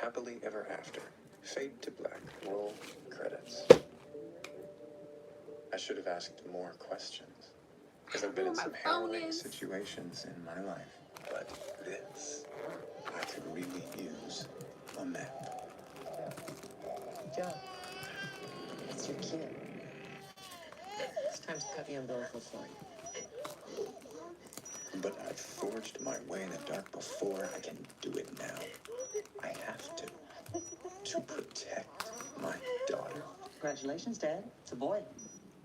Happily ever after. Fade to black. Roll credits. I should have asked more questions. Because I've been in some harrowing situations in my life. But this, I could really use a map. Joe, it's your kid. It's time to cut the umbilical cord. But I've forged my way in the dark before. I can do it now. I have to. To protect my daughter. Congratulations, Dad. It's a boy.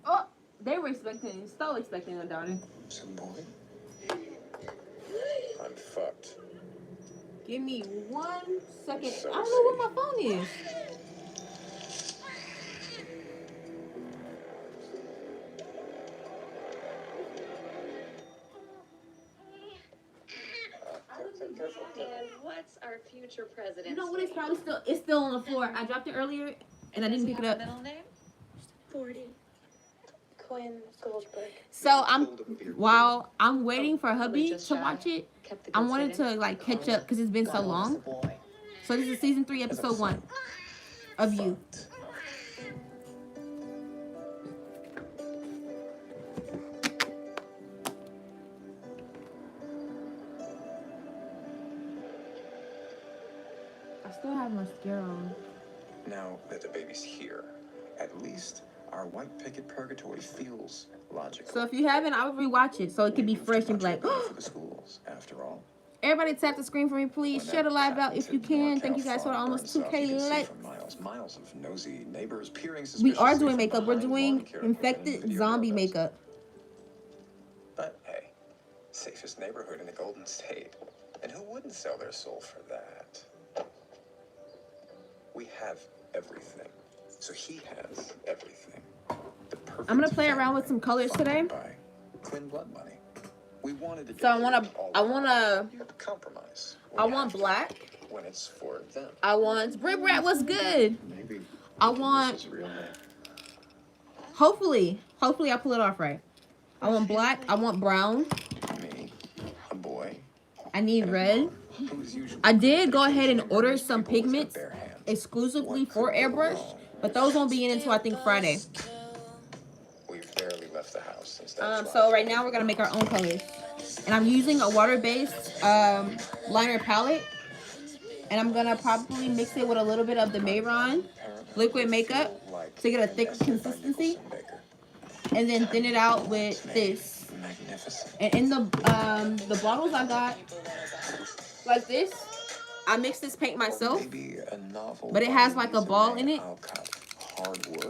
Oh, they were still expecting a daughter. It's a boy? I'm fucked. Give me 1 second. So I don't know what my phone is. And what's our future president? You know what? It's still on the floor. I dropped it earlier and I didn't pick it up. Middle name? 40. Quinn Goldberg. So while I'm waiting for hubby to watch it, I wanted to like catch up because it's been so long. So this is season 3, episode 1 of You. I still have mascara on. Now that the baby's here, at least our white picket purgatory feels logical. So if you haven't, I would rewatch it so it could be fresh and black. For the schools, after all. Everybody tap the screen for me, please. Share the live out if you can. Thank you guys for the almost 2K likes. Miles of nosy neighbors peering We are doing makeup. We're doing infected zombie makeup. But hey, safest neighborhood in the Golden State. And who wouldn't sell their soul for that? We have everything. So he has everything. The perfect I'm gonna play around with some colors today. Quinn Blood Money. We wanted to So I wanna compromise. I want black. When it's for them. I want Brick Rat, what's good? Maybe I want hopefully I pull it off right. I want black, I want brown. Me, a boy. I need red. I did go ahead and order some pigments exclusively for Airbrush, but those won't be in until I think Friday. We've barely left the house since So right now we're gonna make our own colors, and I'm using a water-based liner palette, and I'm gonna probably mix it with a little bit of the Marianne liquid makeup to get a thick consistency, and then thin it out with this. And in the bottles I got like this. I mixed this paint myself, but it has like a ball in it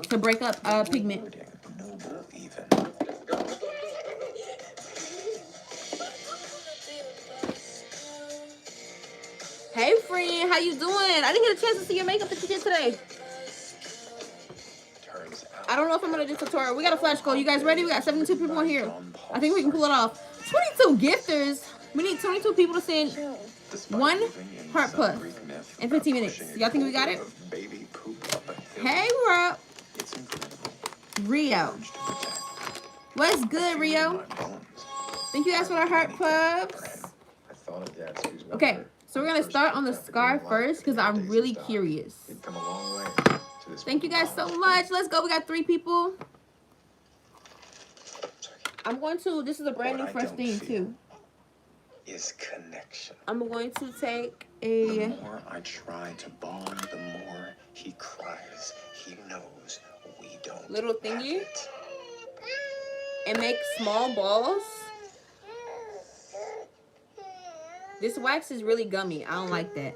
to break up pigment. Hey friend, how you doing? I didn't get a chance to see your makeup that you did today. I don't know if I'm gonna do tutorial. We got a flash code. You guys ready? We got 72 people in here. I think we can pull it off. 22 gifters. We need 22 people to send 1 heart puff in 15 minutes. Y'all think we got it? Hey, Rob. Rio. What's good, Rio? Thank you guys for the heart puffs. Okay, so we're gonna start on the scar first because I'm really curious. Thank you guys so much. Let's go. We got 3 people. I'm going to, this is a brand new fresh thing too. Is connection. I'm going to take a... The more I try to bond, the more he cries. He knows we don't little thingy and make small balls. This wax is really gummy. I don't like that,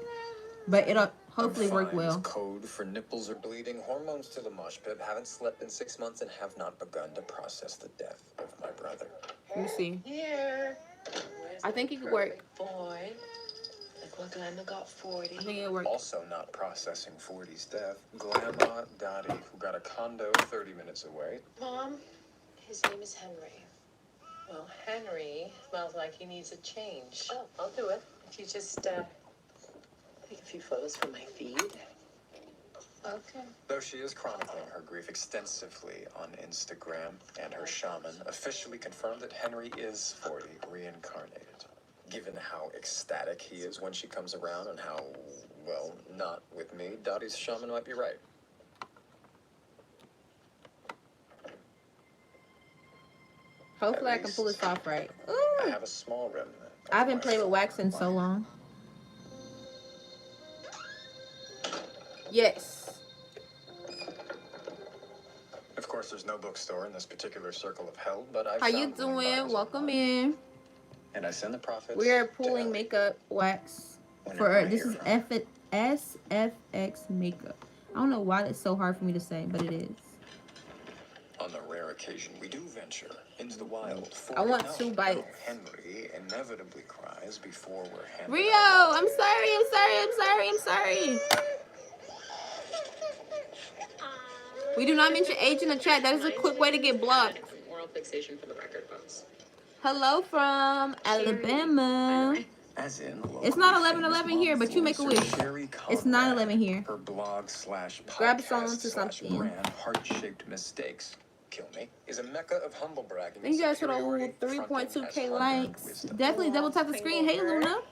but it'll hopefully work well. Code for nipples are bleeding. Hormones to the mosh pit. Haven't slept in 6 months and have not begun to process the death of my brother. Let me see. Here. I think it could work. Boy. Look what Glenda got 40. I think it'll work. Also not processing 40's death. Grandma Dottie, who got a condo 30 minutes away. Mom, his name is Henry. Well, Henry smells like he needs a change. Oh, I'll do it. If you just take a few photos for my feed. Okay. Though she is chronicling her grief extensively on Instagram, and her shaman officially confirmed that Henry is 40, reincarnated. Given how ecstatic he is when she comes around and how Well, not with me. Dottie's shaman might be right. Hopefully I can pull this off right. I Ooh. have a small remnant. I haven't played with wax in so long. Yes. Of course, there's no bookstore in this particular circle of hell, but I. How you doing? Welcome in. And I send the profits. We are pulling makeup wax for this is SFX makeup. I don't know why it's so hard for me to say, but it is. On the rare occasion we do venture into the wild. I want 2 bites. Henry inevitably cries before we're handed Rio, I'm sorry. We do not mention age in the chat. That is a quick way to get blocked. Oral fixation for the record, folks. Hello from Alabama. As in, It's not 11:11 here, but you make a wish. It's 9:11 here. Her blog Grab us on to something. brand heart-shaped mistakes. Kill me is a mecca of humble bragging. Thank you guys for the 3.2K likes. Definitely double tap the screen. Hey, Luna.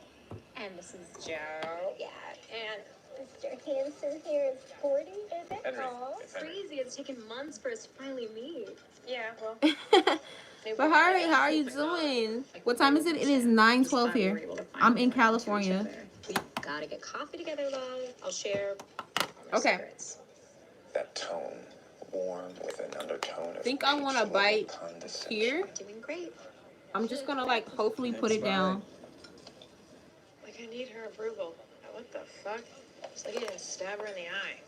And this is Joe. Yeah, and Mr. Hanson here is 40, is it? Henry, Aw. it's Henry. Crazy, it's taken months for us to finally meet. Yeah, well. But Harry, how are you doing? What time is it? It is 9:12 here. I'm in California. We gotta get coffee together, love. I'll share. Okay. Secrets. That tone, warm with an undertone of. I think I want to bite here. Doing great. I'm just gonna like hopefully put it down. Like, I need her approval. What the fuck? It's like you just stab her in the eye.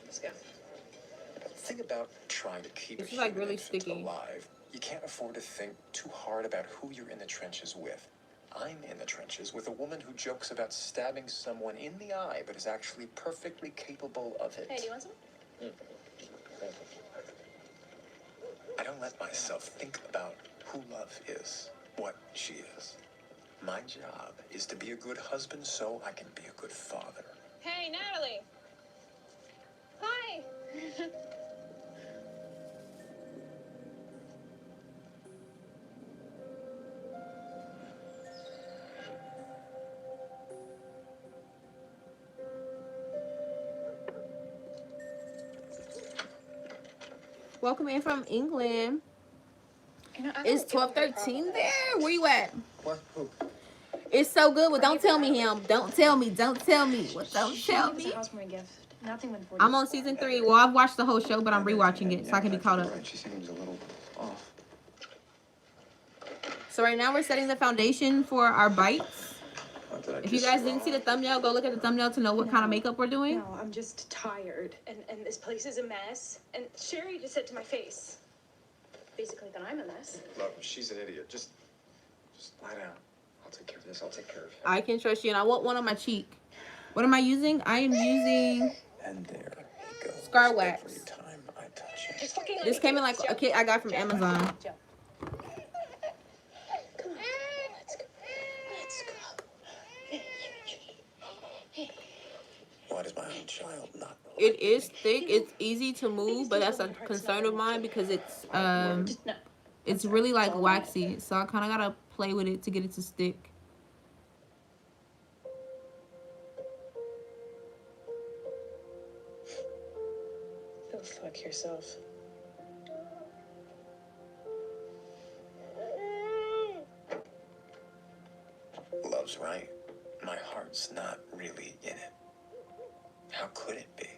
Let's go. Think about trying to keep This a is, like, human really infant sticky. alive. You can't afford to think too hard about who you're in the trenches with. I'm in the trenches with a woman who jokes about stabbing someone in the eye, but is actually perfectly capable of it. Hey, do you want some? I don't let myself think about who love is, what she is. My job is to be a good husband so I can be a good father. Hey, Natalie. Hi. Welcome in from England. You know, Is 1213 there? Where you at? What? Who? It's so good. Well, don't tell me him. Don't tell me. Well, don't tell me. housewarming gift. Nothing when 40. I'm on season 3. Well, I've watched the whole show, but I'm rewatching it so I can be caught up. She seems a little off. So right now we're setting the foundation for our bites. Did I If you kiss guys her didn't see the wrong? thumbnail, go look at the thumbnail to know what kind of makeup we're doing. No, I'm just tired. And this place is a mess. And Sherry just said to my face, basically, that I'm a mess. Look, she's an idiot. Just lie down. I'll take care of this. I'll take care of him. I can trust you, and I want one on my cheek. What am I using? I am using And there he goes. Scar wax. Every time I touch him. Just fucking This came in like a kit I got from Amazon. Joe. Come on. Let's go. Let's go. Why does my own child not? It is thick. It's easy to move, but that's a concern of mine because Just no. it's really like waxy. So I kind of gotta play with it to get it to stick. Go fuck yourself. Love's right. My heart's not really in it. How could it be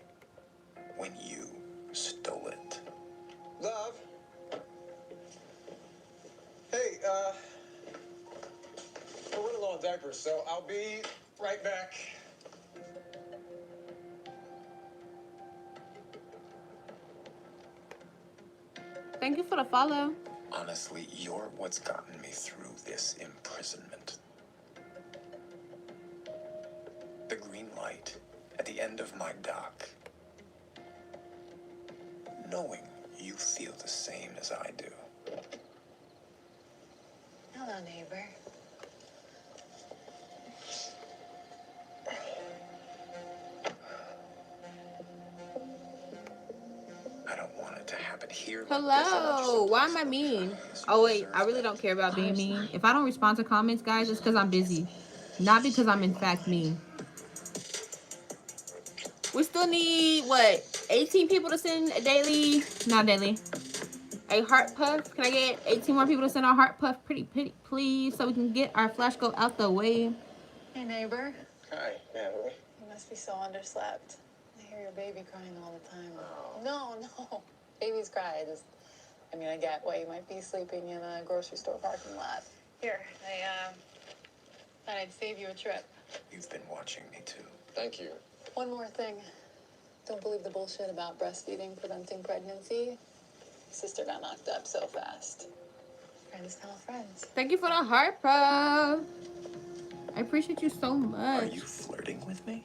when you stole it? Love? Hey, we're running low on diapers, so I'll be right back. Thank you for the follow. Honestly, you're what's gotten me through this imprisonment. The green light at the end of my dock. Knowing you feel the same as I do. Hello, neighbor. I don't want it to happen here. Hello. Why am I mean? Oh wait, I really don't care about being mean. If I don't respond to comments, guys, it's because I'm busy, not because I'm in fact mean. We still need, what, 18 people to send a daily, not daily, a heart puff. Can I get 18 more people to send our heart puff pretty, please, so we can get our flash go out the way? Hey, neighbor. Hi, Natalie. You must be so underslept. I hear your baby crying all the time. No. Babies cry. I get why you might be sleeping in a grocery store parking lot. Here, I thought I'd save you a trip. You've been watching me too. Thank you. One more thing. Don't believe the bullshit about breastfeeding preventing pregnancy. Sister got knocked up so fast. Friends tell friends. Thank you for the heart puff. I appreciate you so much. Are you flirting with me?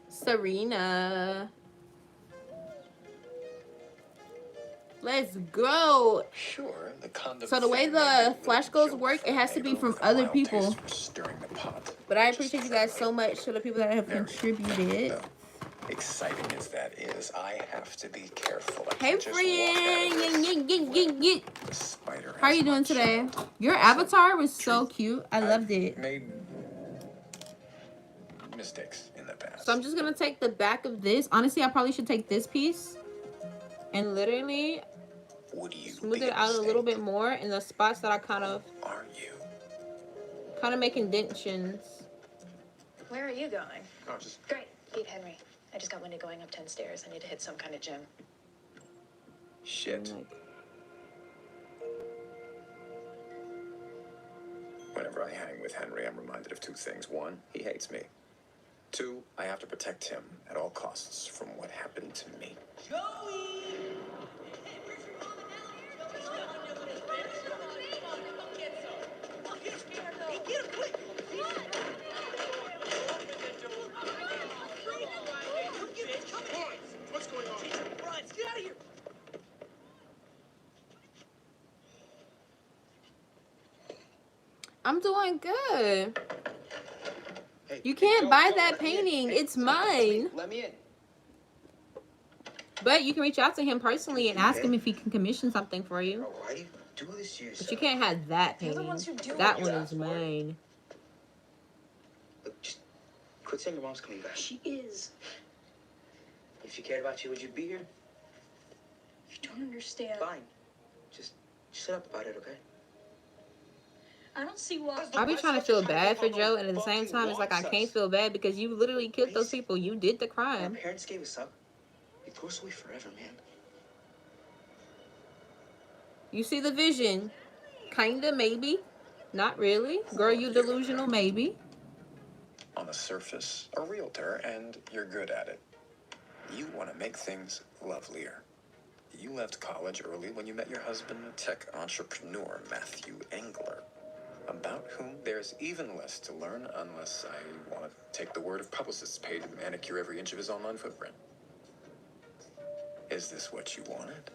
Serena. Let's go. Sure, the condom. So the way the flash goals work, it has to be from other people. Stirring the pot. But I appreciate you guys so much to the people that have contributed. No. Exciting as that is, I have to be careful. Hey friend. The spider. How are you doing today? Your avatar was so cute. I loved it. Made mistakes in the past. So I'm just gonna take the back of this. Honestly, I probably should take this piece and literally Would you smooth it out a little bit more in the spots that I kind of make indentions. Where are you going? Oh, just Great. Beat Henry. I just got winded going up 10 stairs. I need to hit some kind of gym. shit. Whenever I hang with Henry, I'm reminded of two things. One, he hates me. Two, I have to protect him at all costs from what happened to me. I'm doing good. Hey, You can't don't buy go. that Let me in. painting. Hey, It's mine. Let me in. But you can reach out to him personally and ask him if he can commission something for you. Bro, why do you do this to yourself? But you can't have that You're the painting. ones who do That it. one is mine. Look, just quit saying your mom's coming back. She is. If she cared about you, would you be here? You don't understand. Fine. Just shut up about it, okay? I don't see why. I be trying to feel bad for Joe, and at the same time, it's like I can't feel bad because you literally killed those people. You did the Our crime. parents gave us up. They tore us away forever, man. You see the vision. Kinda, maybe. Not really. Girl, you delusional, maybe. On the surface, a realtor, and you're good at it. You want to make things lovelier. You left college early when you met your husband, tech entrepreneur Matthew Engler, about whom there's even less to learn unless I want to take the word of publicists paid to manicure every inch of his online footprint. Is this what you wanted?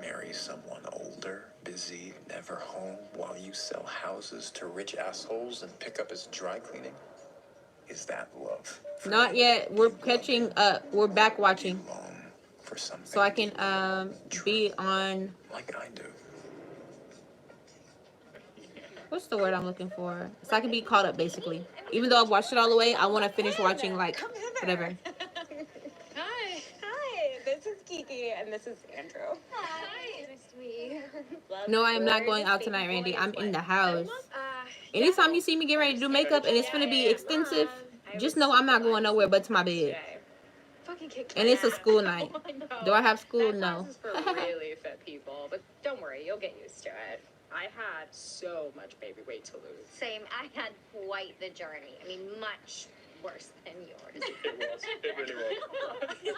Marry someone older, busy, never home, while you sell houses to rich assholes and pick up his dry cleaning? Is that love? Not yet. We're catching up. We're back watching. You long for something So I can be on, like I do. what's the word I'm looking for? So I can be caught up, basically. Even though I've watched it all the way, I want to finish watching, like, whatever. Hi. Hi. This is Kiki and this is Andrew. Hi. Nice to meet you. No, I am not going out tonight, Randy. I'm in the house. Anytime you see me get ready to do makeup and it's gonna be extensive, just know I'm not going nowhere but to my bed. Fucking kicked And my it's a ass. school night. I know. Do I have school? That No. class is for really fit people, but don't worry, you'll get used to it. I had so much baby weight to lose. Same. I had quite the journey. I mean, much worse than yours. It was. It really was.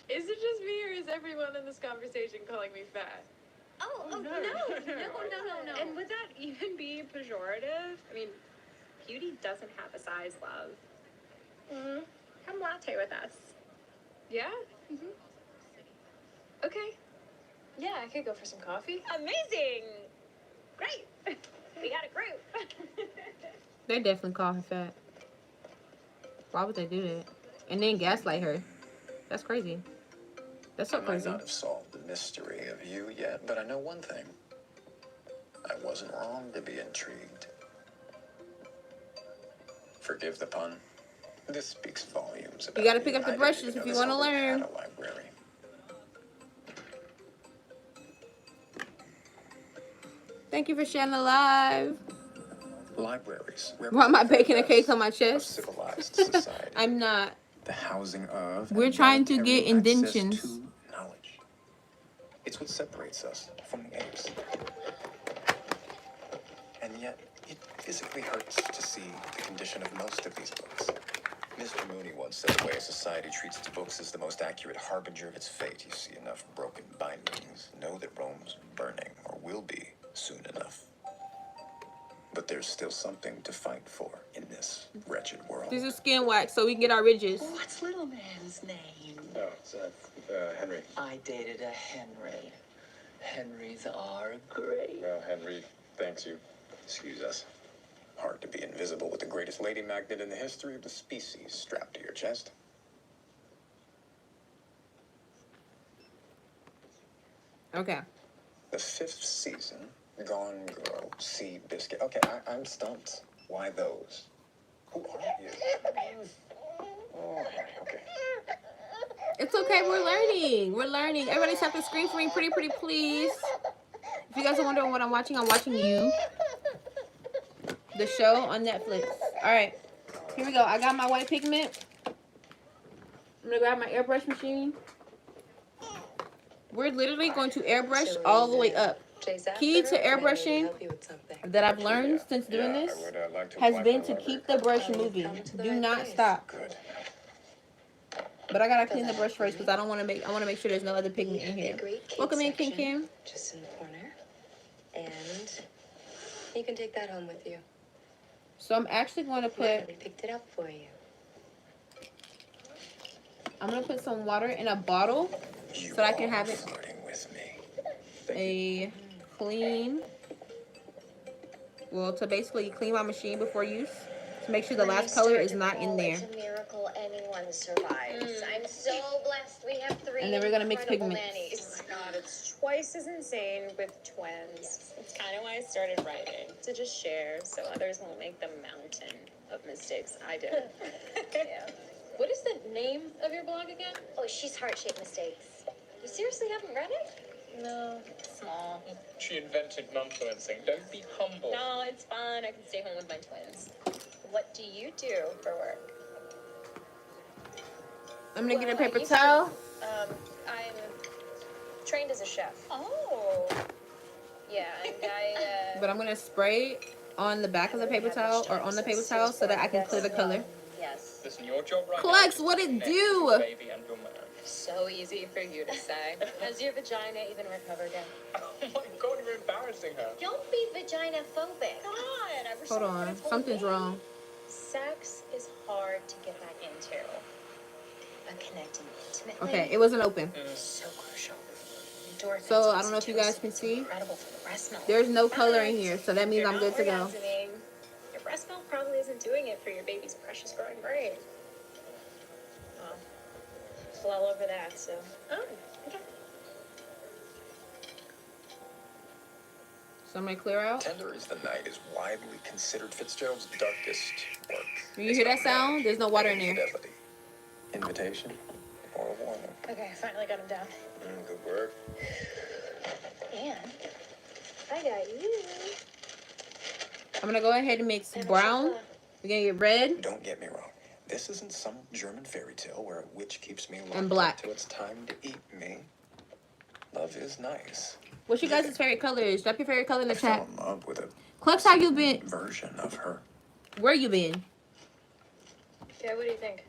Is it just me, or is everyone in this conversation calling me fat? Oh, no. And would that even be pejorative? I mean, beauty doesn't have a size, love. Come latte with us. Yeah? Okay. Yeah, I could go for some coffee. Amazing! Great! We got a group. They definitely call her fat. Why would they do that? And then gaslight her. That's crazy. That's so I might crazy. not have solved the mystery of you yet, but I know one thing. I wasn't wrong to be intrigued. Forgive the pun. This speaks volumes about You gotta me. pick up the I didn't brushes even if know you this want to album learn. had a library. Thank you for sharing the live. Libraries Why am I represent baking a cake on my a chest? civilized society. I'm not. The housing of We're and trying to get egalitarian access indentions. to knowledge. It's what separates us from the apes. And yet, it physically hurts to see the condition of most of these books. Mr. Mooney once said the way a society treats its books is the most accurate harbinger of its fate. You see enough broken bindings, know that Rome's burning, or will be soon enough. But there's still something to fight for in this wretched world. This is skin wax so we can get our ridges. What's little man's name? Oh, it's Henry. I dated a Henry. Henrys are great. Well, Henry, thanks you. Excuse us. Hard to be invisible with the greatest lady magnet in the history of the species strapped to your chest. Okay. The 5th season, Gone Girl, Sea Biscuit. Okay, I'm stumped. Why those? Who are you? Oh, okay. It's okay. We're learning. We're learning. Everybody tap the screen for me. Pretty, please. If you guys are wondering what I'm watching You. The show on Netflix. Alright. Here we go. I got my white pigment. I'm going to grab my airbrush machine. We're literally going to airbrush all the way up. Key to airbrushing that I've learned since doing this has been to keep the brush moving. Do not stop. Good. But I gotta clean the brush first because I want to make sure there's no other pigment in here. Welcome in, Kim. Just in the corner. And you can take that home with you. So I'm actually going to put. We picked it up for you. I'm gonna put some water in a bottle so that I can have it Flirting with me. a clean. Well, to basically clean my machine before use to make sure the last color is not in there. It's a miracle anyone survives. I'm so blessed. We have 3 And then we're gonna mix incredible pigments. nannies. Oh my god, it's twice as insane with twins. It's kind of why I started writing, to just share so others won't make the mountain of mistakes I did. Yeah. What is the name of your blog again? Oh, she's heart-shaped mistakes. You seriously haven't read it? No, small. She invented mumfluencing. Don't be humble. No, it's fun. I can stay home with my twins. What do you do for work? I'm gonna get a paper I used towel. I'm trained as a chef. Oh. Yeah, and I, But I'm gonna spray on the back of the paper towel or on the paper towel so that I can clear the color. Yes. Listen, your job right Plex, now what is it to connect do? with your baby and your man. So easy for you to say. Has your vagina even recovered yet? Oh my god, you're embarrassing her. Don't be vagina-phobic. God, I wish Hold someone on, would've told something's me. wrong. Sex is hard to get back into. But connecting intimately Okay, it wasn't open. is so crucial. Endorphins, So I don't know if you guys can oxytocin, see. incredible for the breast milk. There's no color in here, so that means You're I'm good to go. not orgasming. Your breast milk probably isn't doing it for your baby's precious growing brain. Oh, it's well over that, so. Oh, okay. So I'm gonna clear out. Tender as the Night is widely considered Fitzgerald's darkest work. You hear that sound? There's no water in there. Fidelity. Invitation or a warning. Okay, I finally got him down. Good work. And I got you. I'm gonna go ahead and mix brown. We're gonna get red. Don't get me wrong. This isn't some German fairy tale where a witch keeps me locked And black. up till it's time to eat me. Love is nice. What's your guys' favorite colors? Drop your favorite color in the I fell chat. in love with a Clux, how you been? version of her. Where you been? Yeah, what do you think?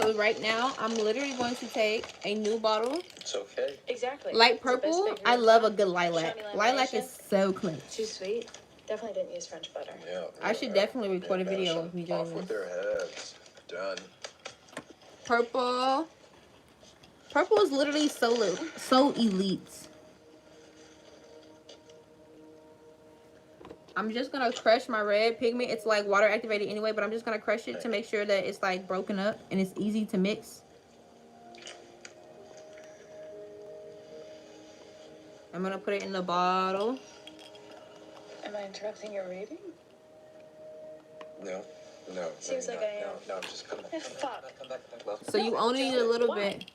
So right now, I'm literally going to take a new bottle. It's okay. Exactly. Light It's the best purple. figure I in love a town. good lilac. Shiny Lilac lamination. is so clutch. Too sweet. Definitely didn't use French butter. Yeah. I should definitely record a video of me doing Off with this. their heads. Done. Purple. Purple is literally so elite. I'm just gonna crush my red pigment. It's like water activated anyway, but I'm just gonna crush it to make sure that it's like broken up and it's easy to mix. I'm gonna put it in the bottle. Am I interrupting your reading? No. No. Seems no, like you're I not. am. No, just come back. Fuck. Come back. Well, So you only need a little bit.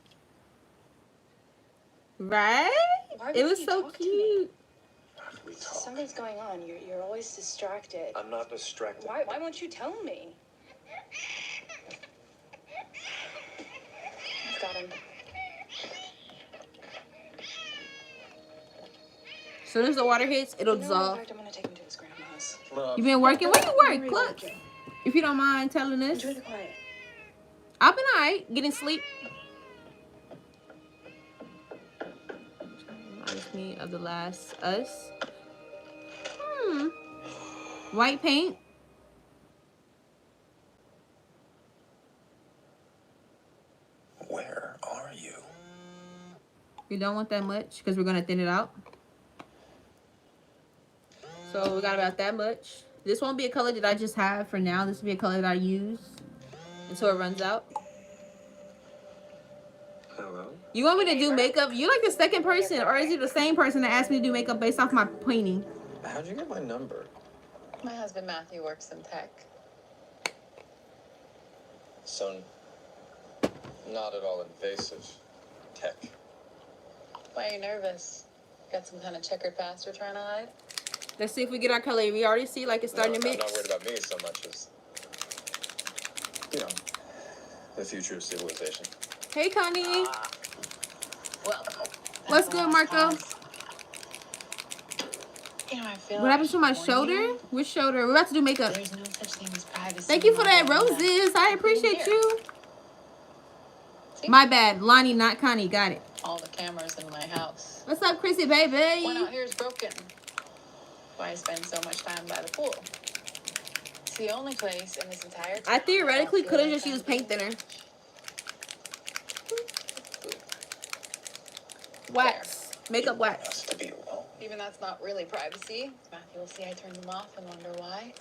Right? Why It won't was you so talk to me? cute. after we talk. Something's going on. You're always distracted. I'm not distracted. Why won't you tell me? I've got him. As soon as the water hits, it'll In dissolve. fact, I'm gonna take him to his grandma's. You been working? Where you work? Look. If you don't mind telling us. Enjoy the quiet. I've been alright. Getting sleep. Reminds me of The Last Us. White paint. Where are you? We don't want that much because we're going to thin it out. So we got about that much. This won't be a color that I just have for now. This will be a color that I use until it runs out. Hello? You want me to do makeup? You like the second person, or is it the same person that asked me to do makeup based off my painting? How'd you get my number? My husband Matthew works in tech. So, not at all invasive tech. Why are you nervous? Got some kind of checkered past you're trying to hide? Let's see if we get our color. We already see like it's starting to I'm mix. not worried about me so much as, you know, the future of civilization. Hey, Connie. Well, What's good, Marco? You know, I feel What happened to my warn shoulder? you, Which shoulder? We're about to do makeup. There's no such thing as privacy. Thank you for that, in my life. roses. I appreciate Here. you. See? My bad. Lonnie, not Connie. Got it. All the cameras in my house. What's up, Chrissy, baby? One out here is broken. Why I spend so much time by the pool. It's the only place in this entire town I theoretically don't could have feel just like used I'm paint being thinner. touched. Wax. Makeup wax. Us to be alone. Even that's not really privacy. Matthew will see I turn them off and wonder why.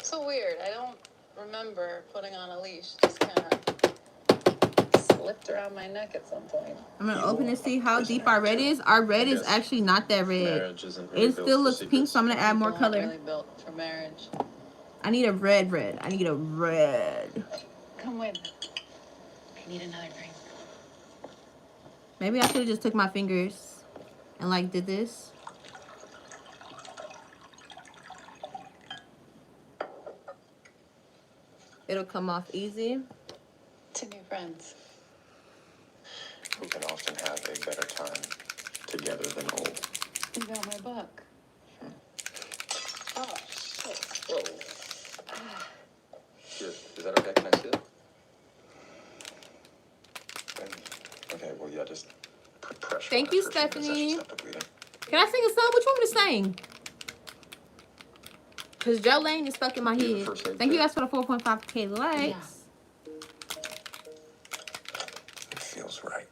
So weird. I don't remember putting on a leash. Just kind of slipped around my neck at some point. I'm gonna open and see how deep our red is. Our red is actually not that red. Marriage isn't really It built still for looks pink, secrets. so I'm gonna add more People aren't color. really built for marriage. I need a red. I need a red. Come with. I need another drink. Maybe I should have just took my fingers and like did this. It'll come off easy. To new friends. Who can often have a better time together than old. You got my book. Oh, shit. Whoa. Here, is that okay? Can I see it? Okay, well, yeah, just put pressure. Thank on it you, for a few minutes. That should Stephanie. stop the bleeding. Can I sing a song? What you want me to sing? Because Joe Lane is stuck in my head. Thank you guys for the 4.5K likes. It feels right.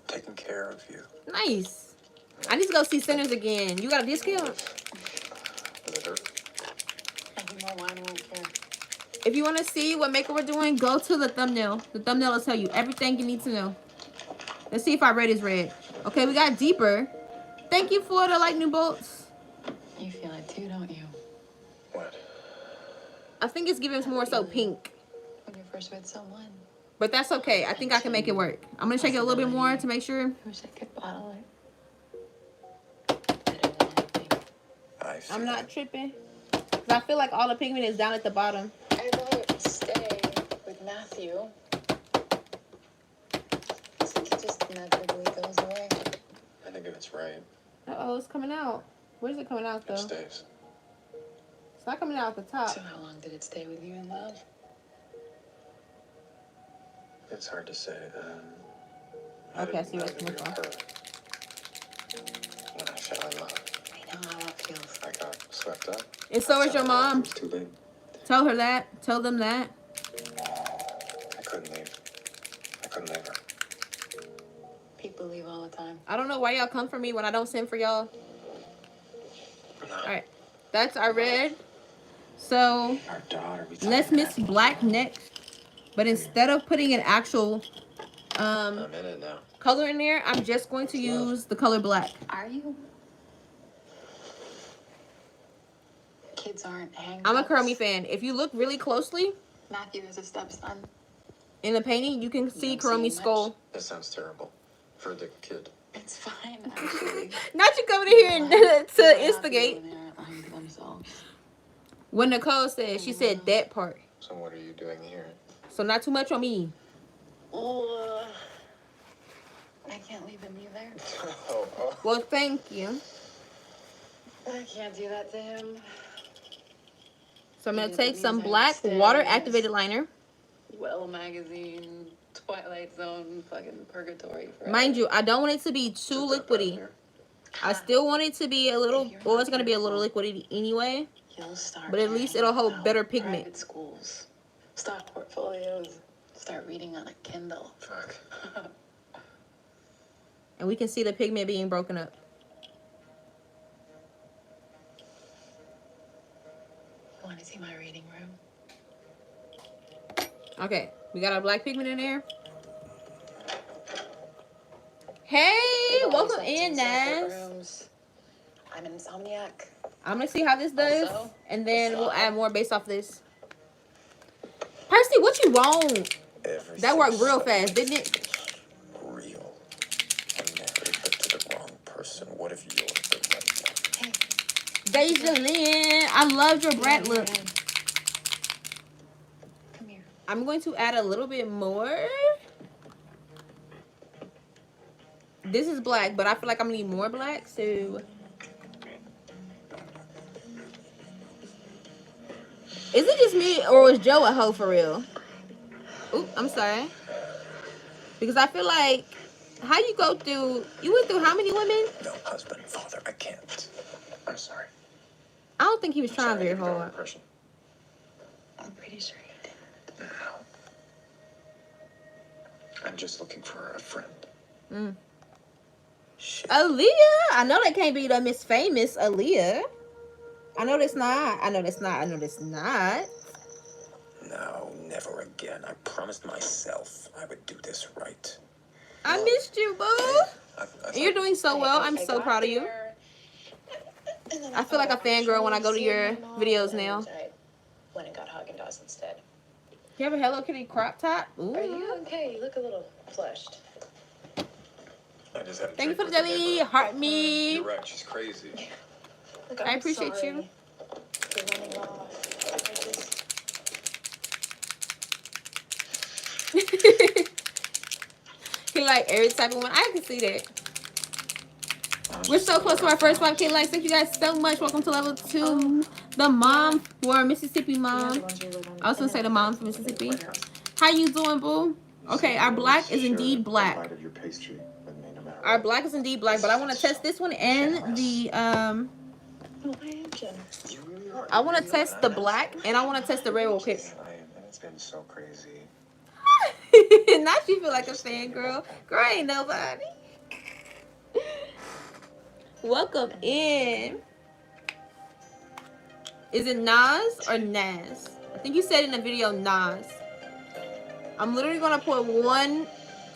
Taking care of you. Nice. I need to go see Sinners again. You got a discount? Does it hurt? I think more wine, I won't care. If you want to see what makeup we're doing, go to the thumbnail. The thumbnail will tell you everything you need to know. Let's see if our red is red. Okay, we got deeper. Thank you for the lightning bolts. You feel it too, don't you? What? I think it's giving us more so pink. When you're first with someone. But that's okay. I think I can make it work. I'm going to shake it a little bit more to make sure. I wish I could bottle it. Better than anything. I'm not tripping. Because I feel like all the pigment is down at the bottom. I'd rather stay with Matthew. I think it just inevitably goes away. I think if it's right, Uh-oh, it's coming out. Where's it coming out, though? it stays. It's not coming out at the top. So how long did it stay with you in love? It's hard to say. Okay, I didn't see where it's know coming you from. were her when I fell in love. I know how it feels. I got swept up. And so is your mom. It was too big. Tell her that. Tell them that. I couldn't leave. I couldn't leave her. People leave all the time. I don't know why y'all come for me when I don't send for y'all. No. All right. That's our red. So Our daughter. let's mix black next. But instead of putting an actual I'm in it now. color in there, I'm just going to use the color black. Are you? kids aren't hang. I'm a Chromie fan. If you look really closely Matthew is a stepson. in the painting, you can see Chromie's skull. That sounds terrible. For the kid. It's fine, actually. Not you coming in here and to instigate. Themselves. When Nicole said, she said that part. So what are you doing here? So not too much on me. Oh, I can't leave him either. Well, thank you. I can't do that to him. So I'm going to take some black water-activated liner. Well magazine, Twilight Zone, fucking purgatory. Forever. Mind you, I don't want it to be too liquidy. I still want it to be a little, well, it's going to be a little liquidy anyway. You'll start, but at least it'll hold better pigment. Private schools, stock portfolios, start reading on a Kindle. Fuck. And we can see the pigment being broken up. Want to see my reading room? Okay, we got our black pigment in there. Hey, welcome in, Naz. I'm an insomniac. I'm gonna see how this does, Also, and then we'll add more based off this. Percy, what you want? That worked real fast, didn't it? Real. I'm married, but to the wrong person. What if you're the right one? Deja Lynn, I loved your brat look. Come here. I'm going to add a little bit more. This is black, but I feel like I'm gonna need more black, so. Is it just me, or was Joe a hoe for real? Oop, I'm sorry. Because I feel like, how you go through, you went through how many women? No, husband, father, I can't. I'm sorry. I don't think he was trying very hard. Impression. I'm pretty sure you did. No. I'm just looking for a friend. Mm. Shit. Aaliyah, I know that can't be the Miss Famous Aaliyah. I know that's not. I know that's not. I know that's not. No, never again. I promised myself I would do this right. I missed you, boo. You're doing so well. I'm so proud of you. I feel like a fangirl when I go to your videos now. I went and got Haagen-Dazs instead. You have a Hello Kitty crop top? Ooh. Are you okay? You look a little flushed. I just had a Thank you for drink the with jelly. neighbor. Heart me. You're right, she's crazy. Look, I I'm appreciate sorry. you. You're running off. He like every type of one. I can see that. We're so close to our first 5K likes. Thank you guys so much. Welcome to level 2. The mom for Mississippi mom. I was gonna say the mom from Mississippi. How you doing, boo? Okay, our black is indeed black. Our black is indeed black, but I want to test this one and the Oh, I am generous. I want to test the black and I want to test the red real quick. It's been so crazy. Now she feel like a fangirl. Girl, ain't nobody. Welcome in. Is it Nas or Nas? I think you said in the video Nas. I'm literally gonna put 1,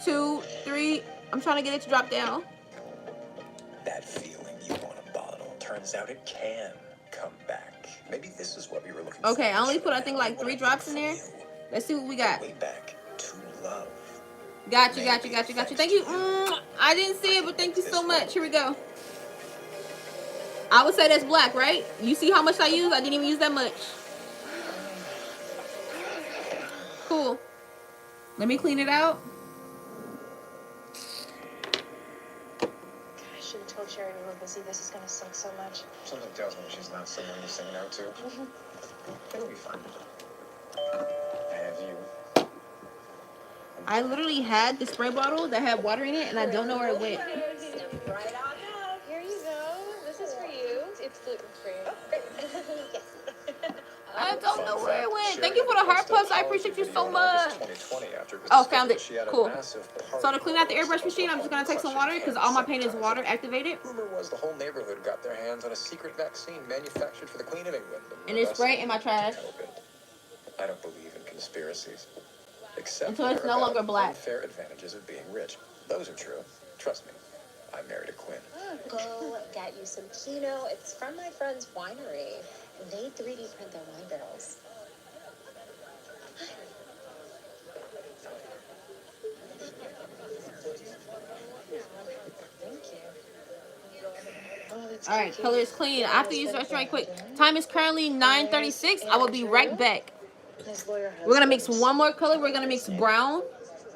2, 3. I'm trying to get it to drop down. That feeling you want a bottle. Turns out it can come back. Maybe this is what we were looking for. Okay, I only put I think like 3 drops in there. Let's see what we got. Way back to love. Got you. Thank you. I didn't see it, but thank you so much. Here we go. I would say that's black, right? You see how much I use? I didn't even use that much. Cool. Let me clean it out. I should have told Sherry we were busy. This is going to suck so much. Something tells me she's not someone you're singing out to. It'll be fun. I have you. I literally had the spray bottle that had water in it, and I don't know where it went. Right on up. Here you go. This is for you. It's gluten free. Oh, great. Yes. I don't know where it went. Thank you for the heart puffs. I appreciate you so much. Oh, found it. Cool. So to clean out the airbrush machine, I'm just going to take some water because all my paint is water activated. Rumor was the whole neighborhood got their hands on a secret vaccine manufactured for the Queen of England. And it's right in my trash. I don't believe in conspiracies. Except until it's no longer black. Unfair advantages of being rich. Those are true. Trust me. I married a Queen. Go get you some Kino. It's from my friend's winery. They 3D print their wine barrels. Thank you. All right, color is clean. After you stretch right quick. Time is currently 9:36. I will be right back. We're gonna mix one more color. We're gonna mix brown,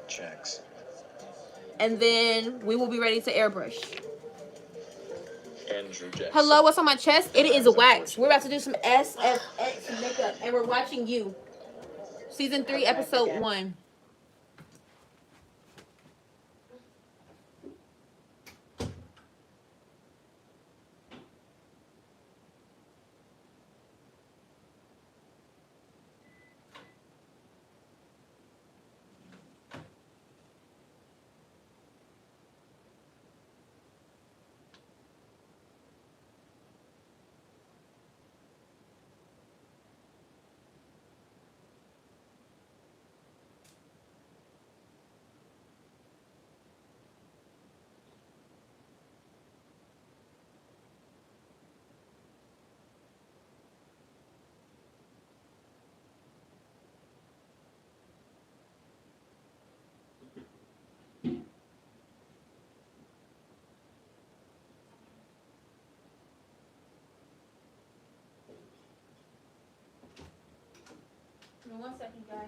Checks. and then we will be ready to airbrush. Andrew Jackson. Hello, what's on my chest? It is wax. We're about to do some SFX makeup, and we're watching you. Season 3, episode 1. Give me 1 second, guys.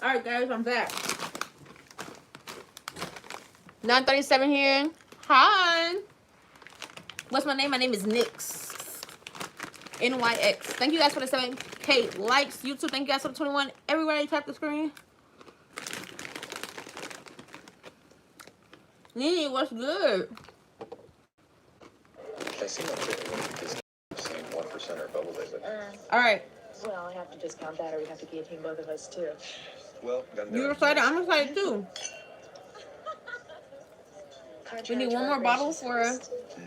All right, guys, I'm back. 9:37 here. Hi. What's my name? My name is Nyx. NYX. Thank you guys for the 7K likes. YouTube, thank you guys for the 21. Everybody tap the screen. Nene, what's good? They seem like they're saying 1% or bubble days. All right. Well, I have to discount that, or we have to guillotine both of us too. Well, then You're excited? I'm excited too. We need one more bottle for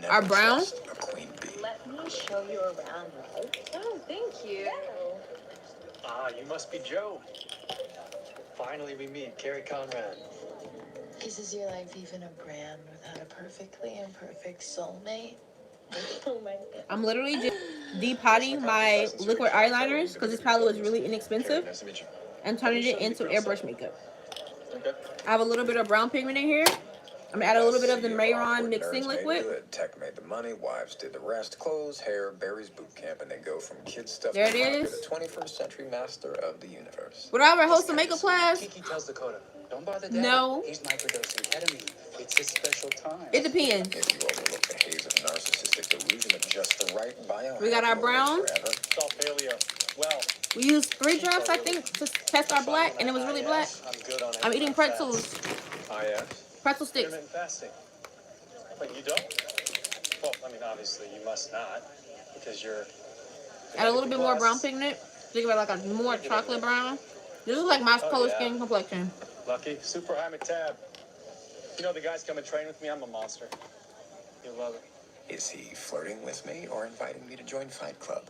our brown. A queen bee. Let me show you around, right? Oh, thank you. Ah, you must be Joe. Finally, we meet Carrie Conrad. Is your life even a brand without a perfectly imperfect soulmate? Oh my God. I'm literally just depotting my liquid eyeliners because this palette was really inexpensive Nice to meet you. and turning it into airbrush makeup. Okay. I have a little bit of brown pigment in here. I'm gonna add a little bit of the Marianne mixing Nerds made liquid. good. Tech made the money. Wives did the rest. Clothes, hair, Barry's boot camp, and they go from kid stuff There it to Parker, is. the 21st century master of the universe. Would I ever host a makeup class? Kiki tells Dakota, don't bother Dad. No. He's microdosing ketamine. It's his special time. It depends. If you overlook the haze of narcissistic delusion of just the right bio, We got our brown. It's all paleo. Well, We used 3 drops, I think, to test our black, and it was really black. I'm good on I'm eating pretzels, pretzel sticks. intermittent fasting. But you don't? Well, I mean, obviously you must not, because you're... Add a little bit more brown pigment. Think about like a more chocolate brown. This is like my color skin complexion. Lucky. Super high metab. You know, the guys come and train with me, I'm a monster. You'll love it. Is he flirting with me or inviting me to join Fight Club?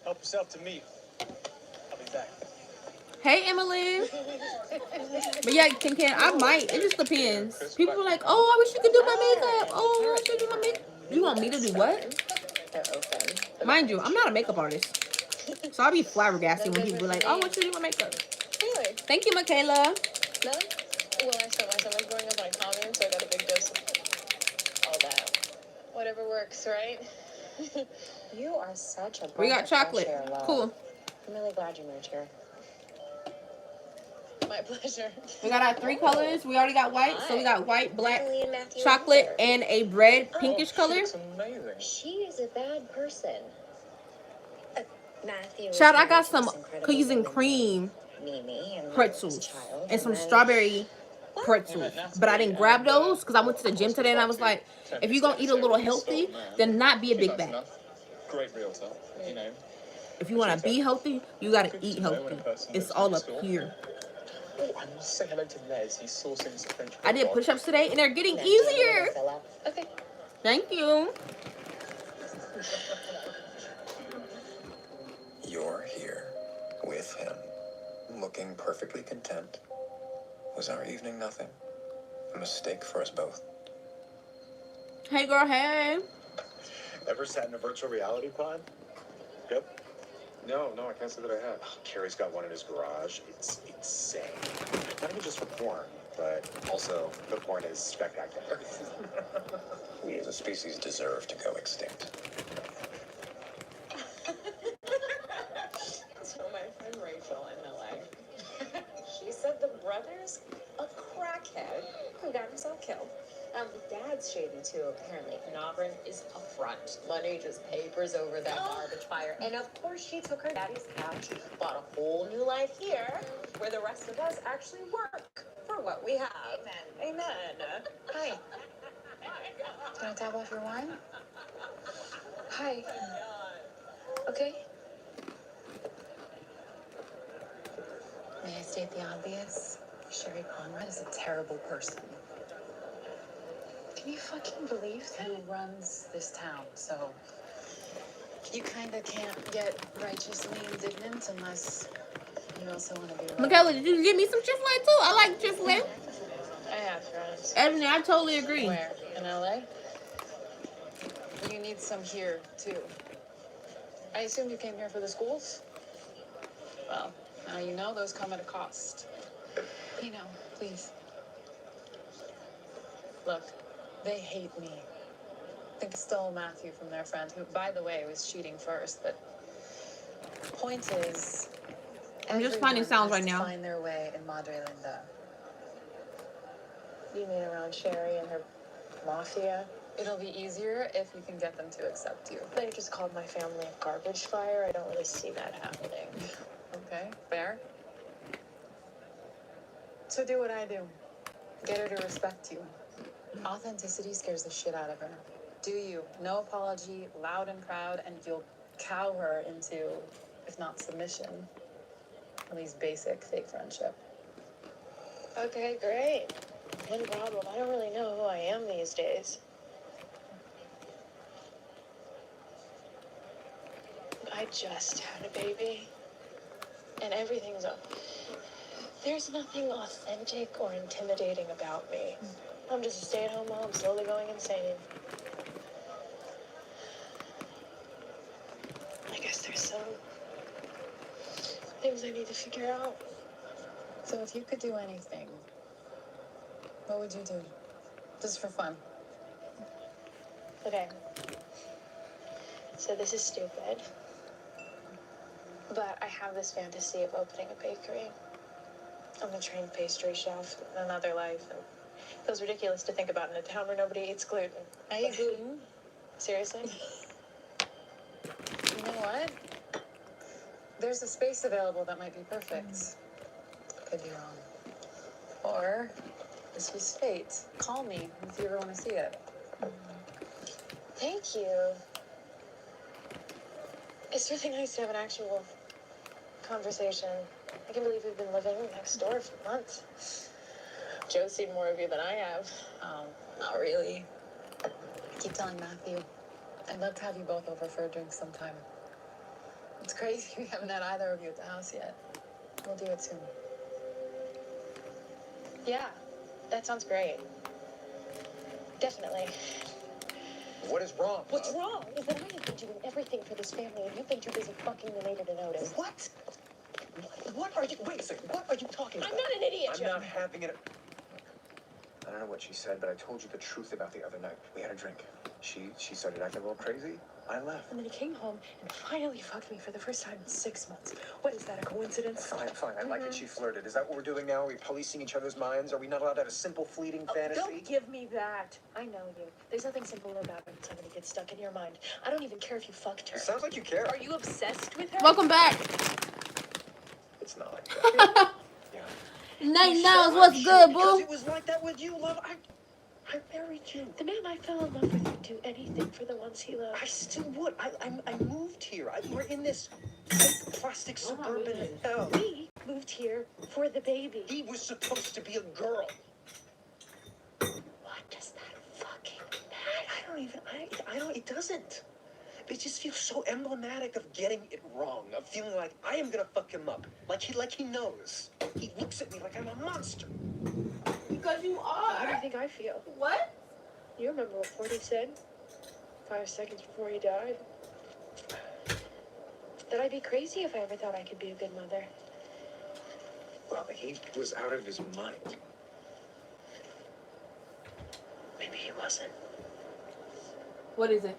Help yourself to me. I'll be back. Hey, Emily. But yeah, Ken, I might. It just depends. People are like, oh, I wish you could do my makeup. Oh, I wish you could do my makeup. You want me to do what? They're open. Mind you, I'm not a makeup artist. So I'll be flabbergasted when people be like, oh, I want you to do my makeup. Really? Thank you, Michaela. No? Well, I spent my summer growing up on a common, so I got a big dose of all that. Whatever works, right? You are such a We got breath of chocolate. fresh air, love. Cool. I'm really glad you moved here. My pleasure. We got our 3 colors. We already got white. So we got white, black, Emily and Matthew are chocolate, here. and a red pinkish color. It's amazing. She is a bad person. Matthew. was Shout, I married got to some this incredible cookies and woman cream named Mimi, and pretzels child, and some then- strawberry pretzels. But I didn't grab those because I went to the gym today and I was like, if you're going to eat a little healthy, then not be a big bag. Great realtor, you know. If you want to be healthy, you got to eat healthy. It's all up here. Oh, I must say hello to Les. He's sourcing some French. I did push-ups today, and they're getting easier. Okay. Thank you. You're here with him, looking perfectly content. Was our evening nothing? A mistake for us both. Hey, girl, hey. Ever sat in a virtual reality pod? Yep. No, I can't say that I have. Carrie's got one in his garage. It's insane. Not even just for porn, but also the porn is spectacular. We as a species deserve to go extinct. So my friend Rachel in LA, she said the brother's a crackhead who got himself killed. The dad's shady too, apparently. Navrin is a front. Money just papers over that garbage fire. And of course she took her daddy's cash, bought a whole new life here, where the rest of us actually work for what we have. Amen. Hi. Can I tap off your wine? Hi. Okay. May I state the obvious? Sherry Conrad is a terrible person. Can you fucking believe that? Who runs this town? So you kind of can't get righteously indignant unless you also want to be right. Michaela, did you give me some chick-fil-A too? I like chick-fil-A. I have friends. Ebony, I totally agree. Where? In LA? You need some here too. I assume you came here for the schools? Well, now you know those come at a cost. You know, please. Look, they hate me. I think I stole Matthew from their friend, who, by the way, was cheating first, but point is, I'm just finding sounds right everyone has now. to find their way in Madre Linda. You mean around Sherry and her mafia? It'll be easier if you can get them to accept you. They just called my family a garbage fire. I don't really see that happening. Okay, fair. So do what I do. Get her to respect you. Authenticity scares the shit out of her. Do you? No apology, loud and proud, and you'll cow her into, if not submission, at least basic fake friendship. Okay, great. One problem. I don't really know who I am these days. I just had a baby. And everything's up. There's nothing authentic or intimidating about me. I'm just a stay-at-home mom, slowly going insane. I guess there's some things I need to figure out. So if you could do anything, what would you do? Just for fun. Okay. So this is stupid. But I have this fantasy of opening a bakery. I'm a trained pastry chef in another life, and it feels ridiculous to think about in a town where nobody eats gluten. I eat gluten. Seriously? You know what? There's a space available that might be perfect. Could be wrong. Or this was fate. Call me if you ever want to see it. Thank you. It's really nice to have an actual conversation. I can't believe we've been living next door for months. Joe's seen more of you than I have. Not really. I keep telling Matthew, I'd love to have you both over for a drink sometime. It's crazy we haven't had either of you at the house yet. We'll do it soon. Yeah, that sounds great. Definitely. What is wrong? What's wrong is that I have been doing everything for this family, and you've been too busy fucking me later to notice. What? What are you? Wait a second. What are you talking about? I'm not an idiot, I'm Joe. not having it. I don't know what she said, but I told you the truth about the other night. We had a drink. She started acting a little crazy. I left. And then he came home and finally fucked me for the first time in 6 months. What, is that a coincidence? Fine. I like that she flirted. Is that what we're doing now? Are we policing each other's minds? Are we not allowed to have a simple, fleeting fantasy? Don't give me that. I know you. There's nothing simple about when somebody gets stuck in your mind. I don't even care if you fucked her. It sounds like you care. Are you obsessed with her? Welcome back. It's not like that. Yeah. Nate knows what's good, Because boo. it was like that with you, love. I married you. The man I fell in love with would do anything for the ones he loved. I still would. I moved here. We're in this fake plastic suburban hell. We moved here for the baby. He was supposed to be a girl. What does that fucking matter? It doesn't. It just feels so emblematic of getting it wrong, of feeling like I am gonna fuck him up. Like he knows. He looks at me like I'm a monster. Because you How do you are. think I feel? What? You remember what Forty said 5 seconds before he died? That I'd be crazy if I ever thought I could be a good mother. Well, he was out of his mind. Maybe he wasn't. What is it?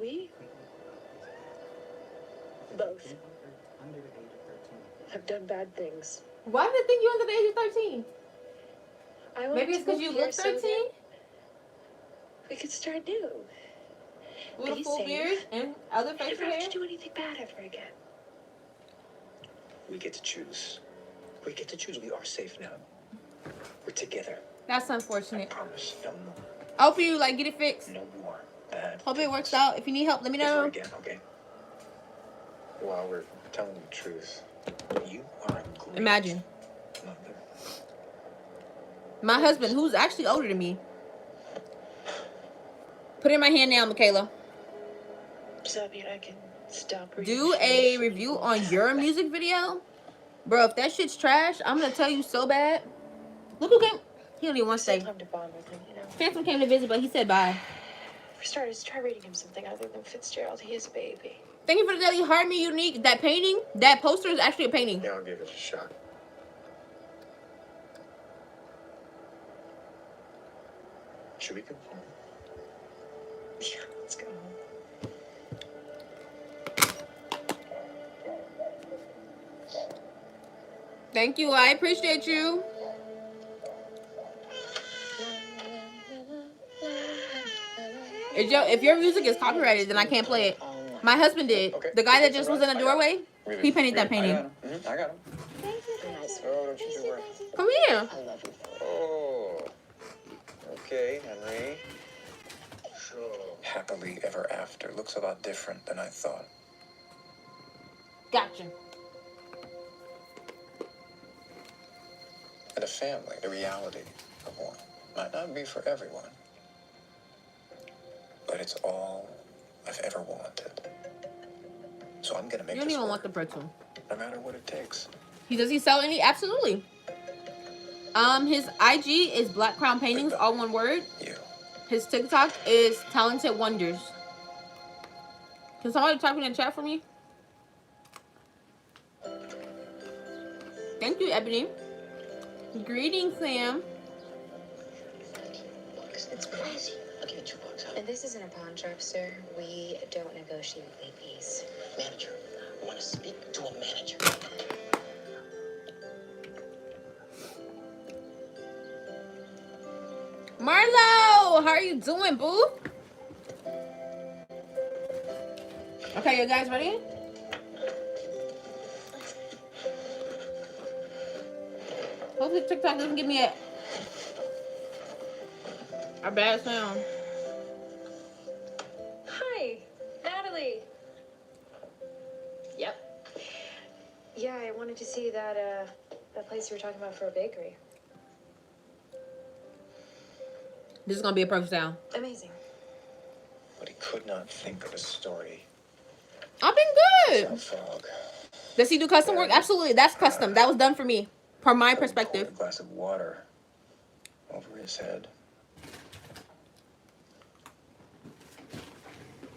We? Both. Have done bad things. Why did they think you under the age of 13? I wanted Maybe it's to because move you here look so 13? that we could start new. With a Be full safe. beard and other I facial never have hair? to do anything bad ever again. We get to choose. We get to choose. We are safe now. We're together. That's I unfortunate. promise. No more. I hope you like get it fixed. No more bad Hope it things. works out. If you need help, let me Ever know. again, okay? While we're telling the truth, You are a great Imagine. mother. My husband, who's actually older than me. Put it in my hand now, Michaela. Does that mean I can stop reading? Do a review on your music video. Bro, if that shit's trash, I'm gonna tell you so bad. Look who came. He don't even want to Still stay. time to bond with him, you know. Phantom came to visit, but he said bye. For starters, try reading him something other than Fitzgerald. He is a baby. Thank you for the daily heart me unique. That painting, that poster is actually a painting. Yeah, I'll give it a shot. Should we go home? Yeah, let's go home. Thank you. I appreciate you. If your music is copyrighted, then I can't play it. My husband did. Okay. The guy that Okay, just so was in the I got doorway, him. Read he it. painted that Read it. painting. I got him. I got him. Oh, don't you do worry. Come here. I love you. Oh. Okay, Henry. Happily ever after looks a lot different than I thought. Gotcha. And a family, the reality of one, might not be for everyone. But it's all I've ever wanted. So I'm gonna make You don't this even work, want the pretzel. no matter what it takes. Does he sell any? Absolutely. His IG is Black Crown Paintings, all one word. You. His TikTok is Talented Wonders. Can somebody type in the chat for me? Thank you, Ebony. Greetings, Sam. It's crazy. I'll give you $2. And this isn't a pawn shop, sir. We don't negotiate APs. Manager. I want to speak to a manager. Marlo, how are you doing, boo? Okay, you guys ready? Hopefully TikTok doesn't give me a bad sound. Hi, Natalie. Yep. Yeah, I wanted to see that place you were talking about for a bakery. This is gonna be a perfect sound. Amazing. But he could not think of a story. I've been Without good. fog. Does he do custom work? Absolutely. That's custom. That was done for me. From my perspective. Poured a glass of water over his head.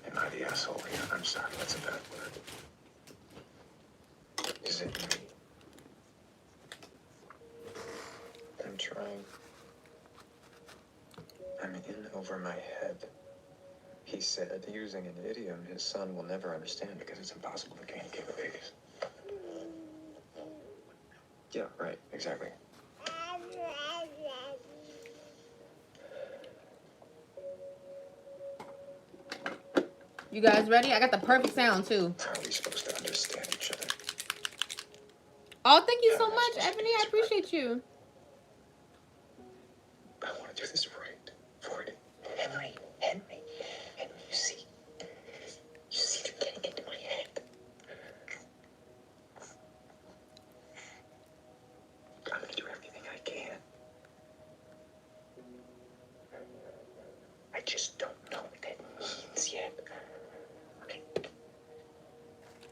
Am I the asshole here? I'm sorry, that's a bad word. Is it me? I'm trying. I'm in over my head. He said, using an idiom his son will never understand because it's impossible to communicate with babies. Yeah, right, exactly. You guys ready? I got the perfect sound too. How are we supposed to understand each other? Oh, thank you so much, Ebony. I appreciate you. I want to do this right for it. Henry, you see they're getting into my head.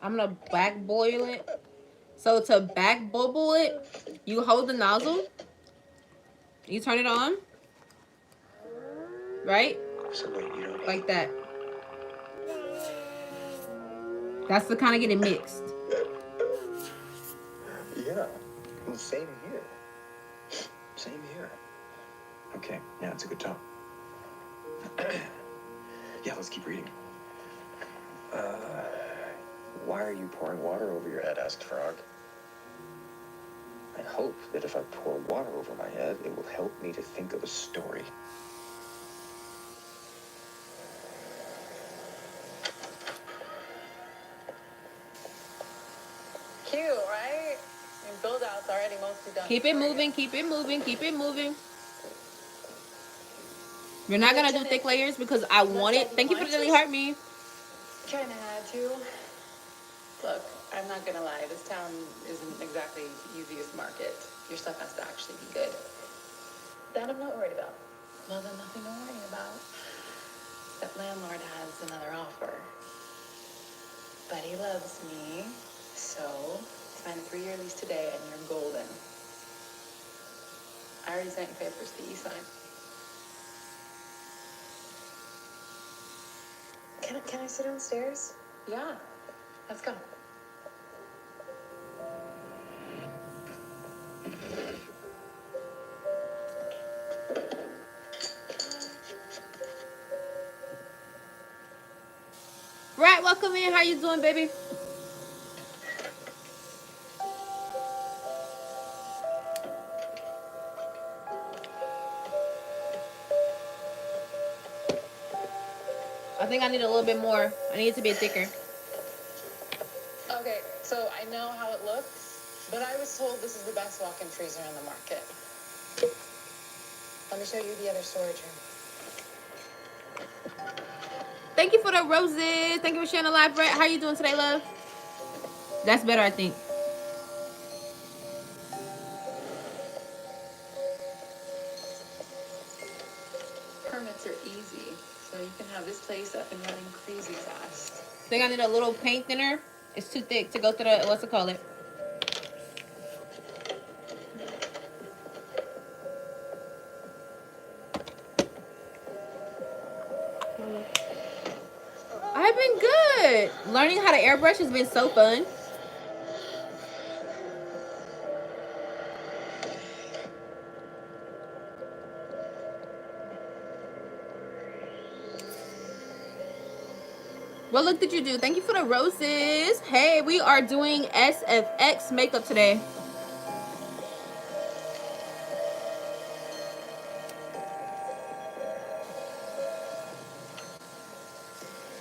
I'm gonna back boil it. So to back bubble it, you hold the nozzle, you turn it on, right? Like that. That's to kind of get it mixed. Yeah, same here. Same here. Okay, yeah, it's a good tone. Yeah, let's keep reading. Why are you pouring water over your head? Asked Frog. I hope that if I pour water over my head, it will help me to think of a story. Cute, right? And build out's already mostly done. Keep it moving, keep it moving, keep it moving. You're not gonna do thick layers because I want it. Thank you for the daily heart, me. Trying to add to. Look, I'm not gonna lie. This town isn't exactly the easiest market. Your stuff has to actually be good. That I'm not worried about. Well, then nothing to worry about. That landlord has another offer. But he loves me, so sign a 3-year lease today and you're golden. I already sent you papers to e-sign. Can I sit downstairs? Yeah. Let's go. Right, welcome in. How you doing, baby? I think I need a little bit more. I need it to be thicker. Okay, so I know how it looks, but I was told this is the best walk-in freezer in the market. Let me show you the other storage room. Thank you for the roses. Thank you for sharing the live, Brett. How you doing today, love? That's better, I think. Permits are easy, so you can have this place up and running crazy fast. Think I need a little paint thinner. It's too thick to go through the, what's it called it? I've been good. Learning how to airbrush has been so fun. What look did you do? Thank you for the roses. Hey, we are doing SFX makeup today.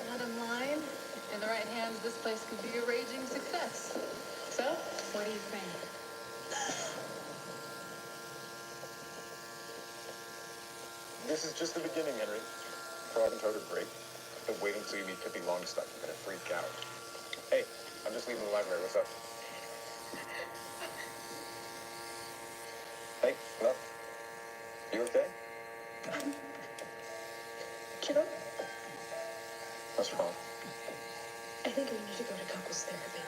Bottom line, in the right hands, this place could be a raging success. So, what do you think? This is just the beginning, Henry. Frog and Toad are great. But wait until you meet Pippi Longstuff. You're gonna freak out. Hey, I'm just leaving the library. What's up? Hey, love. You okay? Kiddo, What's wrong? I think we need to go to couples therapy.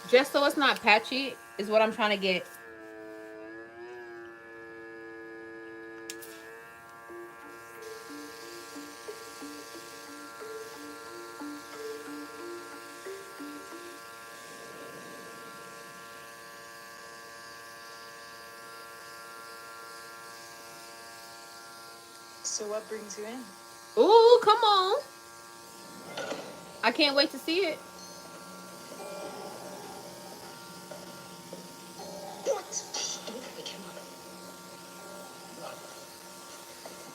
Just so it's not patchy is what I'm trying to get. So what brings you in? Ooh, come on. I can't wait to see it.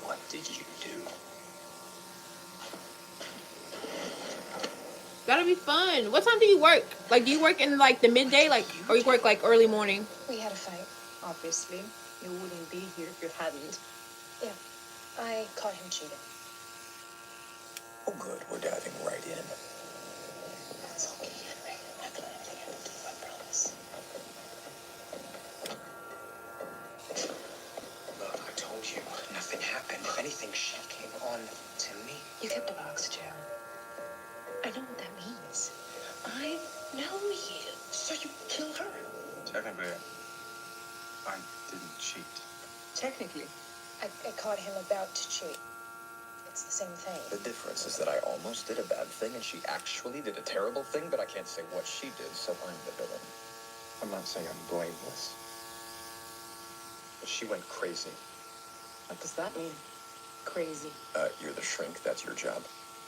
What did you do? That'll be fun. What time do you work? Like, do you work in like the midday, like, or you work like early morning? We had a fight, obviously. You wouldn't be here if you hadn't. Yeah, I caught him cheating. Oh, good. We're diving right in. That's okay, Henry. I'm not gonna let anything happen to you, I promise. I know you. So you kill her? Technically, I didn't cheat. Technically. I caught him about to cheat. It's the same thing. The difference is that I almost did a bad thing and she actually did a terrible thing, but I can't say what she did, so I'm the villain. I'm not saying I'm blameless. But she went crazy. What does that mean? Crazy. You're the shrink, that's your job.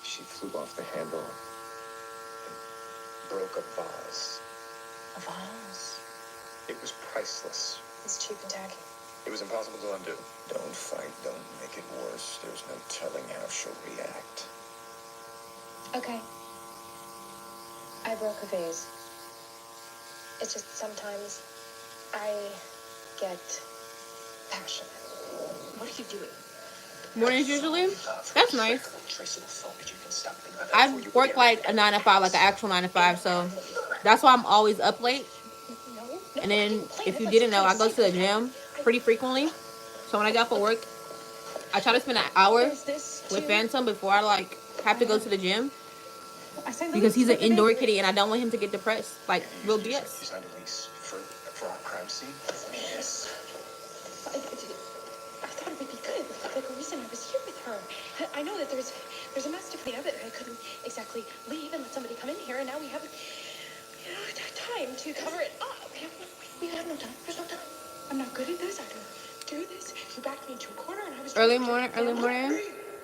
She flew off the handle and broke a vase. A vase. It was priceless. It's cheap and tacky. It was impossible to undo. Don't fight, don't make it worse. There's no telling how she'll react. Okay. I broke a vase. It's just sometimes I get passionate. What are you doing? Mornings usually. That's nice. Traceable phone, but you can stop thinking about that I before you work like a 9 to 5, like an actual 9 to 5, so that's why I'm always up late. And then, if you didn't know, I go to the gym pretty frequently. So when I get off of work, I try to spend an hour with Phantom before I like have to go to the gym, because he's an indoor kitty and I don't want him to get depressed. Like real BS. You signed a lease for our crime scene? Yes. I thought it would be good. Like a reason I was here with her. I know that there's a mess to clean up. I couldn't exactly leave and let somebody come in here, and now we have time to cover it up. We have no time. There's no time. I'm not good at this. I don't do this. You backed me into a corner, and I was Early morning.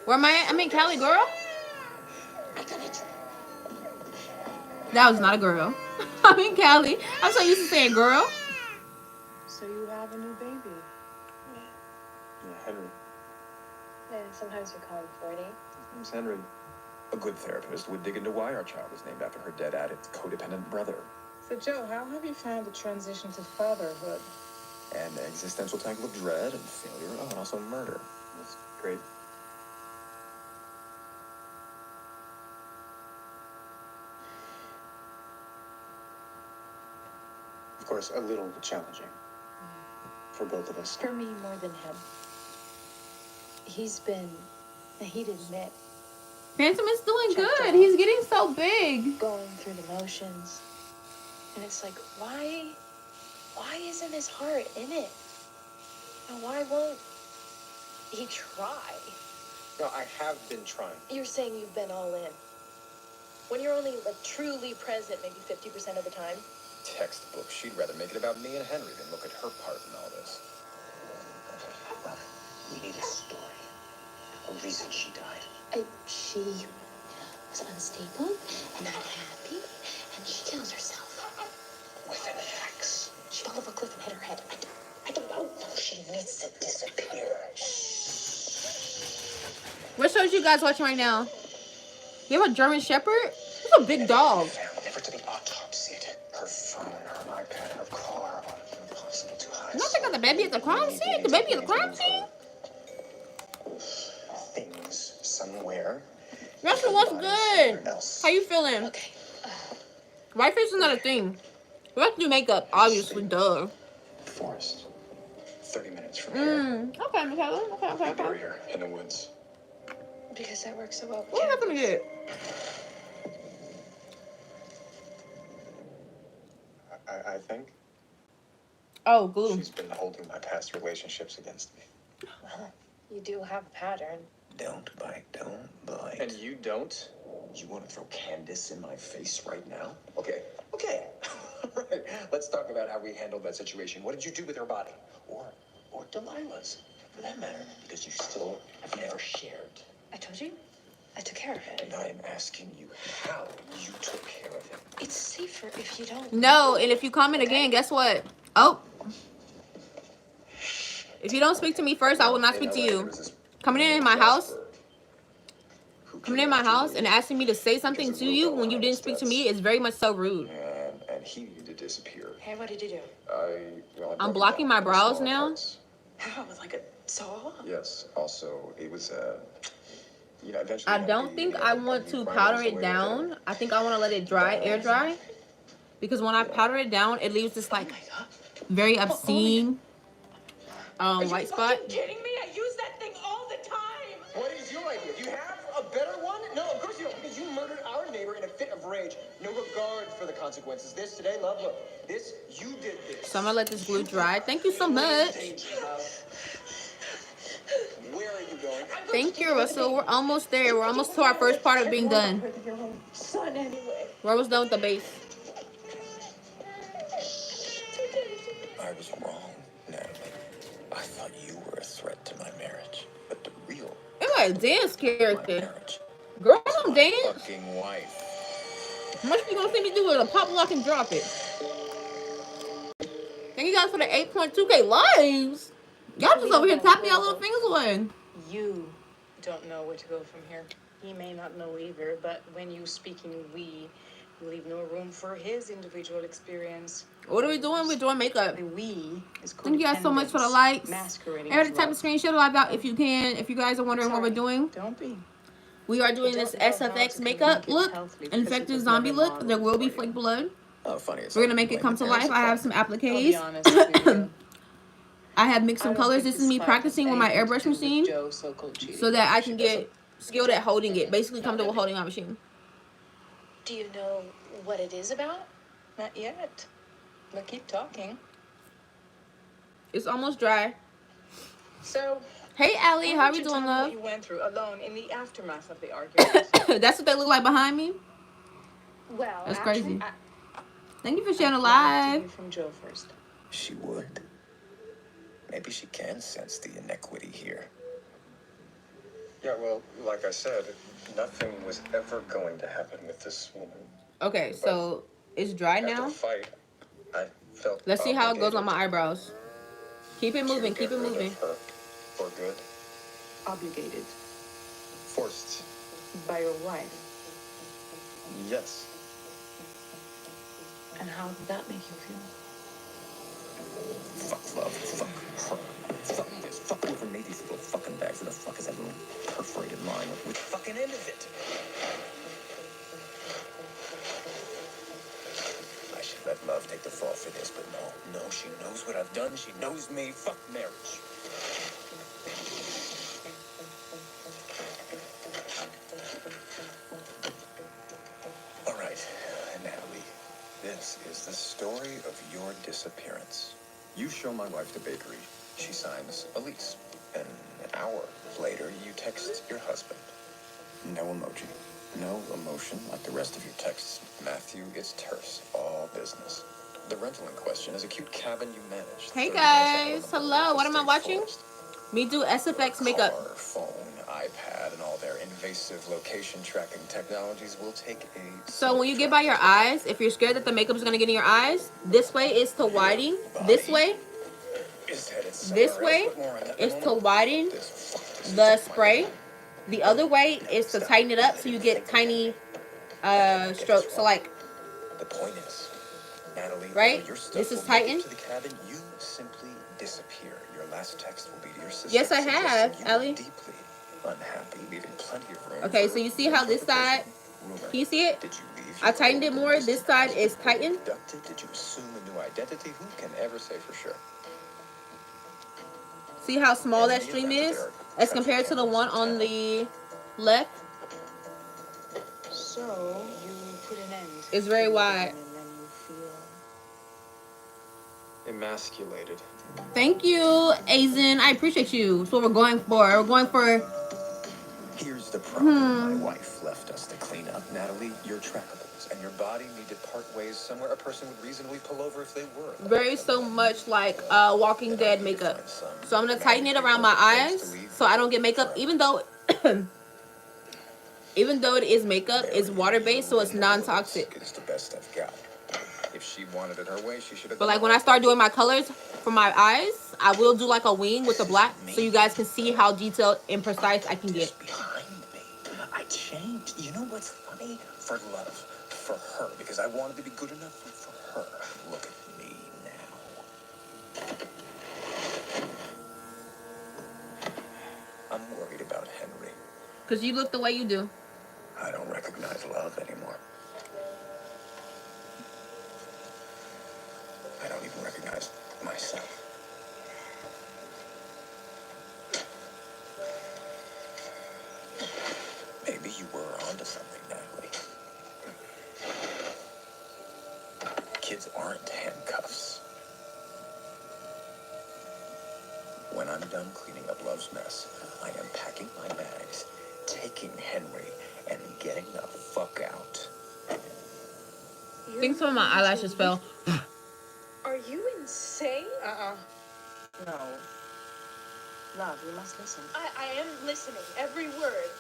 Where am I at? I'm in Cali, girl. That was not a girl. I'm in Cali. I'm so used to saying girl. So you have a new baby. Yeah, Henry. And sometimes you call him 40. His name's Henry. A good therapist would dig into why our child is named after her dead addict's codependent brother. So, Joe, how have you found the transition to fatherhood? An existential tangle of dread and failure, and also murder. That's great. Of course, a little challenging for both of us. For me, more than him. He's been, he'd admit, Phantom is doing good. He's getting so big. going through the motions. And it's like, why isn't his heart in it? And why won't he try? No, I have been trying. You're saying you've been all in. When you're only like truly present maybe 50% of the time. Textbook. She'd rather make it about me and Henry than look at her part in all this. Well, we need a story. A reason she died. She was unstable and not happy, and she kills herself. With an axe. She fell off a cliff and hit her head. I don't know. No, she needs to disappear. What shows you guys watching right now? You have a German Shepherd? It's a big dog. Never to be autopsied. Her phone, her iPad, her car on impossible to hide. Not think of the baby at the crime scene. The baby at the crime scene. Things somewhere. Russell, what's good? How you feeling? Okay. White face is not a thing. We have to do makeup, obviously, duh. Forest. 30 minutes from here. Okay, Michaela. Okay. Bury her in the woods. Because that works so well. What happened to get? I think Oh, glue. she's been holding my past relationships against me. You do have a pattern. Don't bite, don't bite. And you don't? You want to throw Candace in my face right now? Okay. Right. Let's talk about how we handled that situation. What did you do with her body? Or Delilah's, for that matter, because you still have never shared. I told you. I took care of it. And I am asking you how you took care of him. It's safer if you don't. No, and if you comment again, guess what? Oh. If you don't speak to me first, I will not speak to you. Coming in my house and asking me to say something to you when you didn't speak to me is very much so rude. And he needed to disappear. Hey, what did you do? I'm blocking my brows now. How? With like a saw? Yes. Also, it was eventually. I don't think I want to powder it down. I think I want to let it dry, air dry. Because when I powder it down, it leaves this like very obscene white spot. Are you kidding me? I use that thing all the time. What is your idea? Do you have a better one? No, of course you don't, because you murdered our neighbor in a fit of rage. No regard for the consequences. This today, love, look. This, you did this. So I'm gonna let this glue dry. Thank you so much. Where are you going? Thank you, Russell. We're almost there. We're almost to our first part of being done. Son, anyway. We're almost done with the base. I was wrong, Natalie. I thought you were a threat to my marriage. But the real It's like a dance character. marriage Girl, is don't my dance. fucking wife. How much you gonna see me do with a pop lock and drop it? Thank you guys for the 8.2K lives. Y'all just over here tapping y'all little fingers away. You don't know where to go from here. He may not know either, but when you speak in we, you leave no room for his individual experience. What are we doing? We're doing makeup. The we is Thank you guys so much for the likes. Every type of screenshot live out if you can. If you guys are wondering what we're doing. Don't be. We are doing this SFX makeup look, infected zombie look. There will be flake blood. Oh, funny. We're gonna make it come to life. I have some appliques. I have mixed some colors. This is me practicing with my airbrush machine so that I can get skilled at holding it. Basically comfortable holding my machine. Do you know what it is about? Not yet. But keep talking. It's almost dry. So, hey, Allie, how are you doing, love? What you went through alone in the aftermath of the argument. That's what they look like behind me. Well, that's crazy. Thank you for sharing a live. From Joe first. She would. Maybe she can sense the inequity here. Yeah, well, like I said, nothing was ever going to happen with this woman. Okay, so it's dry After now. the fight, I felt Let's see how it goes obligated on my eyebrows. Keep it moving, to keep get it rid of moving. her for good. Obligated. Forced. By your wife. Yes. And how did that make you feel? Fuck love. Fuck her. Fuck this. Fuck whoever made these little fucking bags. Where the fuck is that little perforated line? Which fucking end is it? I should let love take the fall for this, but no. No, she knows what I've done. She knows me. Fuck marriage. All right, Natalie. This is the story of your disappearance. You show my wife the bakery. She signs a lease. And an hour later, you text your husband. No emoji. No emotion like the rest of your texts. Matthew, it's terse. All business. The rental in question is a cute cabin you managed. Hey guys, hello. What am I watching? Me do SFX makeup. Car, phone, iPad, and all their invasive location tracking technologies will take a... So when you get by your eyes, if you're scared that the makeup is going to get in your eyes, this way is to widen. This way. This way is to widen the spray. The other way is to tighten it up so you get tiny strokes. So like, the point is, Natalie, right? This is tightened. to the cabin, you simply disappear. Your last text will be to your sister. Yes, I have, Ellie. Deeply unhappy, leaving plenty of room. Okay, so you see how this side, can you see it? Did you leave? I tightened it more. This side is tightened. Did you assume a new identity? Who can ever say for sure? See how small that stream is as compared to the one on the left? So, you put an end. It's very wide. And then you feel Emasculated. Thank you, Azen. I appreciate you. That's what we're going for. We're going for... Here's the problem my wife left us to clean up. Natalie, you're trackables, and your body need to part ways somewhere a person would reasonably pull over if they were. Very so much like Walking Dead makeup. So I'm going to tighten it around my eyes so I don't get makeup. Even though it is makeup, it's water-based, so it's non-toxic. It's the best I've got. If she wanted it her way, she should have. But like when I start doing my colors for my eyes, I will do like a wing with the black so you guys can see how detailed and precise I can get. Behind me, I changed. You know what's funny? For love, for her, because I wanted to be good enough for her. Look at me now. I'm worried about Henry. Because you look the way you do. I don't recognize love anymore. I don't even recognize myself. Maybe you were onto something, Natalie. Kids aren't handcuffs. When I'm done cleaning up Love's mess, I am packing my bags, taking Henry, and getting the fuck out. I think some of my eyelashes fell. Are you insane? No. Love, you must listen. I am listening, every word.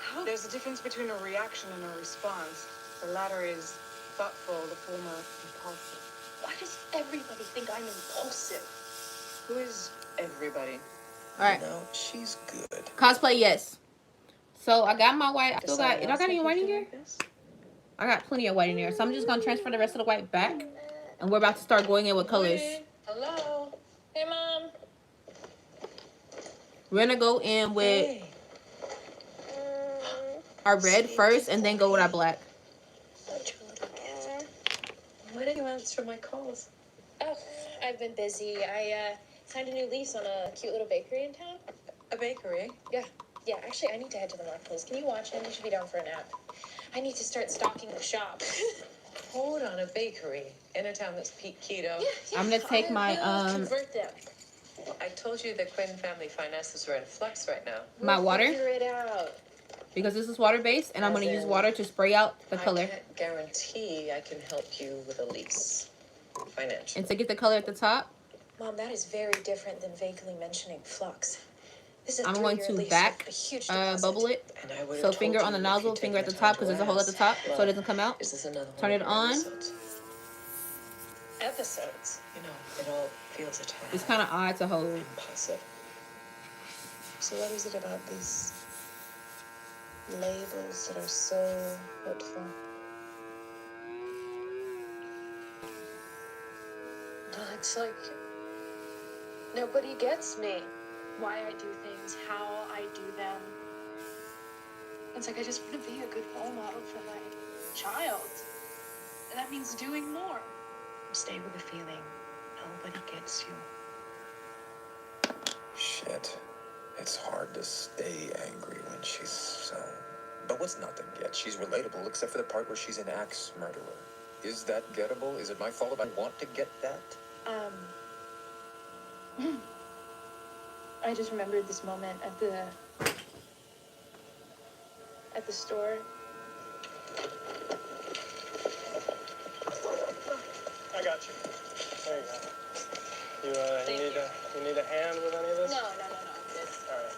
How? There's a difference between a reaction and a response. The latter is thoughtful, the former impulsive. Why does everybody think I'm impulsive? Who is everybody? Alright. You know, she's good. Cosplay, yes. So I got my white. I still got. Does Do I got any white in here? like this? I got plenty of white in here. So I'm just gonna transfer the rest of the white back, and we're about to start going in with colors. Hello. Hey, Mom. We're gonna go in with our red first, and then go with our black. Why didn't you answer my calls? Oh, I've been busy. I signed a new lease on a cute little bakery in town. A bakery? Yeah, actually, I need to head to the marketplace. Can you watch him? You should be down for a nap. I need to start stocking the shop. Hold on, a bakery in a town that's keto? Yeah. I'm gonna take my Convert them. I told you the Quinn family finances are in flux right now. my water, Figure it out. because this is water based, and I'm gonna use water to spray out the color. I can't guarantee I can help you with a lease financially. And to get the color at the top, Mom, that is very different than vaguely mentioning flux. This is a I'm going 3-year to lease back with a huge deposit. bubble it. And I would So have finger told on the you if nozzle, you'd finger at the taken top, time because there's a to hole at the ask. top, so it Well, doesn't come out. Is this another Turn one it of your on. Episodes? You know, it all feels a tad It's kind of odd to hold. impulsive. So what is it about these labels that are so hurtful? Well, it's like nobody gets me. Why I do things, how I do them. It's like I just want to be a good role model for my child. And that means doing more. Stay with the feeling. Nobody gets you. Shit. It's hard to stay angry when she's so... But what's not to get? She's relatable, except for the part where she's an axe murderer. Is that gettable? Is it my fault if I want to get that? I just remembered this moment at the store. I got you. There you go. You need a hand with any of this? No. All right.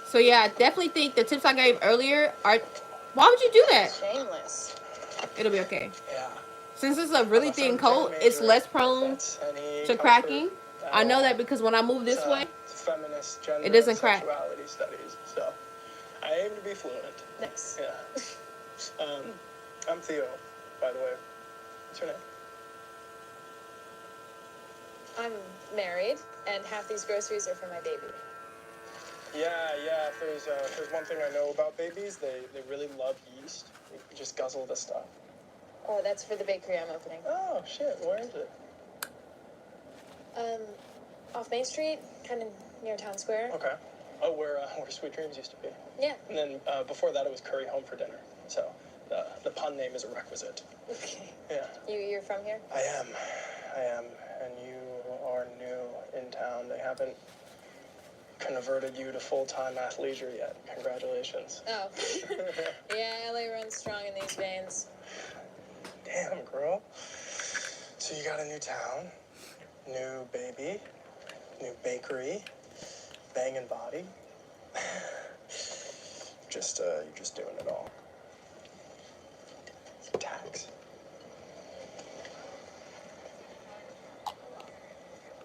So yeah, I definitely think the tips I gave earlier are. Why would you do that? Shameless. It'll be okay. Yeah. Since it's a really thin coat, it's less prone to cracking. I know that because when I move this way, It's feminist gender it doesn't and crack. sexuality studies. So I aim to be fluent. Nice. Yeah. I'm Theo, by the way. What's your name? I'm married, and half these groceries are for my baby. Yeah. If there's one thing I know about babies, they really love yeast. You just guzzle the stuff. Oh, that's for the bakery I'm opening. Oh shit, where is it? Off Main Street, kind of near Town Square. Okay. Oh, where Sweet Dreams used to be. Yeah. And then before that, it was Curry Home for Dinner. So the pun name is a requisite. Okay. Yeah. You're from here? I am. And you are new in town. They haven't converted you to full-time athleisure yet. Congratulations. Oh. Yeah, LA runs strong in these veins. Damn, girl. So you got a new town, new baby, new bakery, banging body. You're just doing it all. Tax.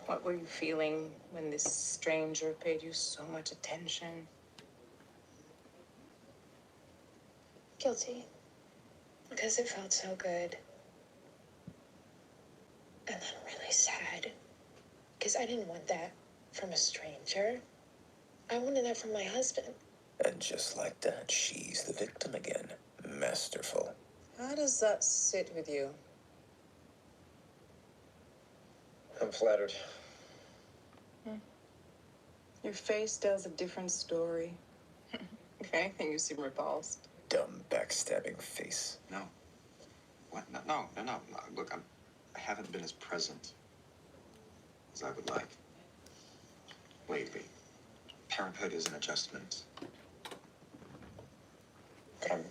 What were you feeling when this stranger paid you so much attention? Guilty. Because it felt so good. And then really sad. Because I didn't want that from a stranger. I wanted that from my husband. And just like that, she's the victim again. Masterful. How does that sit with you? I'm flattered. Your face tells a different story. If anything, you seem repulsed. Dumb, backstabbing face. No. What? No. Look, I haven't been as present as I would like lately. Parenthood is an adjustment. But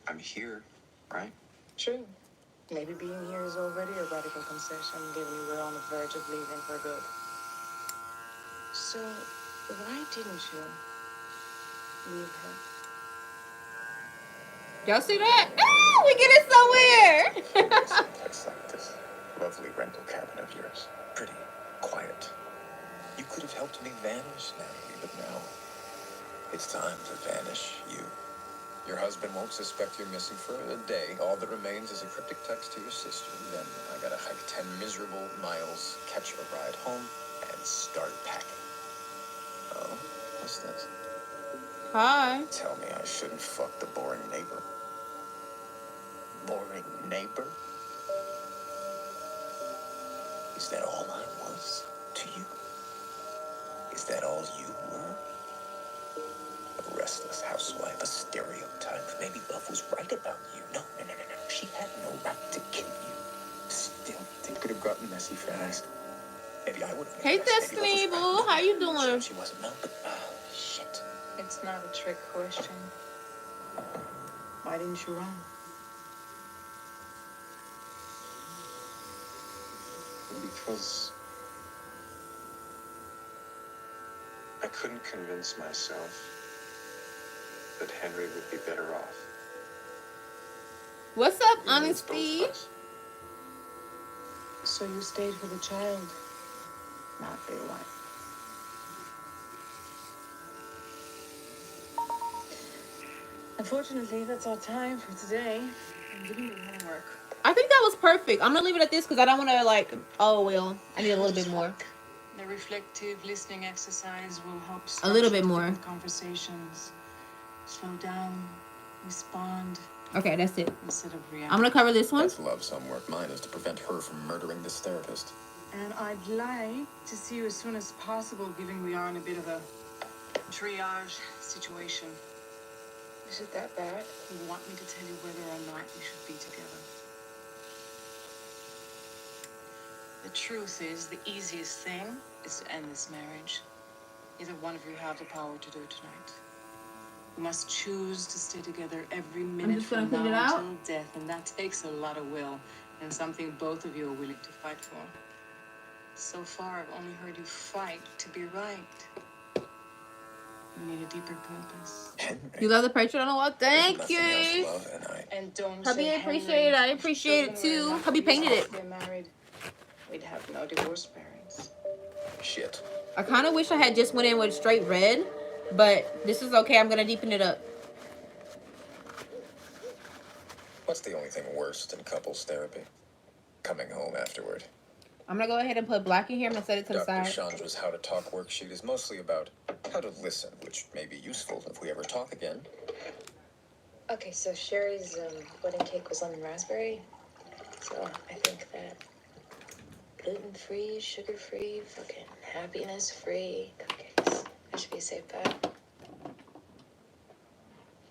I'm here, right? True. Maybe being here is already a radical concession, given you were on the verge of leaving for good. So, why didn't you leave her? Y'all see that? Ah, we get it somewhere. It's like this lovely rental cabin of yours. Pretty quiet. You could have helped me vanish, Natalie, but no. It's time to vanish you. Your husband won't suspect you're missing for a day. All that remains is a cryptic text to your sister. Then I gotta hike 10 miserable miles, catch a ride home, and start packing. Oh, what's this? Hi. Tell me I shouldn't fuck the boring neighbor. Boring neighbor? Is that all I was to you? Is that all you were? A restless housewife, a stereotype. Maybe Buff was right about you. No. She had no right to kill you. Still, it could have gotten messy fast. Maybe I would have. Hey, Destiny, boo. How you doing? She wasn't. No, but shit. It's not a trick question. Why didn't you run? Because I couldn't convince myself that Henry would be better off. What's up, Honesty? So you stayed for the child, not for your wife. Unfortunately, that's our time for today. I'm giving you homework. I think that was perfect. I'm gonna leave it at this because I don't want to like. Oh well, I need a little bit more. The reflective listening exercise will help A little bit more. conversations. Slow down, respond. Okay, that's it. Instead of react. I'm gonna cover this one. That's love's homework. Mine is to prevent her from murdering this therapist. And I'd like to see you as soon as possible, given we are in a bit of a triage situation. Is it that bad? You want me to tell you whether or not we should be together? The truth is, the easiest thing is to end this marriage. Either one of you have the power to do it tonight. We must choose to stay together every minute from now until death, and that takes a lot of will, and something both of you are willing to fight for. So far, I've only heard you fight to be right. You need a deeper purpose. You love the portrait on the wall? Thank you. And don't Hubby, say I appreciate it. I appreciate it too. Hubby painted it. If we're married, we'd have no divorce parents. Shit. I kind of wish I had just went in with straight red, but this is okay. I'm gonna deepen it up. What's the only thing worse than couples therapy? Coming home afterward. I'm gonna go ahead and put black in here. I'm gonna set it to the Dr. side. Chandra's How to Talk worksheet is mostly about how to listen, which may be useful if we ever talk again. Okay, so Sherry's wedding cake was lemon raspberry. So I think that gluten-free, sugar-free, fucking happiness-free cupcakes. That should be a safe bet.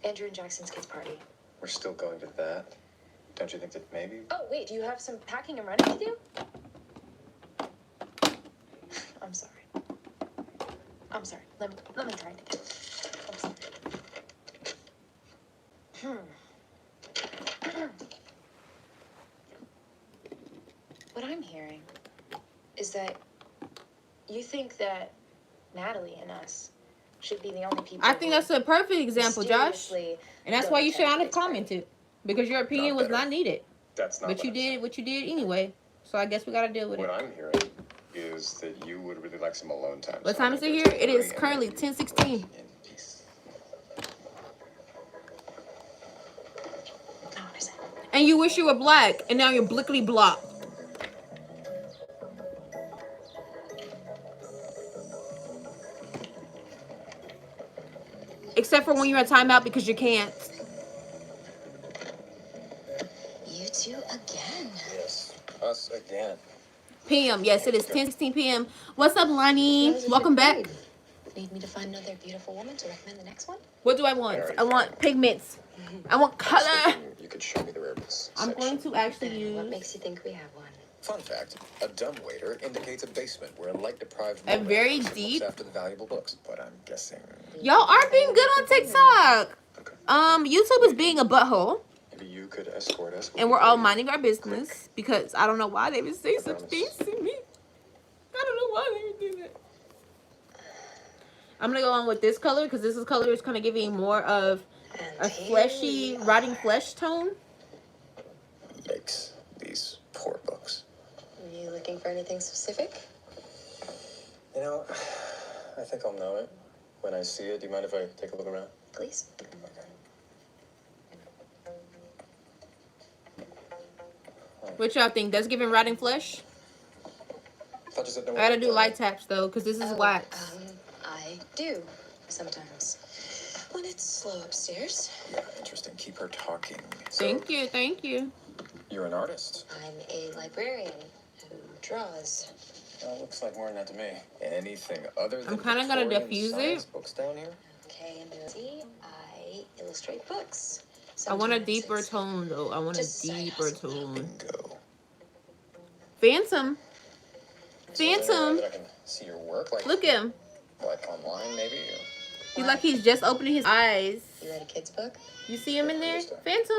Andrew and Jackson's kids' party. We're still going to that. Don't you think that maybe? Oh, wait, do you have some packing and running to do? I'm sorry. Let me try it again. I'm sorry. What I'm hearing is that you think that Natalie and us should be the only people. I think that's a perfect example, Josh. And that's why you should not have commented. Because your opinion was not needed. That's not. But you did what you did anyway. So I guess we gotta deal with it. What I'm hearing is that you would really like some alone time. What time is it here? It is currently 10:16. And you wish you were black, and now you're blickety block. Except for when you're at timeout because you can't. You two again. Yes, us again. PM. Yes, it is 10:16 PM. What's up, Lonnie? Welcome back. Need me to find another beautiful woman to recommend the next one? What do I want? I want pigments. I want color. You could show me the rare Waiters I'm going section. to actually Then what use makes you think we have one? Fun fact, a dumb waiter indicates a basement where a light-deprived a very person deep. looks after the valuable books, but I'm guessing... Y'all are being good on TikTok. YouTube is being a butthole. Maybe you could escort us. And we're all minding our business because I don't know why they would say such things to me. I don't know why they would do that. I'm gonna go on with this color because this color is kind of giving more of a fleshy, rotting flesh tone. Yikes, these poor books. Are you looking for anything specific? You know, I think I'll know it when I see it. Do you mind if I take a look around? Please. What y'all think? That's giving rotting flesh? I thought you said no. I gotta do light taps though because this is wax. I do sometimes when it's slow upstairs. Yeah, interesting. Keep her talking. Thank you, thank you. You're an artist. I'm a librarian who draws. Looks like more than that to me. Anything other than I'm kind of gonna Victorian diffuse science it. books down here? Okay, and see, I illustrate books. I want a Sometimes deeper it's tone though. I want a just a side deeper hustle. tone. Bingo. Phantom. So Phantom. that I can see your work, like Look at him. like online, maybe. Or... He's like he's just opening his eyes. You read a kid's book? You see him in there? Phantom.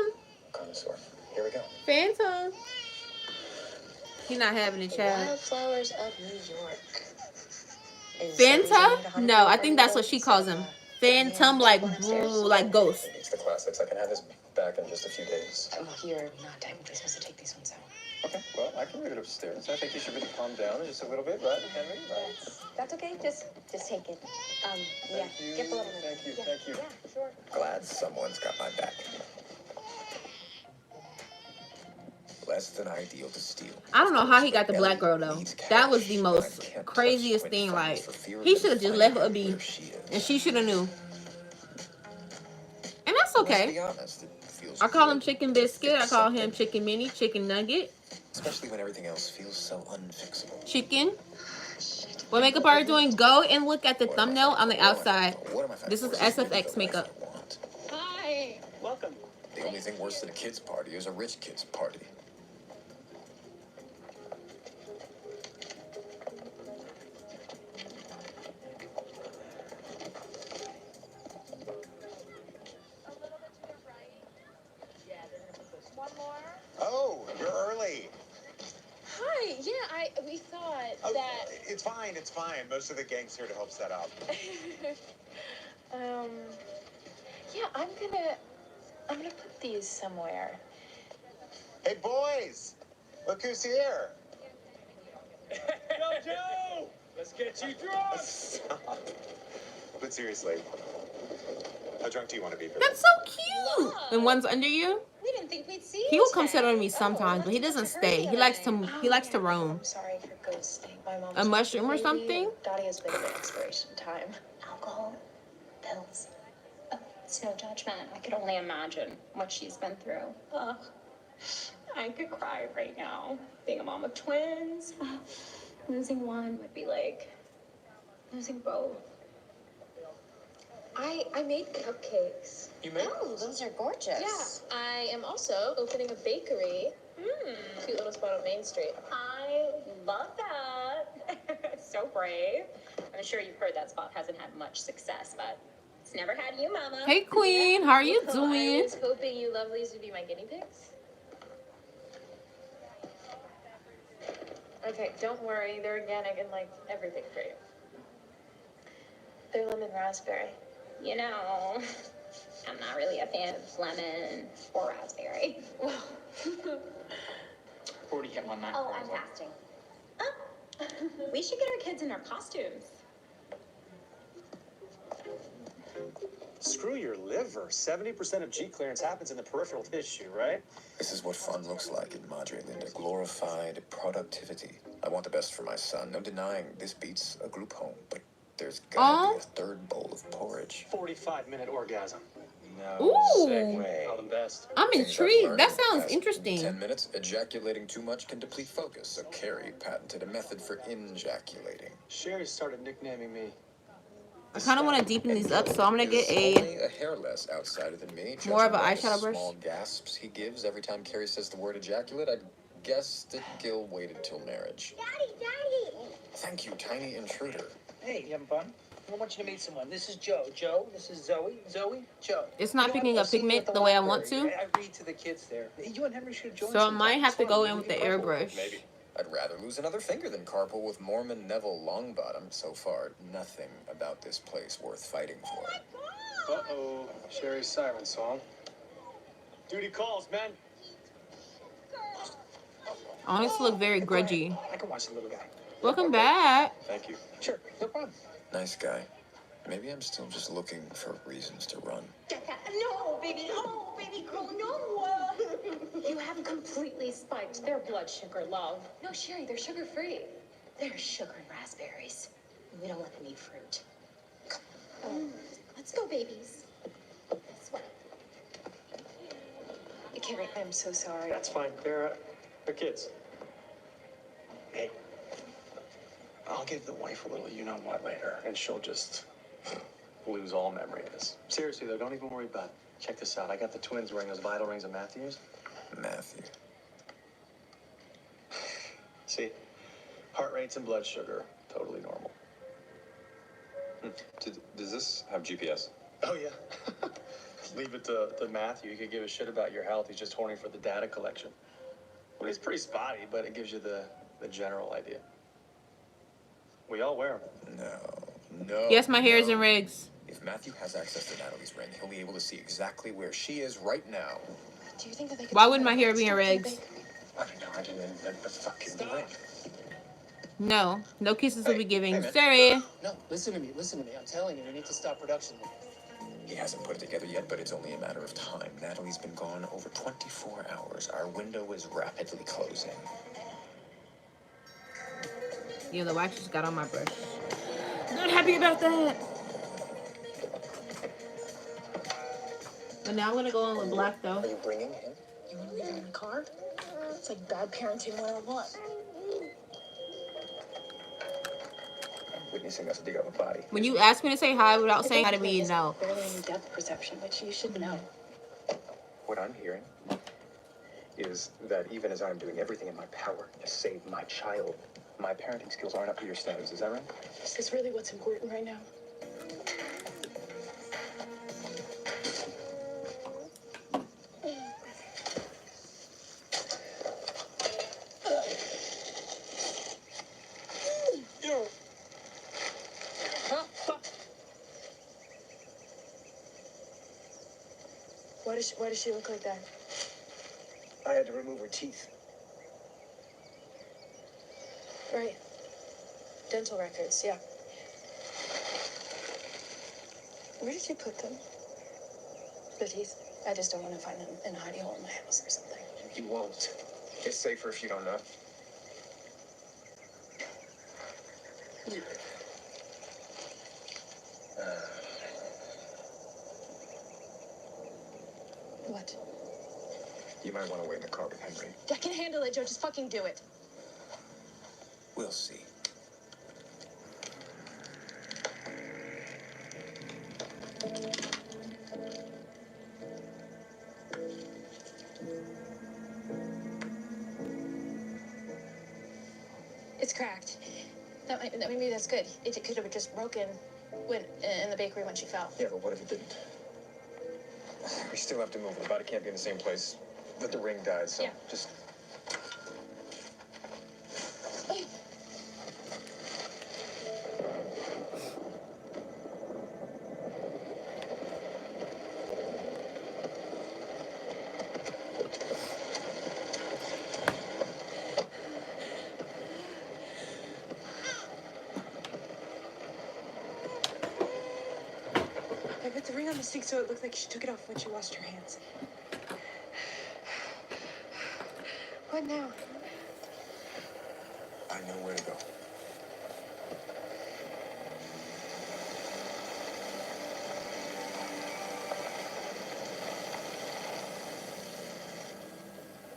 Connoisseur. Here we go. Phantom. He's not having a child. Wildflowers of New York. Is Fanta? No, I think that's what she calls him. Phantom, like ghost. It's the classics. I can have this back in just a few days. Oh, you're not technically supposed to take these ones out. Okay, well, I can leave it upstairs. I think you should really calm down just a little bit, right, Henry? Right? That's okay. Just take it. Yeah. Thank you. Get the little one. Thank you. Yeah. Thank you. Yeah, sure. Glad someone's got my back. Less than ideal to steal. I don't know how he got the black girl though. That was the most craziest thing. Like he should have just let her be, and she should have knew. And that's okay. I call him Chicken Biscuit. I call him Chicken Mini, Chicken Nugget. Especially when everything else feels so unfixable. Chicken. What makeup are you doing? Go and look at the thumbnail on the outside. This is SFX makeup. Hi. Welcome. The only thing worse than a kid's party is a rich kid's party. Oh, you're early. Hi. Yeah, we thought Oh, that. it's fine. It's fine. Most of the gang's here to help set up. Yeah, I'm gonna put these somewhere. Hey, boys! Look who's here. Yo, Joe! Let's get you drunk! Stop. But seriously, how drunk do you want to be for That's this? so cute. And one's under you. We didn't think we'd see He you will come sit today. on me sometimes, but he doesn't stay. He likes to roam. I'm sorry for ghosting. My mom. A mushroom or something? Dottie has been at expiration time. Alcohol, pills. It's no judgment. I could only imagine what she's been through. Ugh. I could cry right now. Being a mom of twins, losing one would be like losing both. I made cupcakes. You made? Oh, those are gorgeous. Yeah, I am also opening a bakery. Cute little spot on Main Street. I love that. So brave. I'm sure you've heard that spot hasn't had much success, but it's never had you, Mama. Hey, Queen. How are you I doing? was hoping you lovelies would be my guinea pigs. Okay, don't worry. They're organic and like everything for you. They're lemon raspberry. You know, I'm not really a fan of lemon or raspberry. Already hit one night. Oh, I'm fasting. We should get our kids in their costumes. Screw your liver. 70% of G clearance happens in the peripheral tissue, right? This is what fun looks like in Madre Linda. Glorified productivity. I want the best for my son. No denying this beats a group home, but there's gotta be a third bowl of porridge. 45-minute orgasm. No Ooh. segue. All the best. I'm Things I've intrigued. learned That in the sounds past interesting. 10 minutes, ejaculating too much can deplete focus. So Carrie patented a method for injaculating. Sherry started nicknaming me I kind of want to deepen these up, so I'm gonna get only a hair less outsider than me. more of an Judging by eyeshadow the brush. small gasps he gives every time Carrie says the word ejaculate, I'd guess that Gil waited till marriage. Daddy! Thank you, tiny intruder. Hey, you having fun? I want you to meet someone. This is Joe. Joe, this is Zoe. Zoe, Joe. It's not picking up pigment the way I want to. I read to the kids there. You and Henry should join. So I might have to go in with the airbrush. Maybe. I'd rather lose another finger than carpool with Mormon Neville Longbottom. So far, nothing about this place worth fighting for. Uh-oh. Sherry's siren song. Duty calls, man. I want it to look very grudgy. I can watch the little guy. Welcome back. Thank you. Sure, no problem. Nice guy. Maybe I'm still just looking for reasons to run. No, baby girl, no. You have completely spiked their blood sugar, love. No, Sherry, they're sugar-free. They're sugar and raspberries. We don't let them eat fruit. Come on. Let's go, babies. This way. Carrie, I'm so sorry. That's fine. They're kids. Hey, I'll give the wife a little you-know-what later, and she'll just lose all memory of this. Seriously, though, don't even worry about it. Check this out. I got the twins wearing those vital rings of Matthew's. Matthew. See? Heart rates and blood sugar, totally normal. Does this have GPS? Oh, yeah. Leave it to Matthew. He could give a shit about your health. He's just horny for the data collection. Well, he's pretty spotty, but it gives you the general idea. We all wear them. No. Yes, my hair is in rigs. If Matthew has access to Natalie's ring, he'll be able to see exactly where she is right now. Do you think that they could... Why wouldn't my hair be in rigs? I don't know. I didn't invent the fucking ring. No. No kisses will be giving. Sorry. No, listen to me. I'm telling you, we need to stop production. He hasn't put it together yet, but it's only a matter of time. Natalie's been gone over 24 hours. Our window is rapidly closing. Yeah, the wax just got on my brush. Not happy about that. But now I'm gonna go on with black though. Are you bringing him? You want to leave him in the car? It's like bad parenting 101. I'm witnessing us dig up a body. When you ask me to say hi without saying hi to me, no. Barely any depth perception, which you should know. What I'm hearing is that even as I'm doing everything in my power to save my child, my parenting skills aren't up to your standards. Is that right? Is this really what's important right now? Why does she look like that? I had to remove her teeth. Right. Dental records, yeah. Where did you put them? The teeth? I just don't want to find them in a hidey hole in my house or something. You won't. It's safer if you don't know. What? You might want to wait in the car with Henry. I can handle it, Joe. Just fucking do it. We'll see. It's cracked. Maybe that's good. It could have just broken when in the bakery when she fell. Yeah, but what if it didn't? We still have to move. The body can't be in the same place that the ring died, so just... I put the ring on the sink so it looked like she took it off when she washed her hands. What now? I know where to go.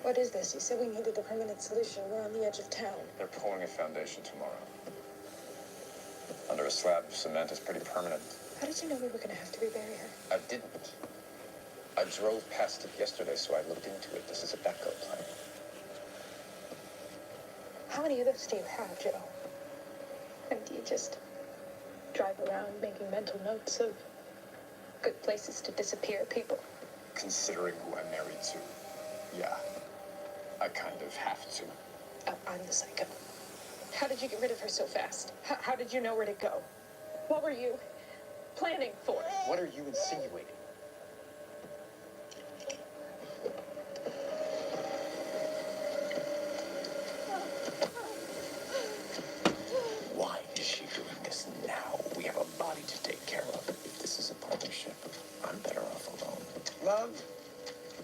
What is this? You said we needed a permanent solution. We're on the edge of town. They're pouring a foundation tomorrow. Under a slab of cement is pretty permanent. How did you know we were gonna have to rebury her? I didn't. I drove past it yesterday, so I looked into it. This is a backup plan. How many of those do you have, Joe? And do you just drive around making mental notes of good places to disappear people? Considering who I'm married to, yeah, I kind of have to. Oh, I'm the psycho. How did you get rid of her so fast? How did you know where to go? What were you planning for? What are you insinuating? Why is she doing this now? We have a body to take care of. If this is a partnership, I'm better off alone. Love?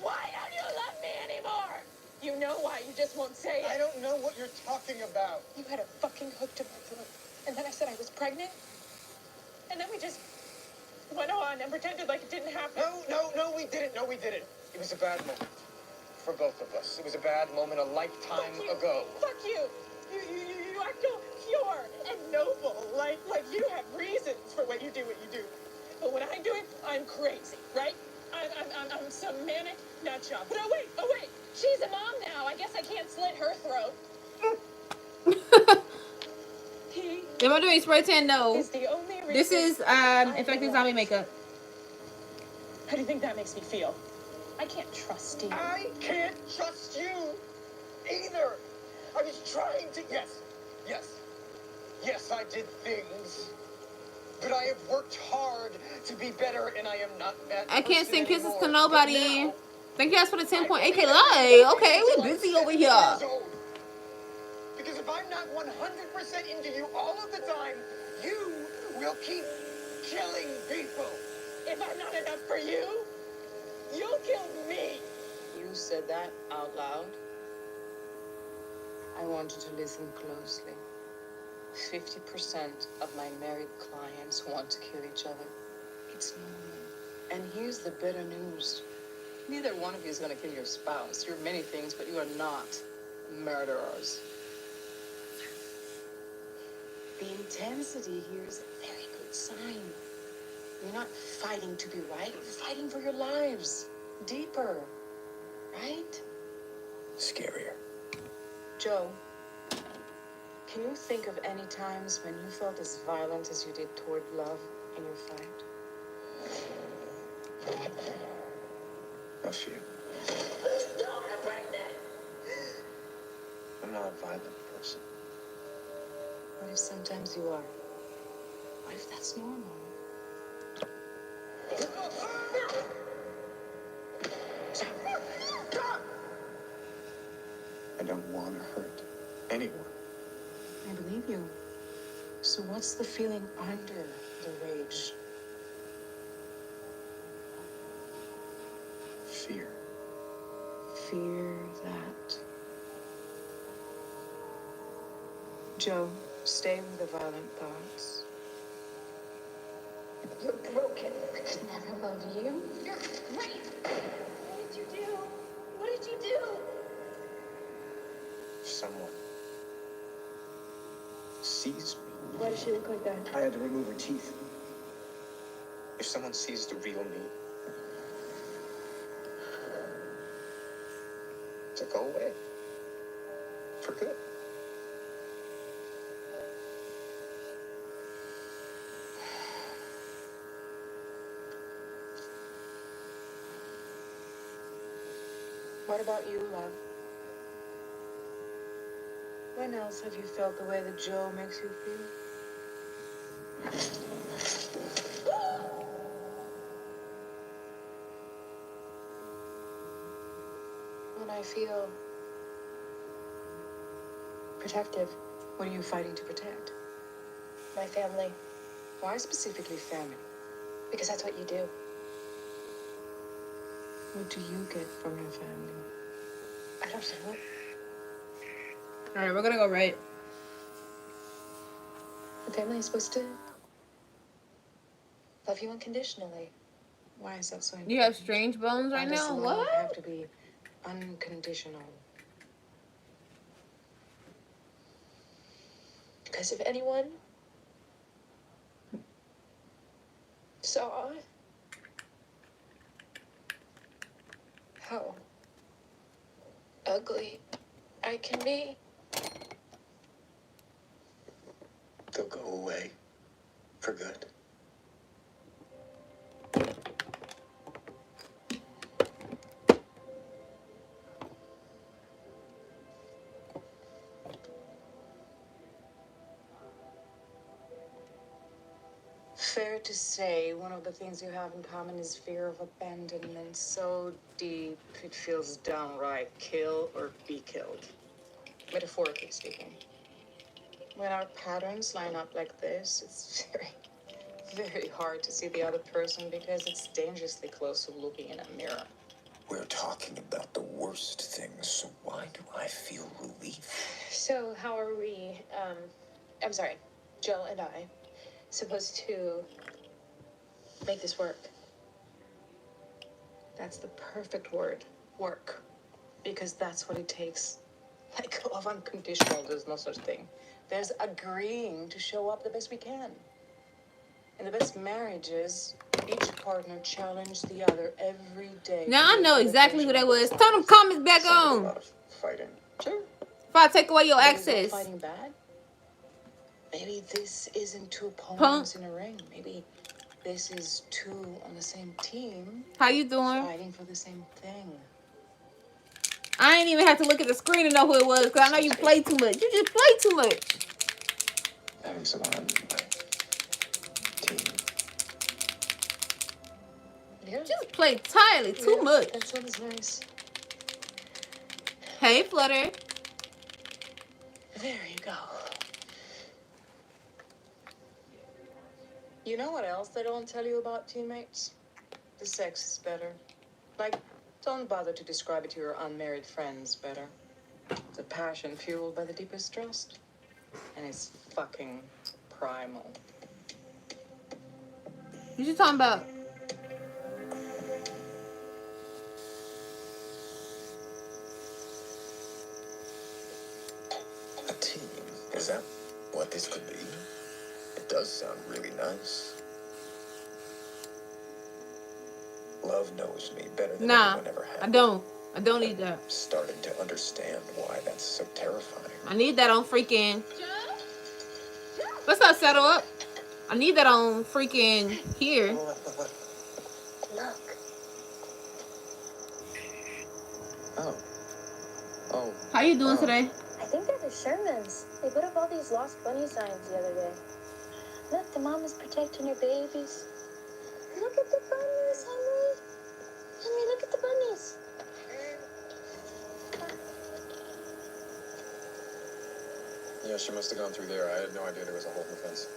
Why don't you love me anymore? You know why, you just won't say it. I don't know what you're talking about. You had a fucking hook to my throat. And then I said I was pregnant. And then we just went on and pretended like it didn't happen. No, we didn't. No, we didn't. It was a bad moment. For both of us. It was a bad moment a lifetime ago. Fuck you. You act all pure and noble. Like you have reasons for what you do. But when I do it, I'm crazy, right? I'm some manic nut job. But oh wait. She's a mom now. I guess I can't slit her throat. Am I doing spray tan? No. Is the only reason This is effective zombie makeup. How do you think that makes me feel? I can't trust you. I can't trust you either. I was trying to. Yes, I did things. But I have worked hard to be better, and I am not that. I can't send kisses anymore. to nobody. Thank you guys for the 10.8K like. Okay, we busy over here. Because if I'm not 100% into you all of the time, you will keep killing people. If I'm not enough for you, you'll kill me. You said that out loud. I want you to listen closely. 50% of my married clients want to kill each other. It's normal. And here's the bitter news. Neither one of you is going to kill your spouse. You're many things, but you are not murderers. The intensity here is a very good sign. You're not fighting to be right. You're fighting for your lives. Deeper. Right? Scarier. Joe, can you think of any times when you felt as violent as you did toward love in your fight? A few. I'm not a violent person. What if sometimes you are? What if that's normal? I don't want to hurt anyone. I believe you. So what's the feeling under the rage? Fear. Fear that. Joe, stay with the violent thoughts. You're broken. I could never love you. You're great. What did you do? What did you do? If someone sees me, Why does she look like that? I had to remove her teeth. if someone sees the real me, to go away. For good. What about you, love? When else have you felt the way that Joe makes you feel? When I feel protective. What are you fighting to protect? My family. Why specifically family? Because that's what you do. What do you get from your family? I don't know. Alright, we're gonna go right. The family is supposed to love you unconditionally. Why is that so important? You have strange bones right Why does now? love What? have to be unconditional? Because if anyone saw how ugly I can be. They'll go away for good. Fair to say, one of the things you have in common is fear of abandonment so deep it feels downright kill or be killed. Metaphorically speaking. When our patterns line up like this, it's very hard to see the other person because it's dangerously close to looking in a mirror. We're talking about the worst things, so why do I feel relief? So how are we, I'm sorry, Jill and I, supposed to make this work? That's the perfect word, work. Because that's what it takes. Like, love unconditional, there's no such thing. There's agreeing to show up the best we can. In the best marriages, each partner challenged the other every day. Now I know exactly who that was. Turn them comments back on. A lot of fighting. Sure. If I take away your But is access. not fighting bad? Maybe this isn't two opponents in a ring. Maybe this is two on the same team. How you doing? Fighting for the same thing. I ain't even have to look at the screen to know who it was because I know you play too much. You just play too much. Having someone on my team. Yeah. Just play entirely too much. That sounds nice. Hey, Flutter. There you go. You know what else they don't tell you about teammates? The sex is better. Like, don't bother to describe it to your unmarried friends better. The passion fueled by the deepest trust. And it's fucking primal. What you talking about? A team. Is that what this could be? It does sound really nice. Love knows me better than Nah, anyone ever has. I don't. I don't need that. I'm starting to understand why that's so terrifying. I need that on freaking... What's up, Settle Up? I need that on freaking here. Look. Oh. How you doing today? I think they're the Shermans. They put up all these lost bunny signs the other day. Look, the mom is protecting her babies. Look at the bunnies, Henry. Henry, look at the bunnies. Yeah, she must have gone through there. I had no idea there was a hole in the fence.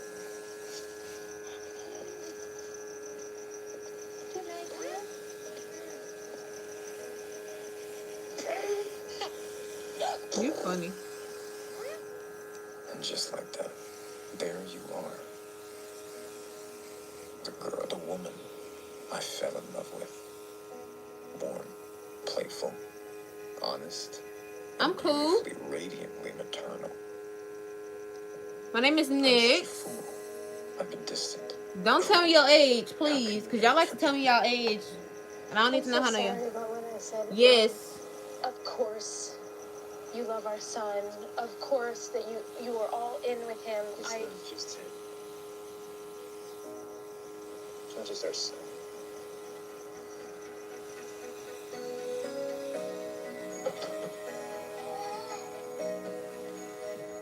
You funny. And just like that, there you are. The girl, the woman I fell in love with. Warm, playful, honest. I'm cool. Beautifully, radiantly maternal. My name is I'm Nick. such a fool. I've been distant. Don't tell me your age, please. Because y'all like to tell me y'all age. And I don't need to know how to know. About what I said. Yes. Of course, you love our son. Of course that you are all in with him. It's just him. It's not just our son.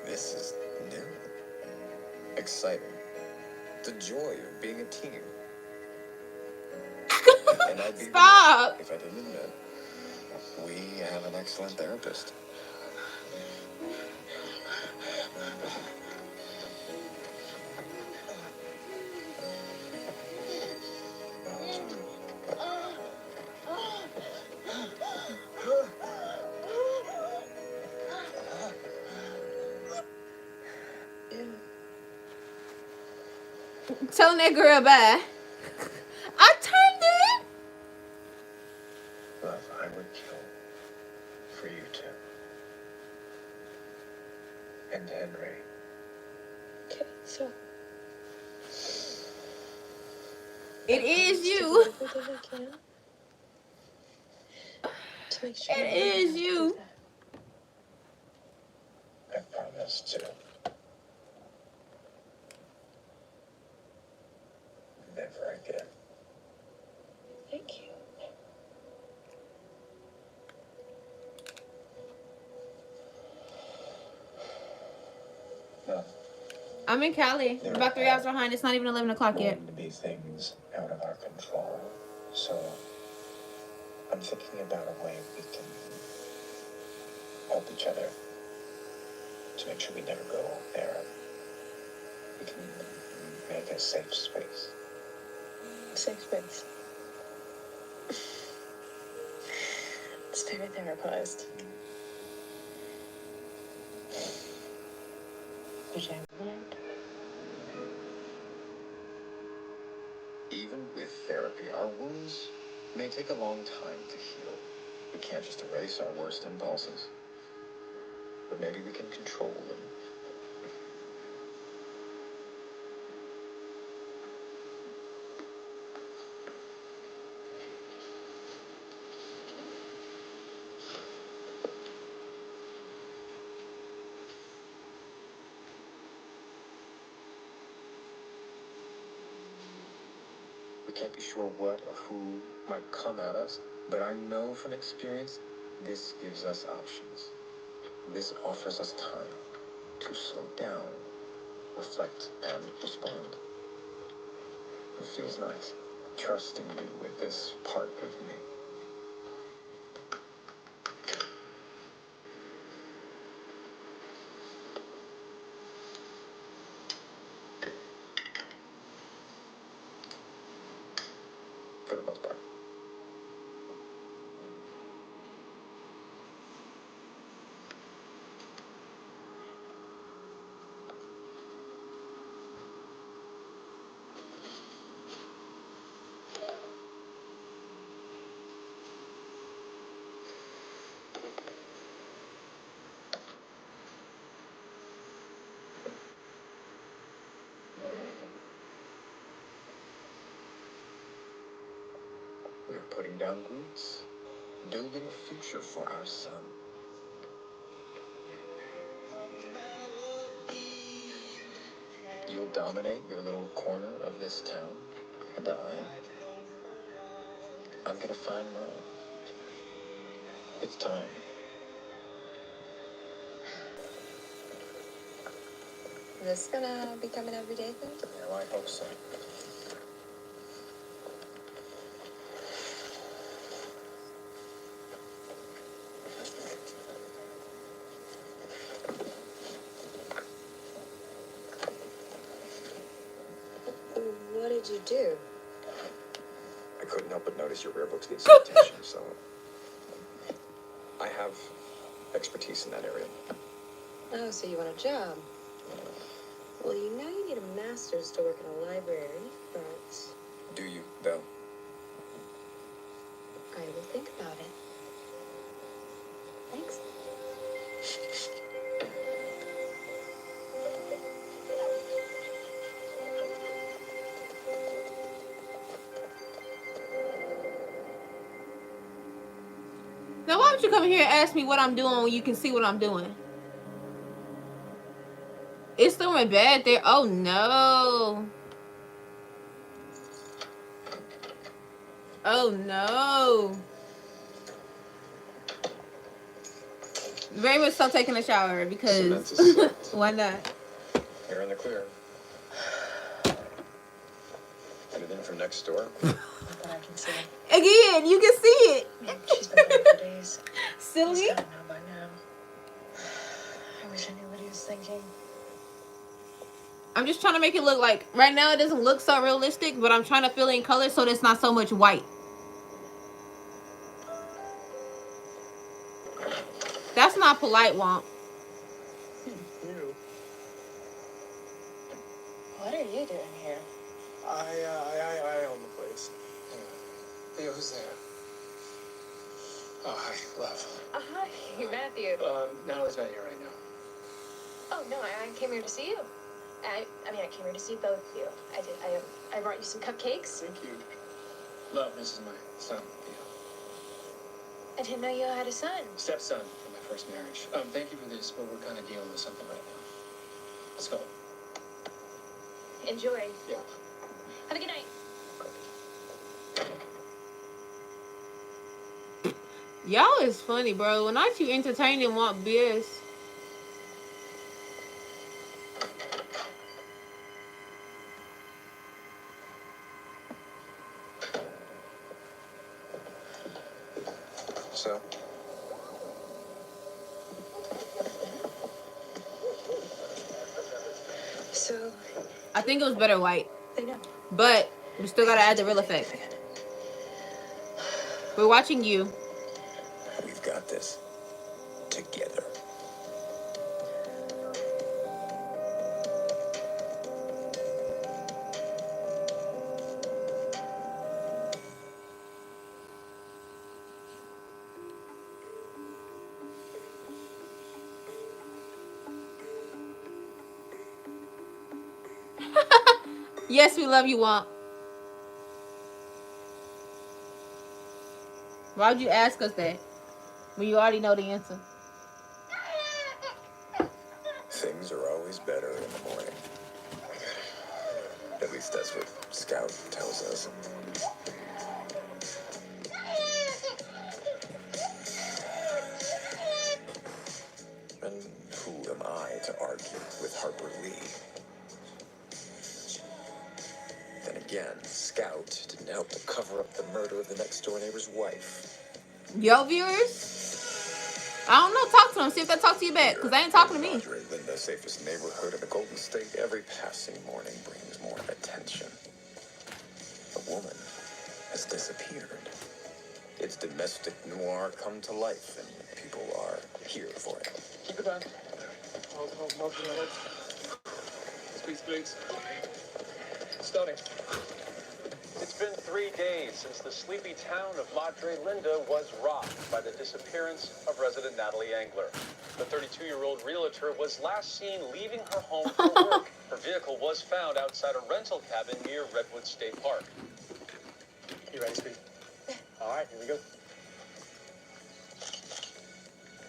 This is new. Exciting. The joy of being a team. And I'd be Stop. remiss if I didn't admit, we have an excellent therapist. Telling that girl bye. I turned it. Love, I would kill for you two. And Henry. Okay, so It is To you. do everything I can to make sure It you is never have to do you. that. I promise to. Never again. Thank you. No. I'm in Cali. We're about 3 hours behind. It's not even 11 o'clock yet. Going to be things out of our control. So I'm thinking about a way we can help each other to make sure we never go there. We can make a safe space. Safe space. It's very therapized. Even with therapy, our wounds may take a long time to heal. We can't just erase our worst impulses. But maybe we can control them. We can't be sure what or who might come at us, but I know from experience, this gives us options. This offers us time to slow down, reflect, and respond. It feels nice, trusting you with this part of me. For the most part. We're putting down roots, building a future for our son. You'll dominate your little corner of this town, and I'm gonna find mine. It's time. This gonna become an everyday thing? Yeah, I hope so. What did you do? I couldn't help but notice your rare books need some attention, so I have expertise in that area. Oh, so you want a job? Well, you know you need a master's to work in a library, but Do you, though? I will think about it. Thanks. Now, why would you come here and ask me what I'm doing when you can see what I'm doing? It's throwing bad there. Oh, no. Oh, no. Very much so taking a shower because why not? You're in the clear. Anything from next door? Not that I can see. Again, you can see it. She's been gone for days. Silly. He's gotta know by now. I wish I knew what he was thinking. I'm just trying to make it look like, right now it doesn't look so realistic, but I'm trying to fill in color so there's not so much white. That's not polite, Womp. You. What are you doing here? I own the place. Hey, who's there? Oh, hi, love. Hi, Matthew. Natalie's not here right now. Oh, no, I came here to see you. I mean, I came here to see both of you. I brought you some cupcakes. Thank you. Love, this is my son, Theo. I didn't know you had a son. Stepson from my first marriage. Thank you for this, but we're kind of dealing with something right now. Let's go. Enjoy. Yeah. Have a good night. Y'all is funny, bro. When aren't you entertained and want BS? So? So, I think it was better white. I know. But we still gotta add the real effect. We're watching you. We've got this. Together. Yes, we love you, Womp. Why'd you ask us that when you already know the answer? Things are always better in the morning. At least that's what Scout tells us. And who am I to argue with Harper Lee? Then again, Scout didn't help to cover up the murder of the next-door neighbor's wife. Yo, viewers, I don't know. Talk to them. See if they talk to you back, because they ain't talking to me. Madre Linda, safest neighborhood in the Golden State. Every passing morning brings more attention. A woman has disappeared. It's domestic noir come to life, and people are here for it. Keep it on. Hold. Squeeze, please. Starting. It's been 3 days since the sleepy town of Madre Linda was rocked by the disappearance of resident Natalie Engler. The 32-year-old realtor was last seen leaving her home for work. Her vehicle was found outside a rental cabin near Redwood State Park. You ready, Squeeze? All right, here we go.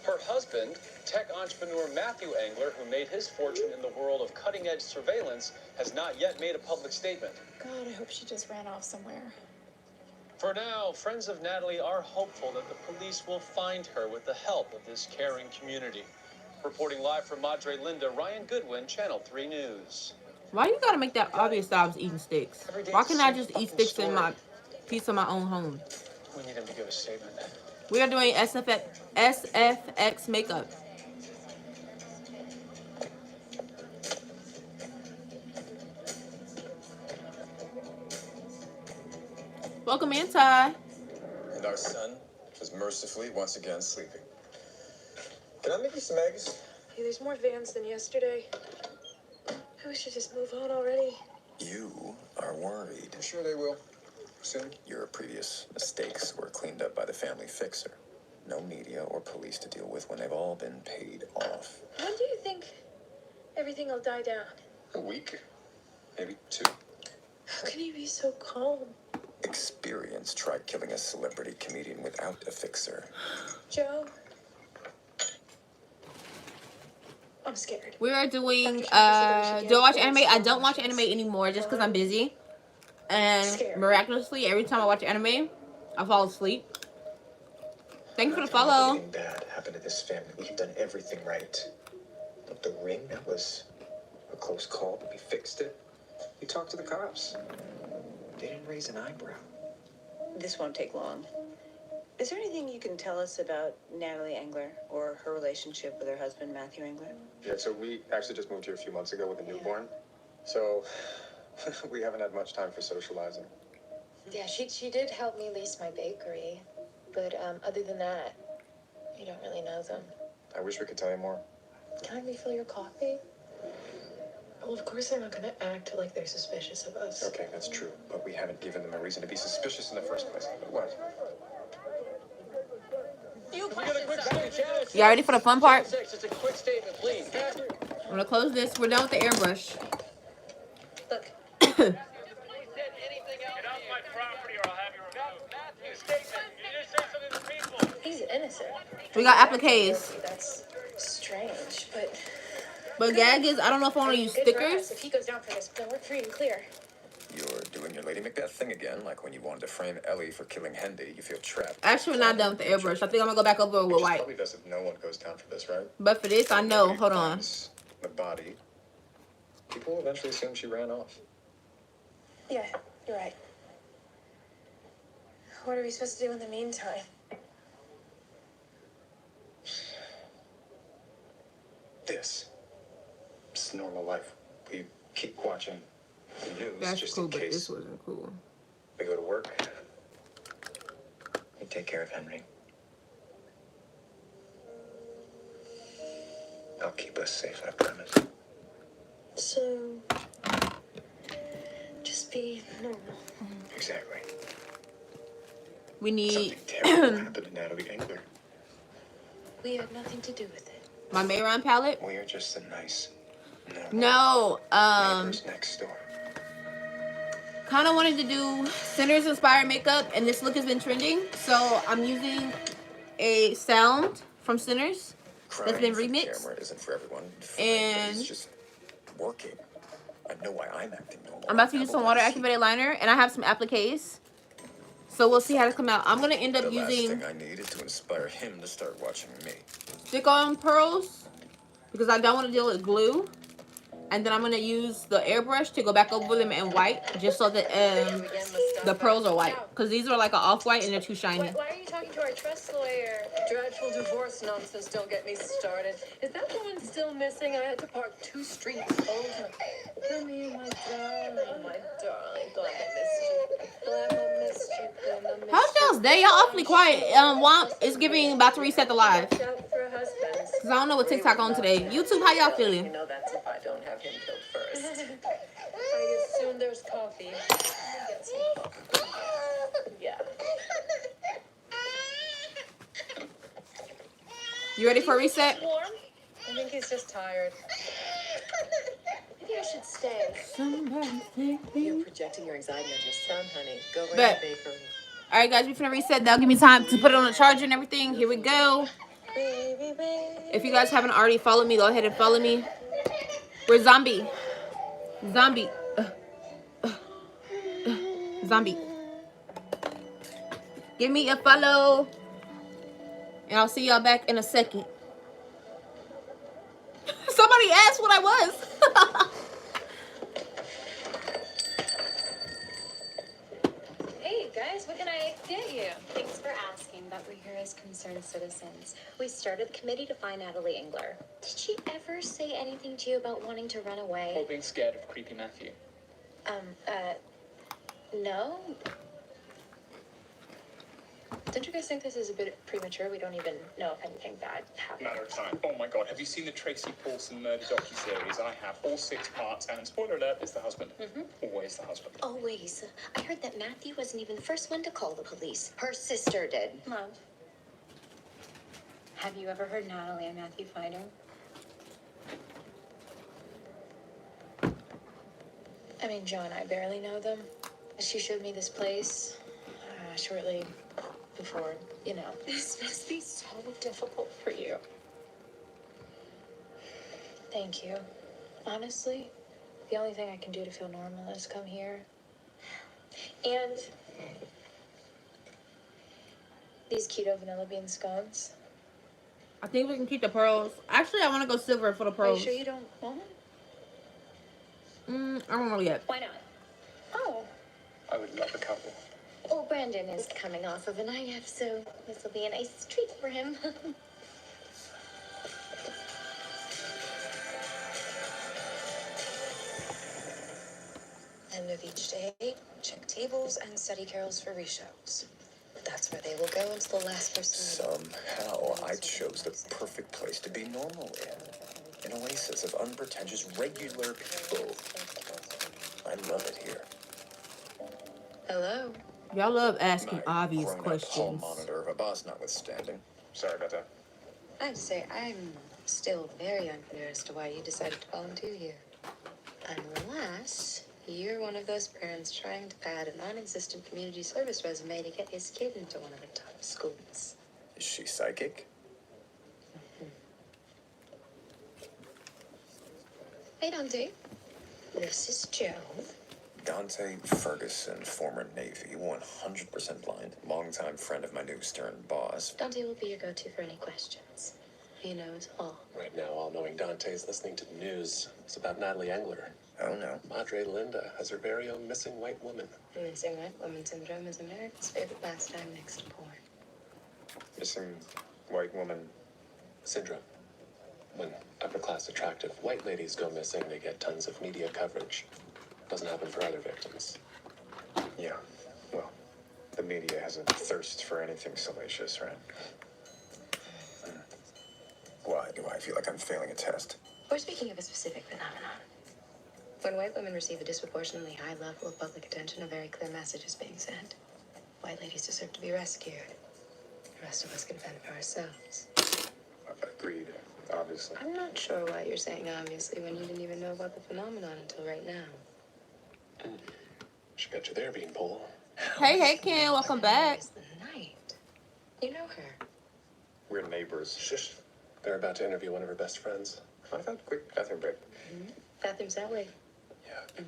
Her husband, tech entrepreneur Matthew Engler, who made his fortune in the world of cutting-edge surveillance, has not yet made a public statement. God, I hope she just ran off somewhere. For now, friends of Natalie are hopeful that the police will find her with the help of this caring community. Reporting live from Madre Linda, Ryan Goodwin, Channel 3 News. Why you gotta make that obvious that I was eating sticks? Why can't I just eat sticks in my piece of my own home? We need him to give a statement. We are doing SFX makeup. Welcome in, Ty. And our son was mercifully once again sleeping. Can I make you some eggs? Hey, there's more vans than yesterday. We should just move on already. You are worried. I'm sure they will. Soon. Your previous mistakes were cleaned up by the family fixer. No media or police to deal with when they've all been paid off. When do you think everything will die down? A week, maybe 2. How can you be so calm? Experience tried killing a celebrity comedian without a fixer. Joe? I'm scared. We are doing, do I watch anime? I don't watch anime anymore just because I'm busy. And miraculously, every time I watch anime, I fall asleep. Thanks for the follow. Nothing bad happened to this family. We've done everything right. Look, the ring, that was a close call, but we fixed it. We talked to the cops. They didn't raise an eyebrow. This won't take long. Is there anything you can tell us about Natalie Engler or her relationship with her husband, Matthew Engler? Yeah, so we actually just moved here a few months ago with a newborn. So we haven't had much time for socializing. Yeah, she did help me lease my bakery. But other than that, you don't really know them. I wish we could tell you more. Can I refill your coffee? Well, of course they're not going to act like they're suspicious of us. Okay, that's true. But we haven't given them a reason to be suspicious in the first place. What? Y'all ready for the fun part? Just a quick statement, please. I'm gonna close this. We're done with the airbrush. He's innocent. We got appliques. That's strange, but But gag is, I don't know if I want to use good for us. stickers. If he goes down for this, then we're free and clear. You're doing your Lady Macbeth thing again, like when you wanted to frame Ellie for killing Hendy. You feel trapped. Actually, we're not done with the airbrush. I think I'm gonna go back over with white. Probably best if no one goes down for this, right? But for this, I know. Hold on. The body. People will eventually assume she ran off. Yeah, you're right. What are we supposed to do in the meantime? This. It's normal life. We keep watching the news That's just cool, in but case. this wasn't cool. We go to work. We take care of Henry. I'll keep us safe, I promise. So, just be normal. Exactly. We need Something terrible happened to Natalie Engler. We had nothing to do with it. my Marianne palette. We are just a nice No, neighbors next door. kind of wanted to do Sinners inspired makeup, and this look has been trending. So I'm using a sound from Sinners that's been Crying for the remixed. camera isn't for everyone. And it's just working. I know why I'm acting normal. I'm about to use some water activated liner, and I have some appliques. So we'll see how this come out. I'm gonna end up The last using thing I need is to inspire him to start watching me. stick-on pearls because I don't want to deal with glue. And then I'm gonna use the airbrush to go back over them in white, just so that the pearls are white. Because these are like an off-white and they're too shiny. Why are you talking to our trust lawyer? Dreadful divorce nonsense, don't get me started. Is that woman still missing? I had to park 2 streets over. Come here, my darling, my darling. Glad I missed you. Glad I missed you. Glad I missed How's y'all's day? Y'all awfully quiet. Womp is giving about to reset the live. you. Out for husbands. Because I don't know what TikTok on today. YouTube, how y'all feeling? You know that's if I don't have him killed first. I assume there's coffee. Get some coffee. Yeah. You ready for a reset? Warm? I think he's just tired. Maybe I should stay. You're projecting your anxiety on your son, honey. Go right Bet. to the bakery. Alright guys, we're finna reset. That'll give me time to put it on the charger and everything. Here we go. If you guys haven't already followed me, go ahead and follow me. We're zombie. Zombie. Zombie. Give me a follow. And I'll see y'all back in a second. Somebody asked what I was. Hey guys, what can I get you? Thanks for asking, but we're here as concerned citizens. We started the committee to find Natalie Engler. Did she ever say anything to you about wanting to run away? Or being scared of creepy Matthew? No. Don't you guys think this is a bit premature? We don't even know if anything bad happened. Matter of time. Oh my god, have you seen the Tracy Paulson murder docuseries? I have all 6 parts, and spoiler alert, it's the husband. Always the husband. Always. I heard that Matthew wasn't even the first one to call the police. Her sister did. Love. Have you ever heard Natalie and Matthew fighting? I mean, Joe and I barely know them. She showed me this place shortly before, you know. This must be so difficult for you. Thank you. Honestly, the only thing I can do to feel normal is come here. And these keto vanilla bean scones. I think we can keep the pearls. Actually, I want to go silver for the Are you pearls. sure you don't want them? I don't know yet. Why not? Oh. I would love a couple. Well, Brandon is coming off of an IF, so this will be a nice treat for him. End of each day, check tables and study carols for reshows. That's where they will go until the last person. Somehow, I chose the perfect place to be normal in. An oasis of unpretentious, regular people. I love it here. Hello. Y'all love asking obvious Grown-up questions. hall monitor, a boss notwithstanding. Sorry about that. I'd say I'm still very unclear as to why you decided to volunteer here. Unless You're one of those parents trying to pad a non-existent community service resume to get his kid into one of the top schools. Is she psychic? Hey, Dante. This is Joe. Dante Ferguson, former Navy, 100% blind, longtime friend of my new stern boss. Dante will be your go-to for any questions. He knows all. Right now, all-knowing Dante is listening to the news. It's about Natalie Engler. Oh, no. Madre Linda has her very own missing white woman. Missing white woman syndrome is America's favorite pastime next to porn. Missing white woman Syndrome. When upper-class attractive white ladies go missing, they get tons of media coverage. Doesn't happen for other victims. Yeah, well, the media has a thirst for anything salacious, right? Why do I feel like I'm failing a test? We're speaking of a specific phenomenon. When white women receive a disproportionately high level of public attention, a very clear message is being sent. White ladies deserve to be rescued. The rest of us can fend for ourselves. Agreed, obviously. I'm not sure why you're saying obviously when you didn't even know about the phenomenon until right now. She got you there, Beanpole. Hey, Ken, welcome back. You know her. We're neighbors. Shush. They're about to interview one of her best friends. I thought quick bathroom break. Bathroom's that way. Yeah.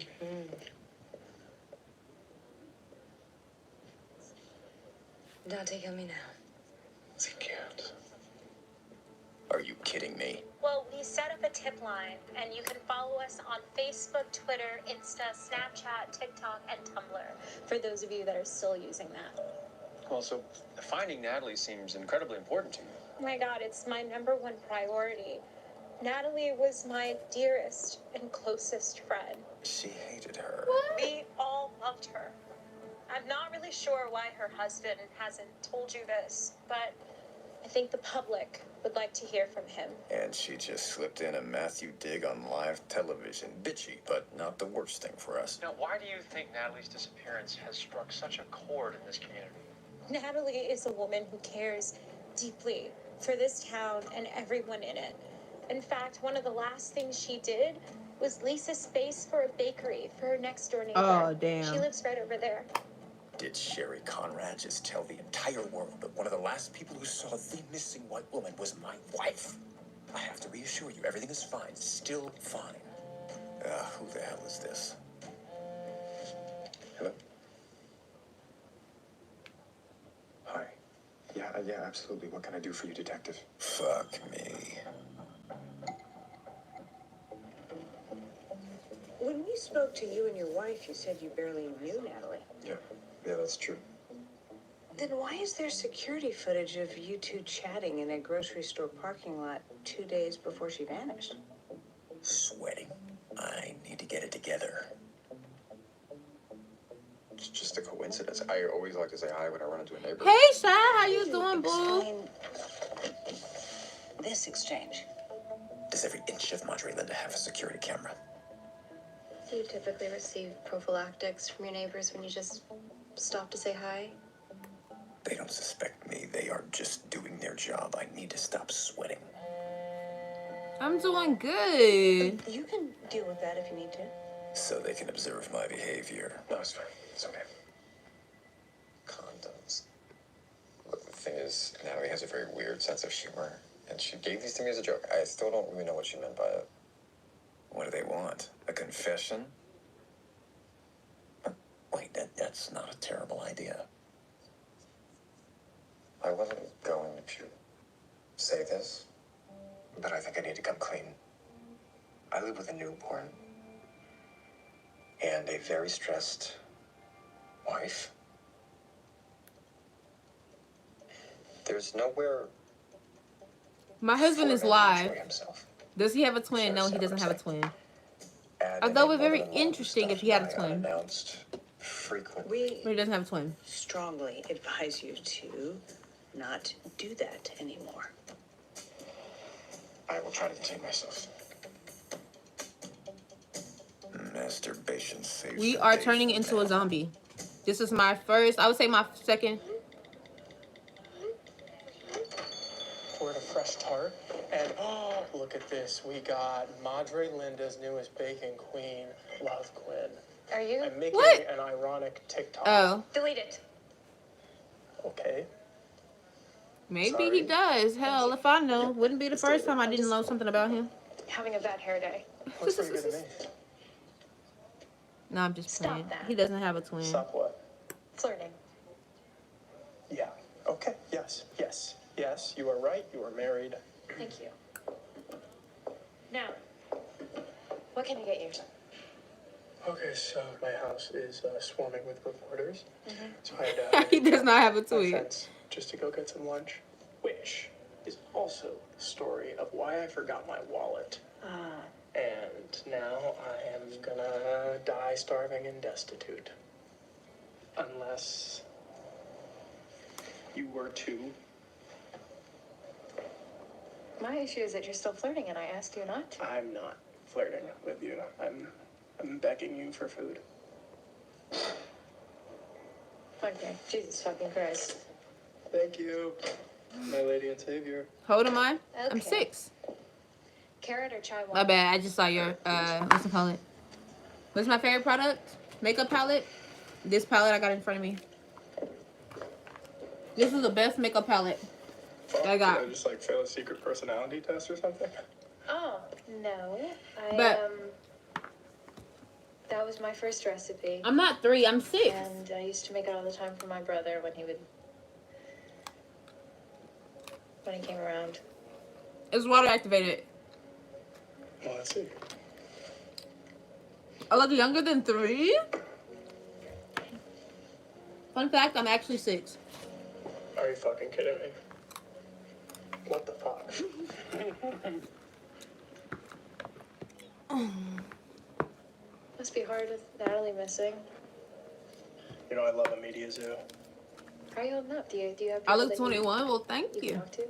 Dante, kill me now. He can't. Are you kidding me? Well, we set up a tip line, and you can follow us on Facebook, Twitter, Insta, Snapchat, TikTok, and Tumblr, for those of you that are still using that. Well, so finding Natalie seems incredibly important to you. Oh my God, it's my #1 priority. Natalie was my dearest and closest friend. She hated her. We all loved her. I'm not really sure why her husband hasn't told you this, but I think the public would like to hear from him. And she just slipped in a Matthew dig on live television. Bitchy, but not the worst thing for us. Now, why do you think Natalie's disappearance has struck such a chord in this community? Natalie is a woman who cares deeply for this town and everyone in it. In fact, one of the last things she did was lease a space for a bakery for her next door neighbor. Oh, damn. She lives right over there. Did Sherry Conrad just tell the entire world that one of the last people who saw the missing white woman was my wife? I have to reassure you, everything is fine. Still fine. Who the hell is this? Hello? Hi. Yeah, absolutely. What can I do for you, detective? Fuck me. When we spoke to you and your wife, you said you barely knew Natalie. Yeah, that's true. Then why is there security footage of you two chatting in a grocery store parking lot 2 days before she vanished? Sweating. I need to get it together. It's just a coincidence. I always like to say hi when I run into a neighbor. Hey, Shy, how you doing, boo? Explain this exchange. Does every inch of Madre Linda have a security camera? Do you typically receive prophylactics from your neighbors when you just stop to say hi? They don't suspect me. They are just doing their job. I need to stop sweating. I'm doing good. You can deal with that if you need to. So they can observe my behavior. No, it's fine. It's okay. Condoms. Look, the thing is, Natalie has a very weird sense of humor, and she gave these to me as a joke. I still don't really know what she meant by it. What do they want? A confession? Wait, that's not a terrible idea. I wasn't going to say this, but I think I need to come clean. I live with a newborn and a very stressed wife. There's nowhere. My husband is for him to live. enjoy himself. Does he have a twin? No, he doesn't have a twin. Although it would be very interesting if he had a twin. Frequently. But he doesn't have a twin. Strongly advise you to not do that anymore. I will try to contain myself. Masturbation saves We the are day turning for into now. a zombie. This is my first, I would say my second. We're at a fresh tart, and oh, look at this. We got Madre Linda's newest baking queen, Love Quinn. Are you? I'm making What? an ironic TikTok. Oh. Delete it. Okay. Maybe Sorry. he does. Hell, if I know. Wouldn't be the first time I didn't know something about him. Having a bad hair day. Looks pretty good to me. No, I'm just Stop playing. that. He doesn't have a twin. Stop what? Flirting. Yeah. Okay. Yes. Yes. Yes. You are right. You are married. Thank you. Now, what can I get you? Okay, so my house is swarming with reporters. So I had He does not have a my twin. friends just to go get some lunch, which is also the story of why I forgot my wallet. And now I am gonna die starving and destitute. Unless you were to. My issue is that you're still flirting and I asked you not to. I'm not flirting with you. I'm begging you for food. Okay, Jesus fucking Christ. Thank you, my lady and savior. How old am I? I'm Okay. 6. Carrot or chai My water? bad. I just saw your, what's it called? What's my favorite product? Makeup palette? This palette I got in front of me. This is the best makeup palette I got. Did I just like fail a secret personality test or something? Oh, no. But- That was my first recipe. I'm not 3, I'm 6. And I used to make it all the time for my brother when he came around. It's water activated. Well, let's see. I look younger than 3? Fun fact, I'm actually 6. Are you fucking kidding me? What the fuck? Must be hard with Natalie missing. You know I love a media zoo. How are you holding up? Do you have people I look that 21. Well, thank you you. can talk to?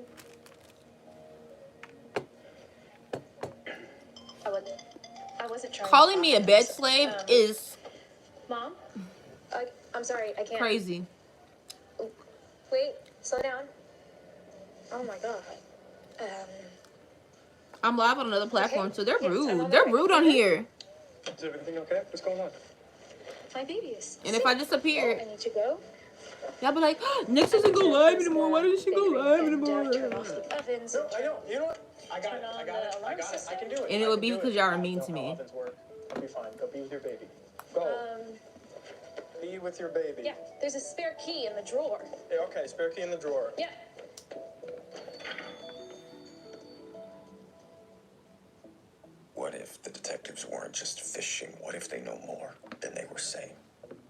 I wasn't trying Calling to me a talk bed to slave them. is Mom? I'm sorry, I can't. crazy. Wait, slow down. Oh my god. I'm live on another platform, so they're Yes, I'm rude. on They're the rude on here. Is everything okay? What's going on? My baby is And if I sick. disappear, I need to go. y'all be like, Nyx doesn't go live anymore. Why doesn't she go live And, anymore? turn off the ovens. No, and I know. You know what? I got turn it. I on got it. the I alarm got it. I system. can do it. And it I would can be do because it. y'all are I mean know to how me. ovens work. I'll be fine. Go be with your baby. Go. Be with your baby. Yeah, there's a spare key in the drawer. Yeah, okay, spare key in the drawer. Yeah. What if the detectives weren't just fishing? What if they know more than they were saying?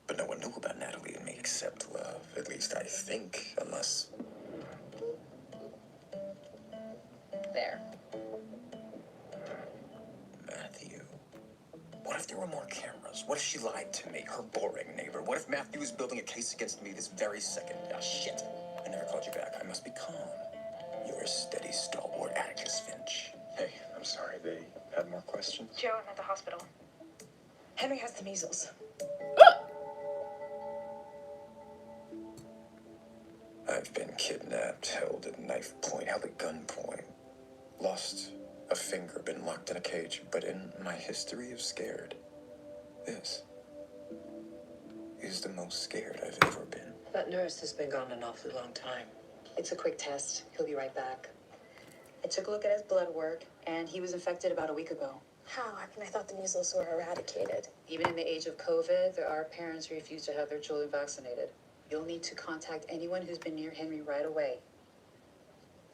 But no one knew about Natalie and me except love. At least I think, unless... There. Matthew. What if there were more cameras? What if she lied to me, her boring neighbor? What if Matthew was building a case against me this very second? Ah, shit. I never called you back. I must be calm. You're a steady, stalwart Atticus Finch. Hey, I'm sorry, they had more questions. Joe, I'm at the hospital. Henry has the measles. I've been kidnapped, held at knife point, held at gunpoint. Lost a finger, been locked in a cage. But in my history of scared, this is the most scared I've ever been. That nurse has been gone an awfully long time. It's a quick test. He'll be right back. I took a look at his blood work, and he was infected about a week ago. How? I thought the measles were eradicated. Even in the age of COVID, there are parents who refuse to have their children vaccinated. You'll need to contact anyone who's been near Henry right away.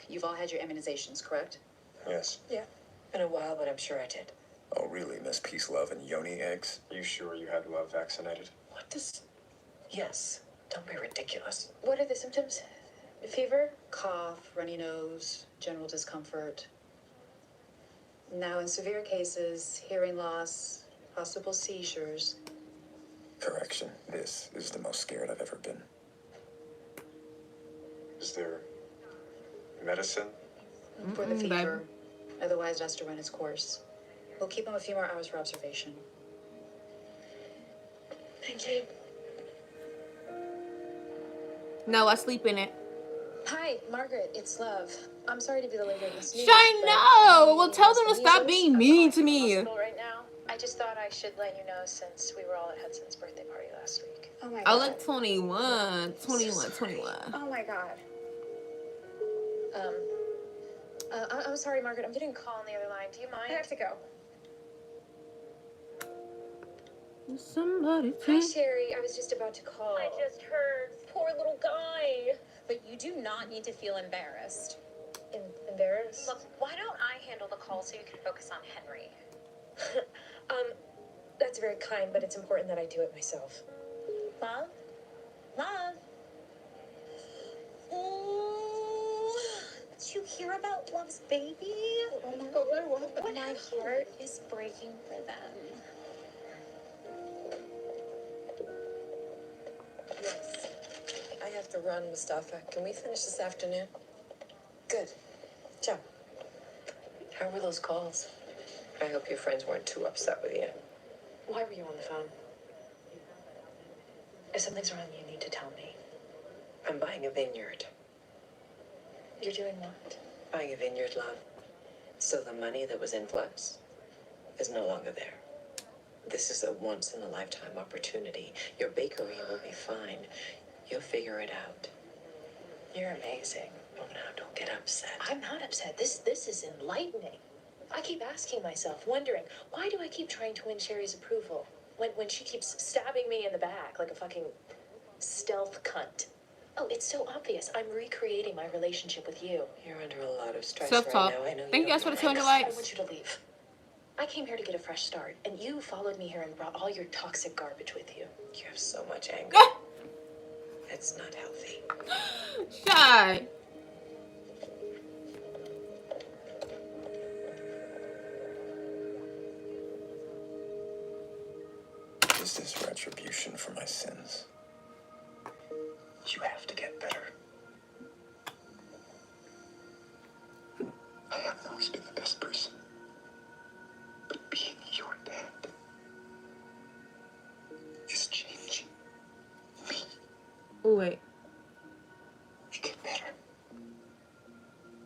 You've all had your immunizations, correct? Yes. Yeah. Been a while, but I'm sure I did. Oh, really, Miss Peace, Love, and Yoni eggs? You sure you had love vaccinated? What does... Yes. Don't be ridiculous. What are the symptoms? Fever? Cough, runny nose, general discomfort. Now, in severe cases, hearing loss, possible seizures. Correction. This is the most scared I've ever been. Is there medicine? For the fever. Otherwise, it has to run its course. We'll keep him a few more hours for observation. Thank you. No, I sleep in it. Hi, Margaret. It's Love. I'm sorry to be the lady in this news. I know. Well, tell them to stop being mean to me. Right now, I I just thought I should let you know since we were all at Hudson's birthday party last week. Oh my I god. look 21. 21, 21. Oh my god. I'm sorry, Margaret. I'm getting a call on the other line. Do you mind? I have to go. Somebody Hi, Sherry. I was just about to call. I just heard. Poor little guy. But you do not need to feel embarrassed. Embarrassed? Look, why don't I handle the call so you can focus on Henry? That's very kind, but it's important that I do it myself. Love? Love? Oh, did you hear about Love's baby? Oh my god, what? My heart is breaking for them. Yes. I have to run, Mustafa. Can we finish this afternoon? Good. Ciao. How were those calls? I hope your friends weren't too upset with you. Why were you on the phone? If something's wrong, you need to tell me. I'm buying a vineyard. You're doing what? Buying a vineyard, love. So the money that was in flux is no longer there. This is a once-in-a-lifetime opportunity. Your bakery will be fine. You'll figure it out. You're amazing. Oh, now, don't get upset. I'm not upset. This is enlightening. I keep asking myself, wondering, why do I keep trying to win Sherry's approval when she keeps stabbing me in the back like a fucking stealth cunt? Oh, it's so obvious. I'm recreating my relationship with you. You're under a lot of stress Self-talk. right now. I know. Thank you guys for the 200 I likes. want you to leave. I came here to get a fresh start, and you followed me here and brought all your toxic garbage with you. You have so much anger. It's not healthy. Shy. Is this retribution for my sins? You have to get better. I haven't always been the best person. But being your dad is changing me. Oh, wait. You get better.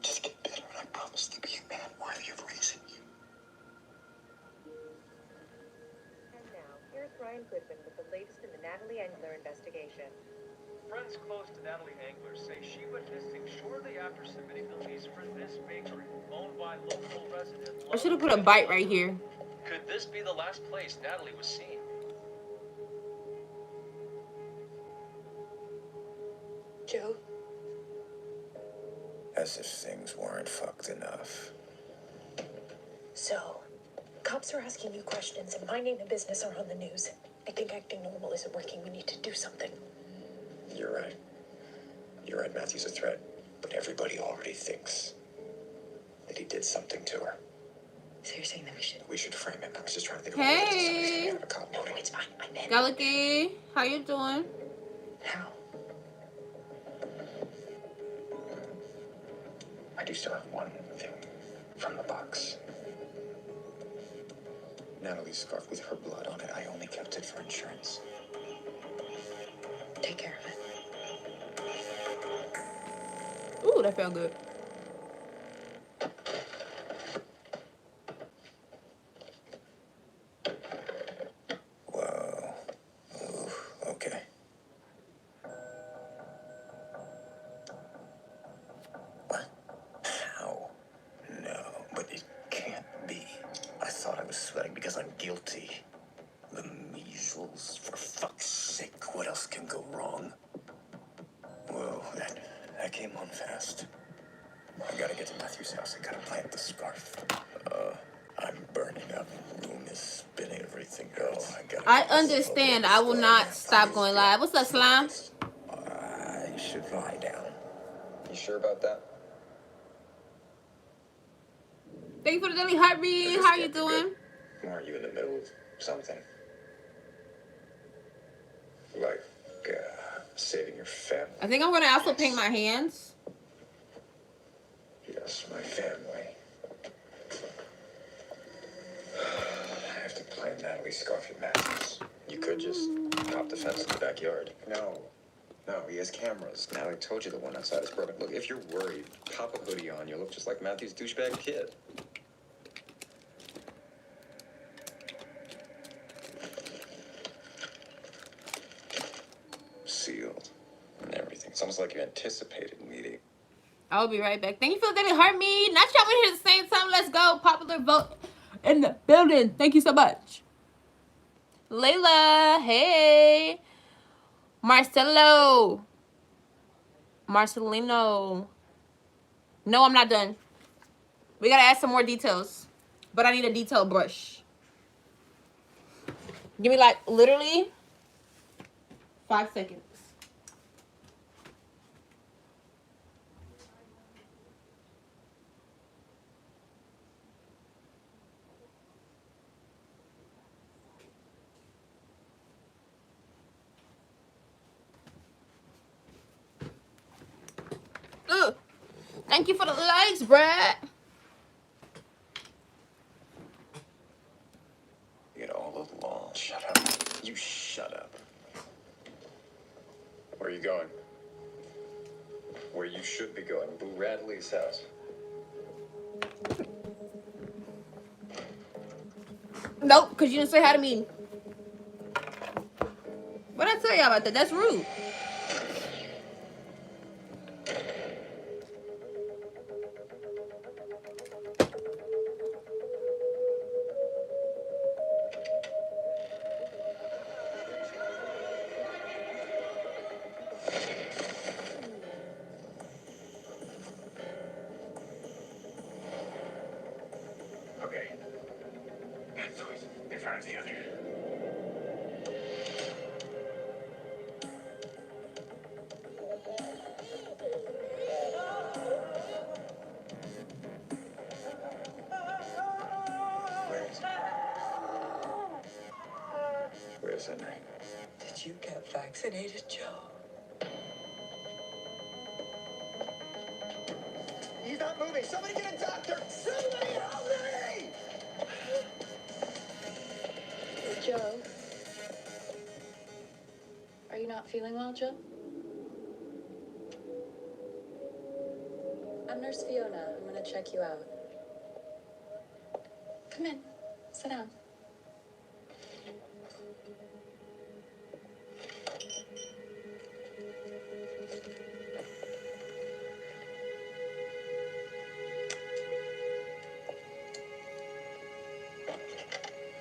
Just get better, and I promise to be a man worthy of raising you. And now, here's Ryan Goodman with the latest in the Natalie Engler investigation. Friends close to Natalie Engler say she went missing shortly after submitting the lease for this bakery, owned by local resident. I should have put a bite right here. Could this be the last place Natalie was seen? Joe? As if things weren't fucked enough. So, cops are asking you questions, and my name and business are on the news. I think acting normal isn't working. We need to do something. You're right. You're right, Matthew's a threat. But everybody already thinks that he did something to her. So you're saying that we should frame him. I was just trying to think of ways to somebody's gonna have a cop. No, it's fine. I'm in. Galaky, how you doing? How? I do still have one thing from the box. Natalie's scarf with her blood on it. I only kept it for insurance. Take care of it. Ooh, that felt good. Whoa. Ooh, okay. What? How? No, but it can't be. I thought I was sweating because I'm guilty. The measles, for fuck's sake. What else can go wrong? Whoa, that came on fast. I gotta get to Matthew's house. I gotta plant the scarf. I'm burning up. Room is spinning. Everything else. I understand. I will not stop going live. What's up, Slime? I should lie down. You sure about that? Thank you for the daily heartbeat. How you doing? Aren't you in the middle of something? Like, saving your family? I think I'm going to also paint my hands. Yes, my family. I have to plant Natalie's scarf at Matthew's. You could just hop the fence in the backyard. No, he has cameras. Natalie told you the one outside is broken. Look, if you're worried, pop a hoodie on. You look just like Matthew's douchebag kid. Sounds like you anticipated meeting. I'll be right back. Thank you for letting it hurt me. Not y'all here at the same time. Let's go. Popular vote in the building. Thank you so much. Layla, hey. Marcelo. Marcelino. No, I'm not done. We gotta add some more details. But I need a detail brush. Give me like literally 5 seconds. Ugh. Thank you for the likes, Brad. It all along. Shut up. You shut up. Where are you going? Where you should be going. Boo Radley's house. Nope, because you didn't say hi to me. What'd I tell y'all about that? That's rude. Okay. One foot in front of the other. Where's Henry? Did you get vaccinated, Joe? He's not moving. Somebody get a doctor. Somebody help me! Joe? Are you not feeling well, Joe? I'm Nurse Fiona. I'm gonna check you out. Come in. Sit down.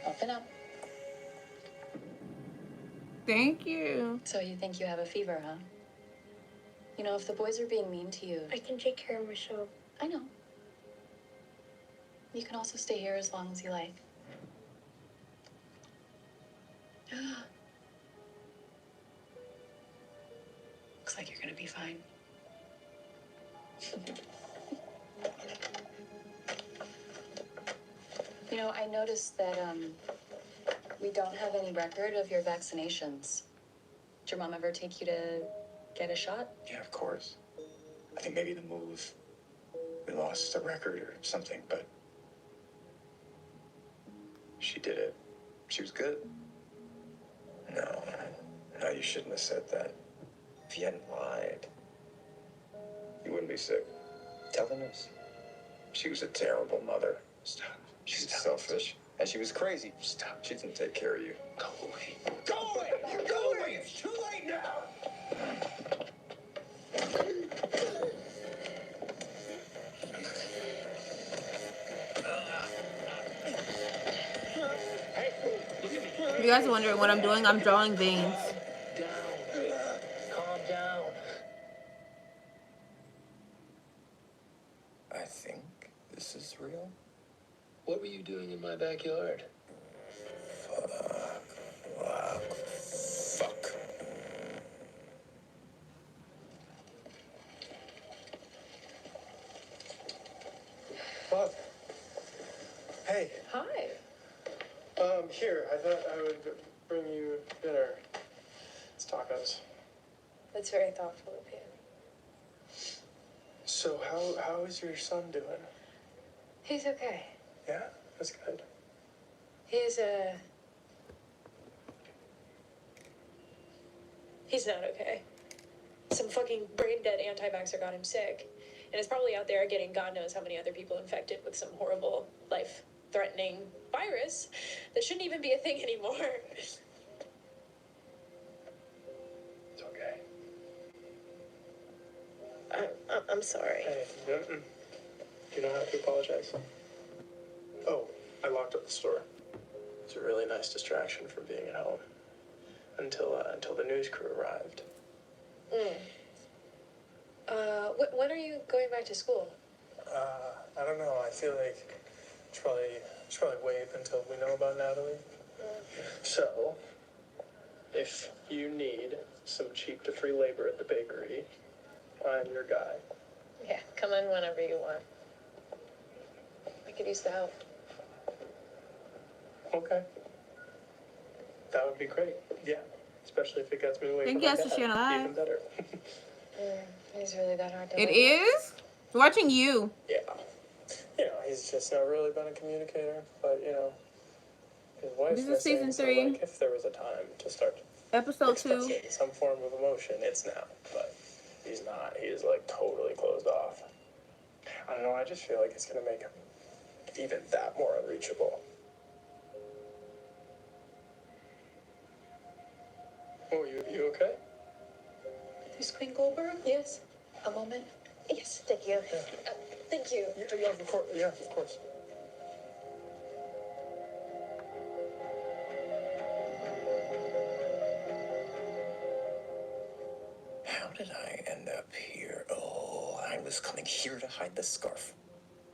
Open up. Thank you. So you think you have a fever, huh? You know, if the boys are being mean to you... I can take care of myself. I know. You can also stay here as long as you like. Looks like you're gonna be fine. You know, I noticed that, we don't have any record of your vaccinations. Did your mom ever take you to get a shot? Yeah, of course. I think maybe the move, we lost a record or something, but she did it. She was good. No, you shouldn't have said that. If you hadn't lied, you wouldn't be sick. Tell the news. She was a terrible mother. Stop. She was selfish. And she was crazy. Stop. She didn't take care of you. Go away. Go away! Go away! It's too late now! If you guys are wondering what I'm doing, I'm drawing veins. Calm down. I think this is real. What were you doing in my backyard? Fuck. Fuck. Hey. Hi. Here, I thought I would bring you dinner. It's tacos. That's very thoughtful of you. So how is your son doing? He's okay. Yeah, that's good. He's not okay. Some fucking brain-dead anti-vaxxer got him sick. And is probably out there getting God knows how many other people infected with some horrible, life-threatening virus that shouldn't even be a thing anymore. It's okay. I'm sorry. Hey, you don't have to apologize. Oh, I locked up the store. It's a really nice distraction from being at home. Until the news crew arrived. When are you going back to school? I don't know. I feel like should probably wait until we know about Natalie. So, if you need some cheap to free labor at the bakery, I'm your guy. Yeah, come in whenever you want. I could use the help. Okay. That would be great. Yeah. Especially if it gets me away Thank from you my guys for dad. sharing live. Even better. He's really that hard to It live is? Watching you. Yeah. You know, he's just not really been a communicator, but you know, his wife's This is season missing, 3. so like if there was a time to start Episode 2. expressing some form of emotion, it's now. But he's not. He is like totally closed off. I don't know, I just feel like it's gonna make him even that more unreachable. Oh, you okay? Is Queen Goldberg? Yes. A moment. Yes, thank you. Thank you. Yeah, of course. Yeah, of course. How did I end up here? Oh, I was coming here to hide the scarf.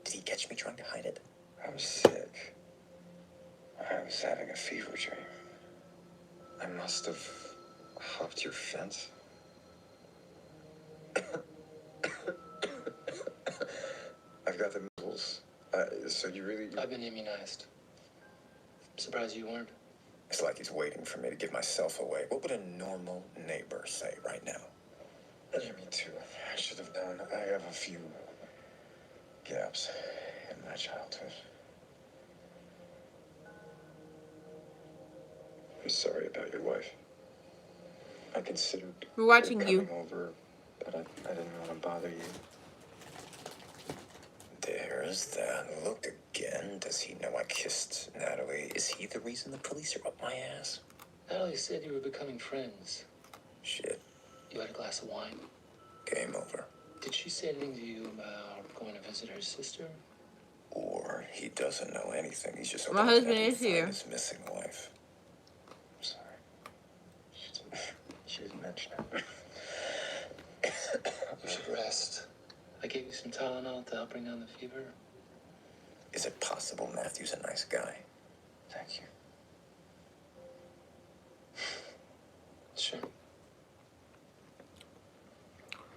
Did he catch me trying to hide it? I was sick. I was having a fever dream. I must have hopped your fence. I've got the measles. So you really... I've been immunized. I'm surprised you weren't. It's like he's waiting for me to give myself away. What would a normal neighbor say right now? Yeah, me too. I should have known. I have a few gaps in my childhood. I'm sorry about your wife. I considered We're watching coming you. over, but I didn't want to bother you. There's that look again. Does he know I kissed Natalie? Is he the reason the police are up my ass? Natalie said you were becoming friends. Shit. You had a glass of wine. Game over. Did she say anything to you about going to visit her sister? Or he doesn't know anything. He's just My hoping husband Natalie is here. find his missing wife. I'm sorry. She didn't mention it. You should rest. I gave you some Tylenol to help bring down the fever. Is it possible Matthew's a nice guy? Thank you. Sure.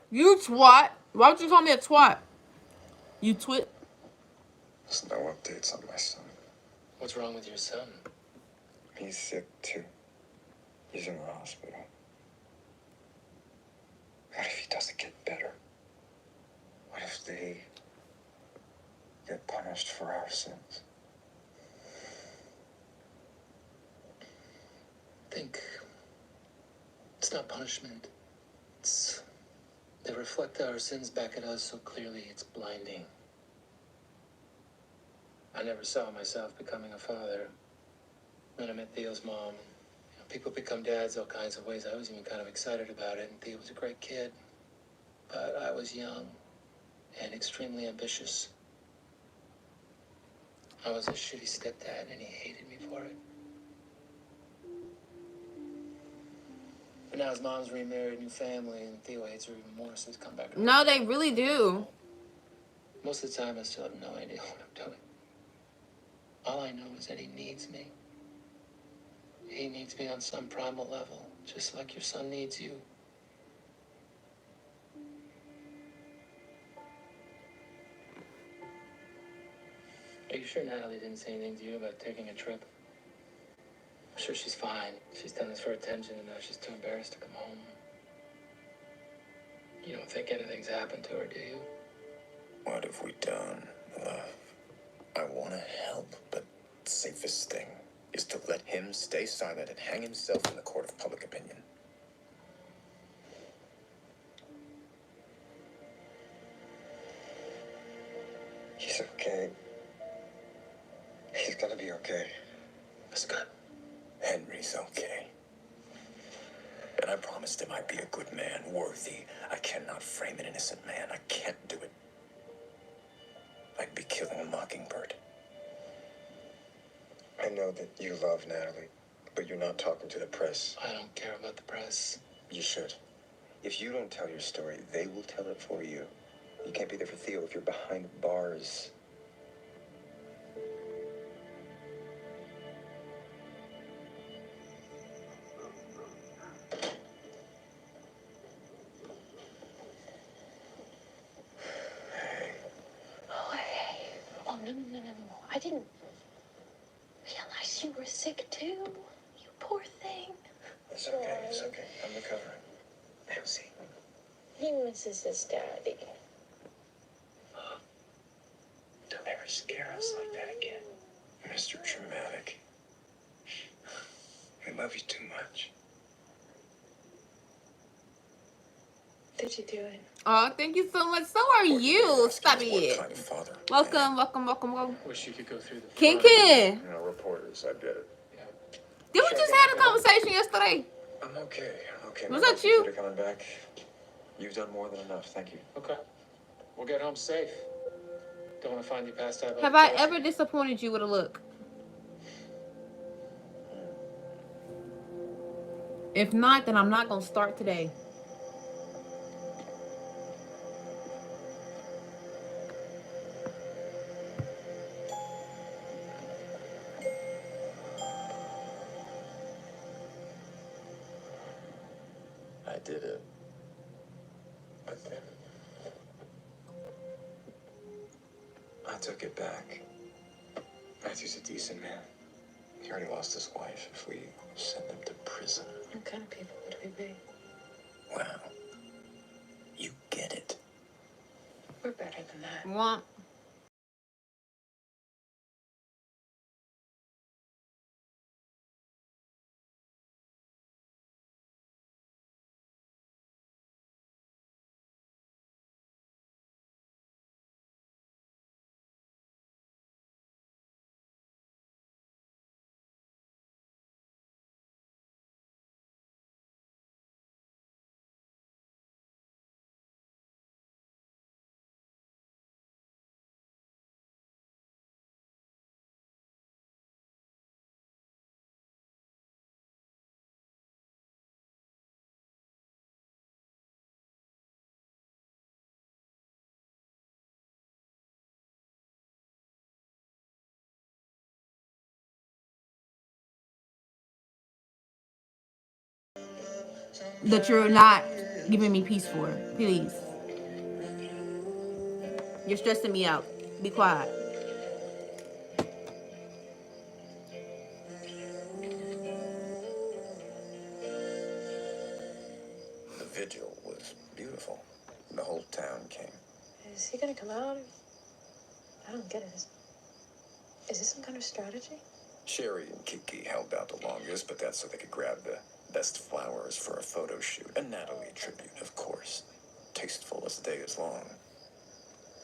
You twat. Why would you call me a twat? You twit. There's no updates on my son. What's wrong with your son? He's sick too. He's in the hospital. What if he doesn't get better? What if they get punished for our sins? Think. It's not punishment. They reflect our sins back at us so clearly it's blinding. I never saw myself becoming a father. When I met Theo's mom, people become dads all kinds of ways. I was even kind of excited about it, and Theo was a great kid. But I was young and extremely ambitious. I was a shitty stepdad, and he hated me for it. But now his mom's remarried, new family, and Theo hates her even more, so he's come back. No, they really do. Most of the time, I still have no idea what I'm doing. All I know is that he needs me. He needs me on some primal level, just like your son needs you. Are you sure Natalie didn't say anything to you about taking a trip? I'm sure she's fine. She's done this for attention, and now she's too embarrassed to come home. You don't think anything's happened to her, do you? What have we done, love? I want to help, but the safest thing is to let him stay silent and hang himself in the court of public opinion. He's okay. He's gonna be okay. That's good. Henry's okay. but I promised him I'd be a good man, worthy. I cannot frame an innocent man. I can't do it. I'd be killing a mockingbird. I know that you love Natalie, but you're not talking to the press. I don't care about the press. You should. If you don't tell your story, they will tell it for you. You can't be there for Theo if you're behind bars. Oh, hey. Oh, no. I didn't realize you were sick too. You poor thing. It's okay, it's okay. I'm recovering. Elsie. He misses his daddy. Don't ever scare us like that again. Mr. Dramatic. I love you too much. Did you do it? Oh, thank you so much. So are you. Stop it. Kind of father. Welcome. Wish you could go through the Ken. You know, reporters, I get it. Did we just have a conversation yesterday? I'm okay. Was that you? Consider coming back. You've done more than enough. Thank you. Okay. We'll get home safe. Don't want to find you passed out. Have I ever disappointed you with a look? If not, then I'm not going to start today. I did it. But then I took it back. Matthew's a decent man. He already lost his wife. If we send him to prison. What kind of people would we be? Wow. You get it. We're better than that. Want? That you're not giving me peace for. Please. You're stressing me out. Be quiet. The vigil was beautiful. The whole town came. Is he gonna come out? I don't get it. Is this some kind of strategy? Sherry and Kiki held out the longest, but that's so they could grab the best flowers for a photo shoot. A Natalie tribute, of course. Tasteful as the day is long.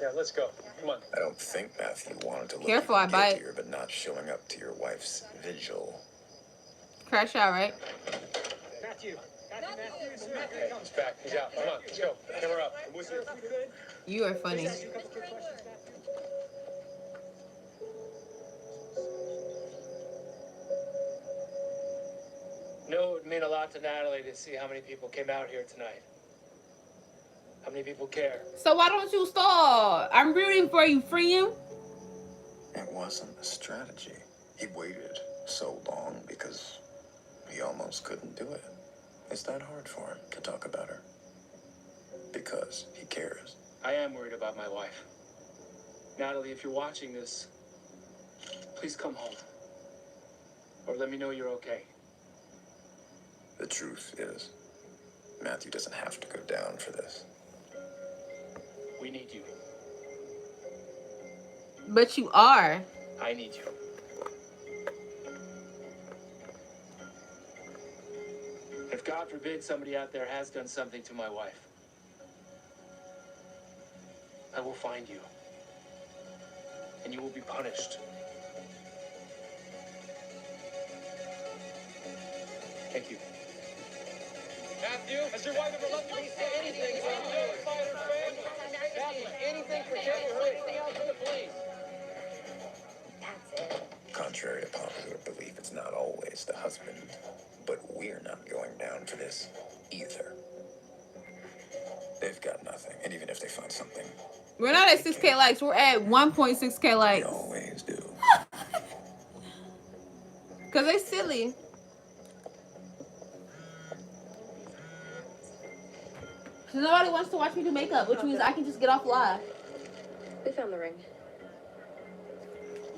Yeah, let's go. Come on. I don't think Matthew wanted to look Careful, I bite. guiltier, but not showing up to your wife's vigil. Crash out, right? Matthew. Hey, he's back. He's out. Come on, let's go. Camera up. You are funny. No, it would mean a lot to Natalie to see how many people came out here tonight. How many people care? So why don't you start? I'm rooting for you, friend. It wasn't a strategy. He waited so long because he almost couldn't do it. It's that hard for him to talk about her. Because he cares. I am worried about my wife. Natalie, if you're watching this, please come home. Or let me know you're okay. The truth is, Matthew doesn't have to go down for this. We need you. But you are. I need you. If God forbid somebody out there has done something to my wife, I will find you. And you will be punished. Thank you. Matthew, has your wife ever let me say anything about genocide or family? Matthew, anything for getting her anything else in the police? That's it. Contrary to popular belief, it's not always the husband. But we're not going down for this either. They've got nothing, and even if they find something, we're not at 6K likes. We're at 1.6K likes. they always do. Cause they silly. So nobody wants to watch me do makeup, which means I can just get off live. We found the ring.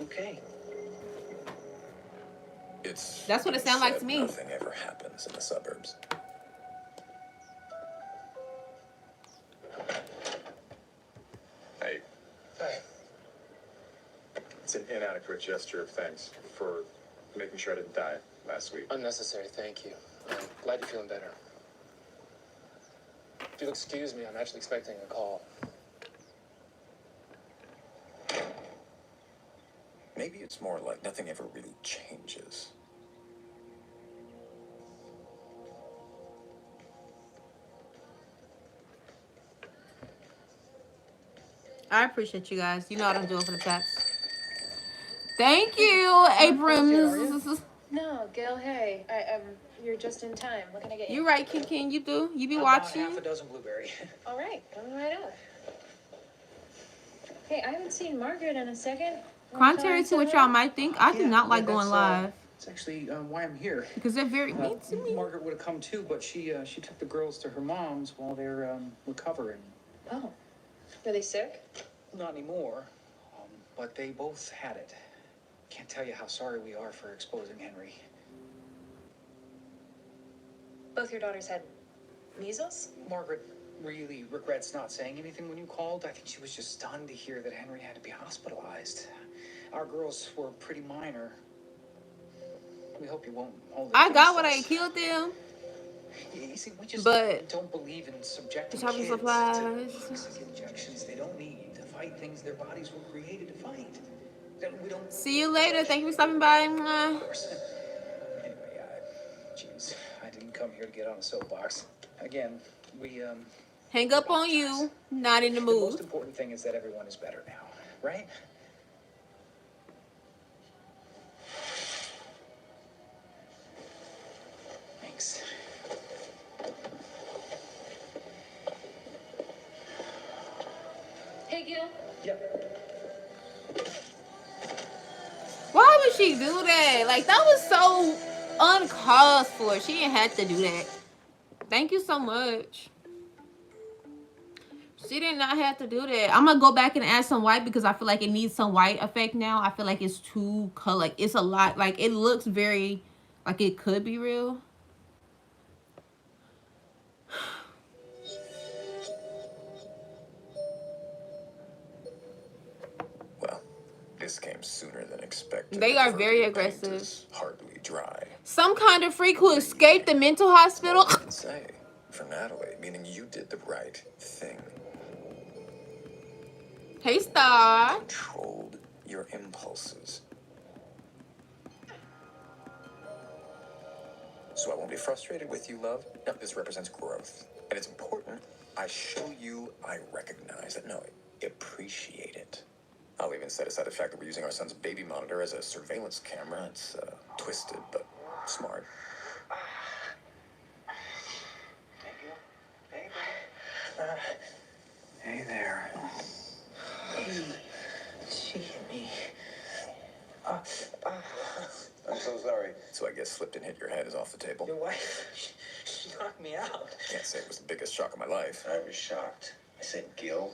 Okay. That's what it sounds like to me. Nothing ever happens in the suburbs. Hey. Hey. It's an inadequate gesture of thanks for making sure I didn't die last week. Unnecessary, thank you. I'm glad you're feeling better. If you'll excuse me, I'm actually expecting a call. Maybe it's more like nothing ever really changes. I appreciate you guys. You know what I'm doing for the chats. Thank you, Abrams. No, Gil, hey. You're just in time. What can I get you? You right, Ken. You do. You be About watching. half a dozen blueberry. All right, coming right up. Hey, I haven't seen Margaret in a second. Contrary to what y'all might think, I do not like going live. That's actually why I'm here. Because they're very mean to me. Margaret would have come too, but she took the girls to her mom's while they're recovering. Oh, were they sick? Not anymore, but they both had it. Can't tell you how sorry we are for exposing Henry. Both your daughters had measles? Margaret really regrets not saying anything when you called. I think she was just stunned to hear that Henry had to be hospitalized. Our girls were pretty minor. We hope you won't hold it. I got what I killed them. You see, we just but don't believe in subjecting shopping kids supplies. to toxic injections they don't need to fight things their bodies were created to fight. We don't. See you later. Thank you for stopping by. Of course. Anyway, jeez, I didn't come here to get on a soapbox. Again, we hang up on you. Not in the mood. The most important thing is that everyone is better now, right? Thanks. Hey, Gil. Yep. Why would she do that? Like, that was so uncalled for. She didn't have to do that. Thank you so much. She did not have to do that. I'm gonna go back and add some white because I feel like it needs some white effect now. I feel like it's too color. Like, it's a lot. Like, it looks very like it could be real. This came sooner than expected. They are very aggressive. Hardly dry. Some kind of freak who escaped the mental hospital. I can say for Natalie, meaning you did the right thing. Hey, Star. Controlled your impulses. So I won't be frustrated with you, love. No, this represents growth. And it's important I show you I recognize it. No, I appreciate it. I'll even set aside the fact that we're using our son's baby monitor as a surveillance camera. It's twisted, but smart. Hey there. She hit me. I'm so sorry. So I guess slipped and hit your head is off the table. Your wife, she knocked me out. Can't say it was the biggest shock of my life. I was shocked. I said, Gil?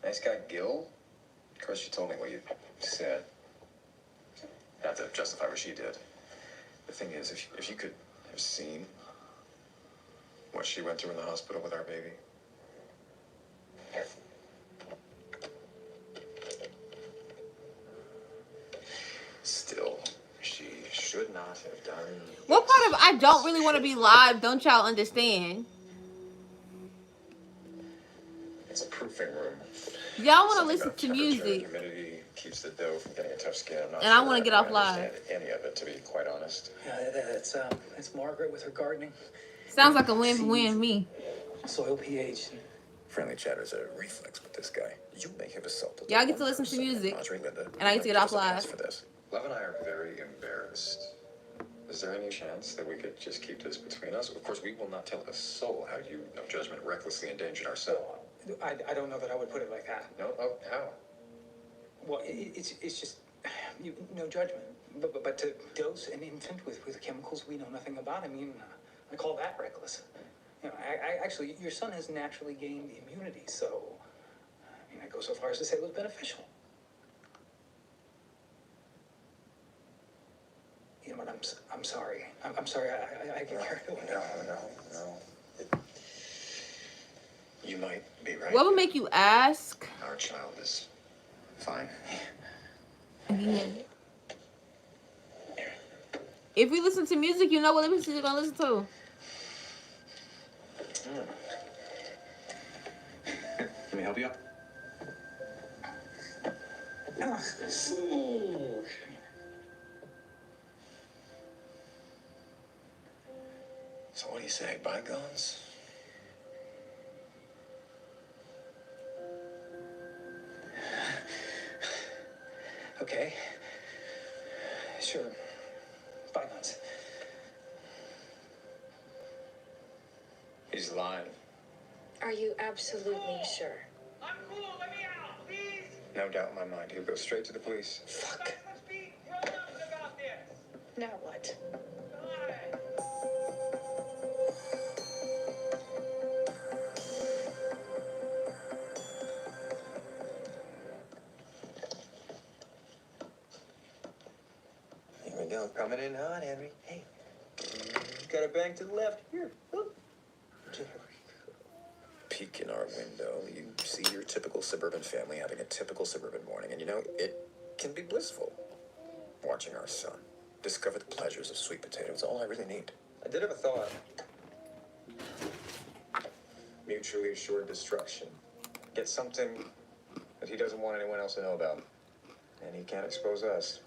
Nice guy, Gil? Of course, she told me what you said. Not to justify what she did. The thing is, if you could have seen what she went through in the hospital with our baby. Still, she should not have done. What part of I don't really want to be live don't y'all understand? It's a proofing room. Y'all want to listen to music. Humidity keeps the dough from getting a tough skin. I'm not And I sure wanna get I off live. understand any of it, to be quite honest. Yeah, it's Margaret with her gardening. Sounds like a win-win me. Soil pH. Friendly chatter's a reflex with this guy. You may have assaulted. Y'all get to listen to music, and I get to get off live. For this. Love and I are very embarrassed. Is there any chance that we could just keep this between us? Of course, we will not tell a soul how you, no judgment, recklessly endangered ourselves. I don't know that I would put it like that. No? Oh, how? Well, it's just no judgment. But to dose an infant with chemicals we know nothing about, I mean, I call that reckless. You know, I actually, your son has naturally gained immunity, so I mean, I go so far as to say it was beneficial. You know what? I'm sorry. I'm sorry. I get carried away. No. You might be right. What would make you ask? Our child is fine. Again. If we listen to music, you know what music you're gonna listen to. Let me help you out. So what do you say, bygones? Okay. Sure. Bygones. He's lying. Are you absolutely sure? I'm cool, let me out, please! No doubt in my mind. He'll go straight to the police. Fuck. Let's be grown-ups about this! Now what? Here we go. Coming in hot, Henry. Hey. Got a bank to the left. Here. Look. Peek in our window. You see your typical suburban family having a typical suburban morning. And you know, it can be blissful. Watching our son discover the pleasures of sweet potatoes. All I really need. I did have a thought. Mutually assured destruction. Get something that he doesn't want anyone else to know about. And he can't expose us.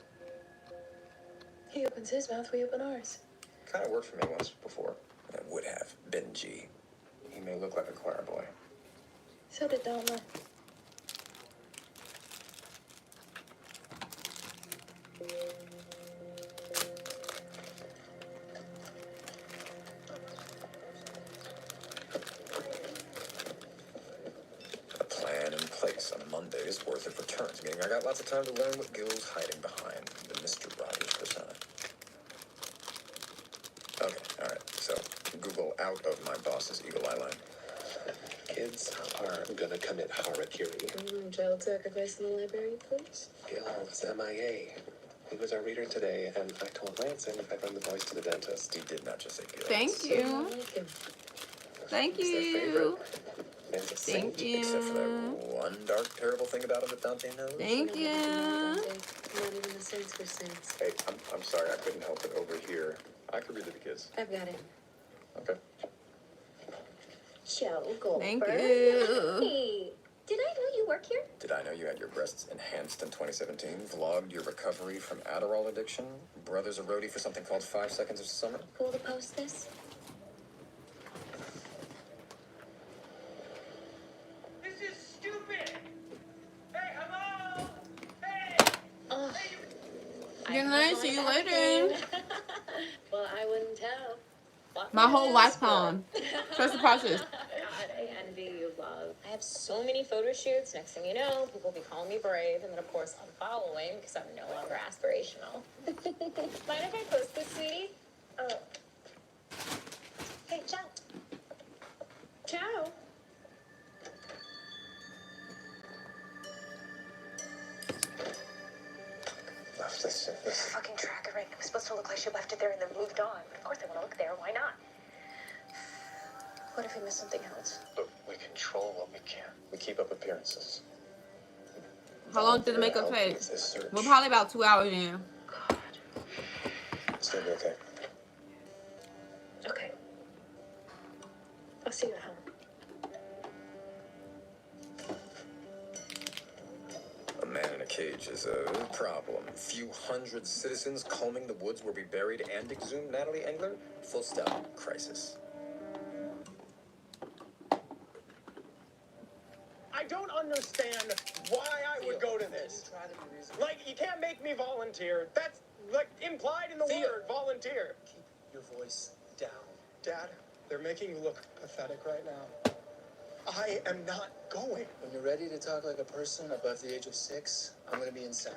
He opens his mouth, we open ours. Kind of worked for me once before. It would have been G. He may look like a choir boy. So did Donna. A plan in place on Monday's worth of returns, meaning I got lots of time to learn what Gil's hiding behind the Mr. Rogers persona. Okay, alright, so Google out of my boss's eagle eye line. Kids are gonna commit harakiri. Child sacrifice in the library, please. Gil is MIA. He was our reader today, and I told Lansing I'd run the boys to the dentist. He did not just say Gil. Thank you. Thank you. Thank you. Except for that one dark, terrible thing about him that Dante knows. Thank you. Not even the sense for sense. Hey, I'm sorry, I couldn't help it over here. I could read to the kids. I've got it. Okay. Joe Goldberg. Thank you. Hey, did I know you work here? Did I know you had your breasts enhanced in 2017? Vlogged your recovery from Adderall addiction? Brothers a roadie for something called 5 Seconds of Summer? Cool to post this? This is stupid! Hey, hello! Hey! Oh, Good night. See you later. Well, I wouldn't tell. What My whole is lifetime. Trust the process. God, I envy you, love. I have so many photo shoots. Next thing you know, people will be calling me brave, and then of course I'm following because I'm no longer aspirational. Mind if I post this, sweetie? Oh. Hey, ciao. Ciao. Listen. Fucking tracker ring. It was supposed to look like she left it there and then moved on. But of course I want to look there. Why not? What if we miss something else? Look, we control what we can. We keep up appearances. How long did the makeup take? This search. We're probably about 2 hours in. It's gonna be okay. Okay. I'll see you at home. A man in a cage is a problem. Few hundred citizens combing the woods where we buried and exhumed Natalie Engler? Full stop. Crisis. understand why I would go to this. Like, you can't make me volunteer. That's, like, implied in the word, volunteer. Keep your voice down. Dad, they're making you look pathetic right now. I am not going. When you're ready to talk like a person above the age of 6, I'm gonna be inside.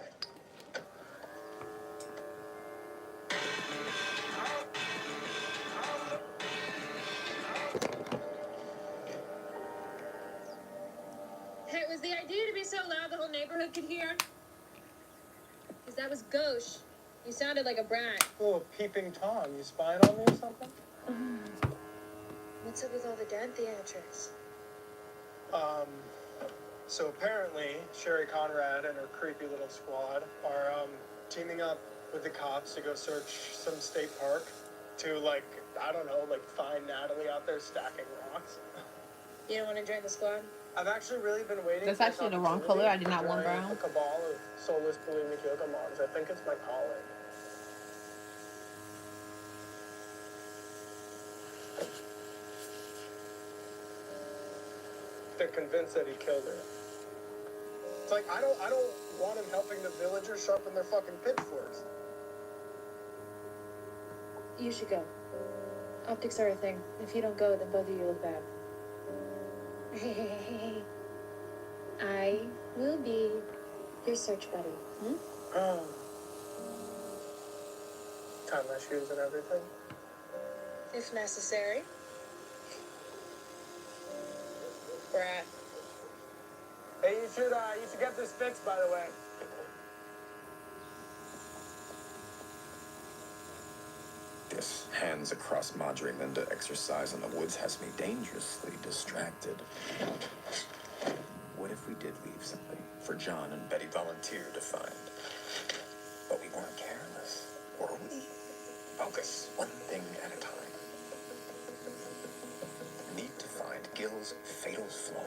Hey, was the idea to be so loud the whole neighborhood could hear? Because that was gauche. You sounded like a brat. Oh, peeping Tom, you spying on me or something? What's up with all the dad theatrics? So apparently, Sherry Conrad and her creepy little squad are, teaming up with the cops to go search some state park to, like, I don't know, like, find Natalie out there stacking rocks. You don't want to join the squad? I've actually really been waiting. That's for actually the wrong color. I did not want join brown. A cabal of soulless bulimic yoga moms. I think it's my calling. They're convinced that he killed her. It's like I don't want him helping the villagers sharpen their fucking pitchforks. You should go. Optics are a thing. If you don't go, then both of you look bad. I will be your search buddy. Tie my shoes and everything. If necessary. Brat. Hey, you should get this fixed, by the way. This hands across Madre Linda exercise in the woods has me dangerously distracted. What if we did leave something for John and Betty volunteer to find? But we weren't careless, were we? Focus, one thing at a time. Need to find Gil's fatal flaw.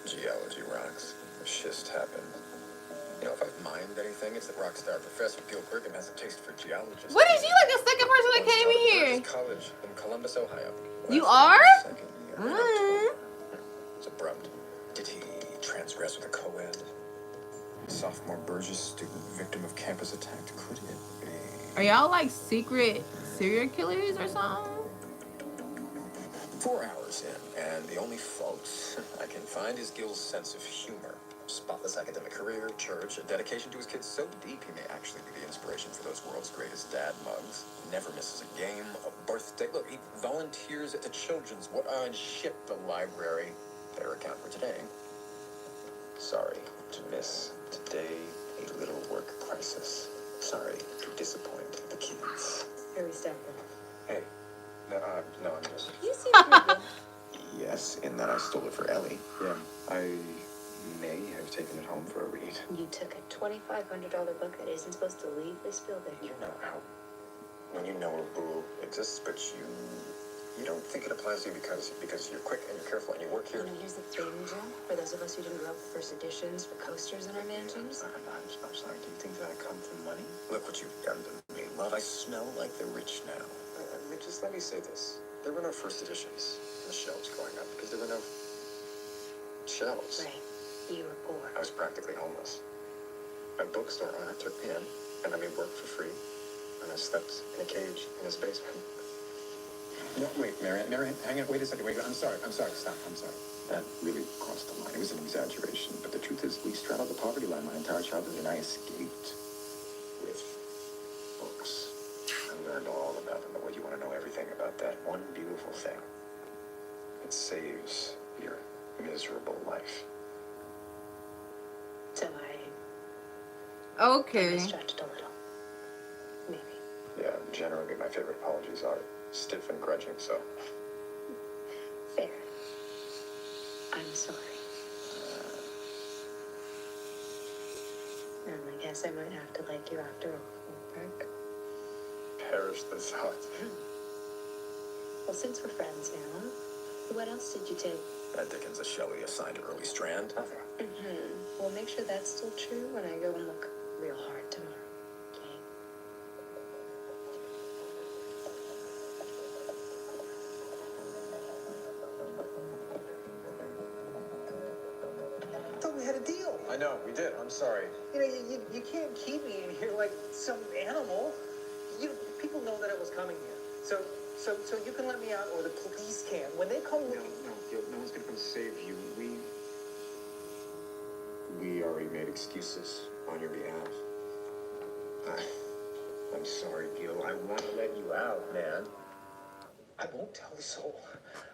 Geology rocks. Schist happened. You know, if I've mined anything, it's that rock star Professor Gil Brigham has a taste for geologists. What is you like the second person that came in here? College in Columbus, Ohio. You are? It's abrupt. Did he transgress with a co-ed? Sophomore Burgess student victim of campus attack? Could it be? Are y'all like secret serial killers or something? 4 hours in, and the only fault I can find is Gil's sense of humor. Spotless academic career, church, a dedication to his kids so deep he may actually be the inspiration for those world's greatest dad mugs. Never misses a game, a birthday. Look, he volunteers at the children's. What on ship the library? Better account for today. Sorry to miss today a little work crisis. Sorry to disappoint the kids. Here we step Hey, no, I'm just... You seem pretty good. Yes, in that I stole it for Ellie. Yeah, I may have taken it home for a read. You took a $2,500 book that isn't supposed to leave this building. You know how, when you know a rule exists, but you don't think it applies to you because you're quick and you're careful and you work here. You know, here's the thing, Joe. For those of us who didn't grow up with first editions for coasters in our mansions. I'm sorry, do you think that I come from money? Look what you've done to me, love. I smell like the rich now. Just let me say this. There were no first editions on the shelves growing up because there were no shelves. Right. You were poor. I was practically homeless. My bookstore owner took me in and let me work for free. And I slept in a cage in his basement. No, wait, Marianne, hang on, wait a second, wait, I'm sorry, stop, I'm sorry. That really crossed the line. It was an exaggeration, but the truth is, we straddled the poverty line my entire childhood, and I escaped with books. I learned all about them, but what you want to know everything about that one beautiful thing. It saves your miserable life. So Okay. I misjudged a little. Maybe. Yeah, generally my favorite apologies are stiff and grudging, so. Fair. I'm sorry. And I guess I might have to like you after all. Right? Perish the thought. Well, since we're friends now, what else did you take? Dickens, a Shelley assigned early Strand. We'll make sure that's still true when I go and look real hard tomorrow. Okay? I know, we did. I'm sorry. You know, you can't keep me in here like some animal. People know that I was coming here. So you can let me out, or the police can. When they come looking... No, Gil, no one's gonna come save you. We already made excuses on your behalf. I'm sorry, Gil. I want to let you out, man. I won't tell a soul.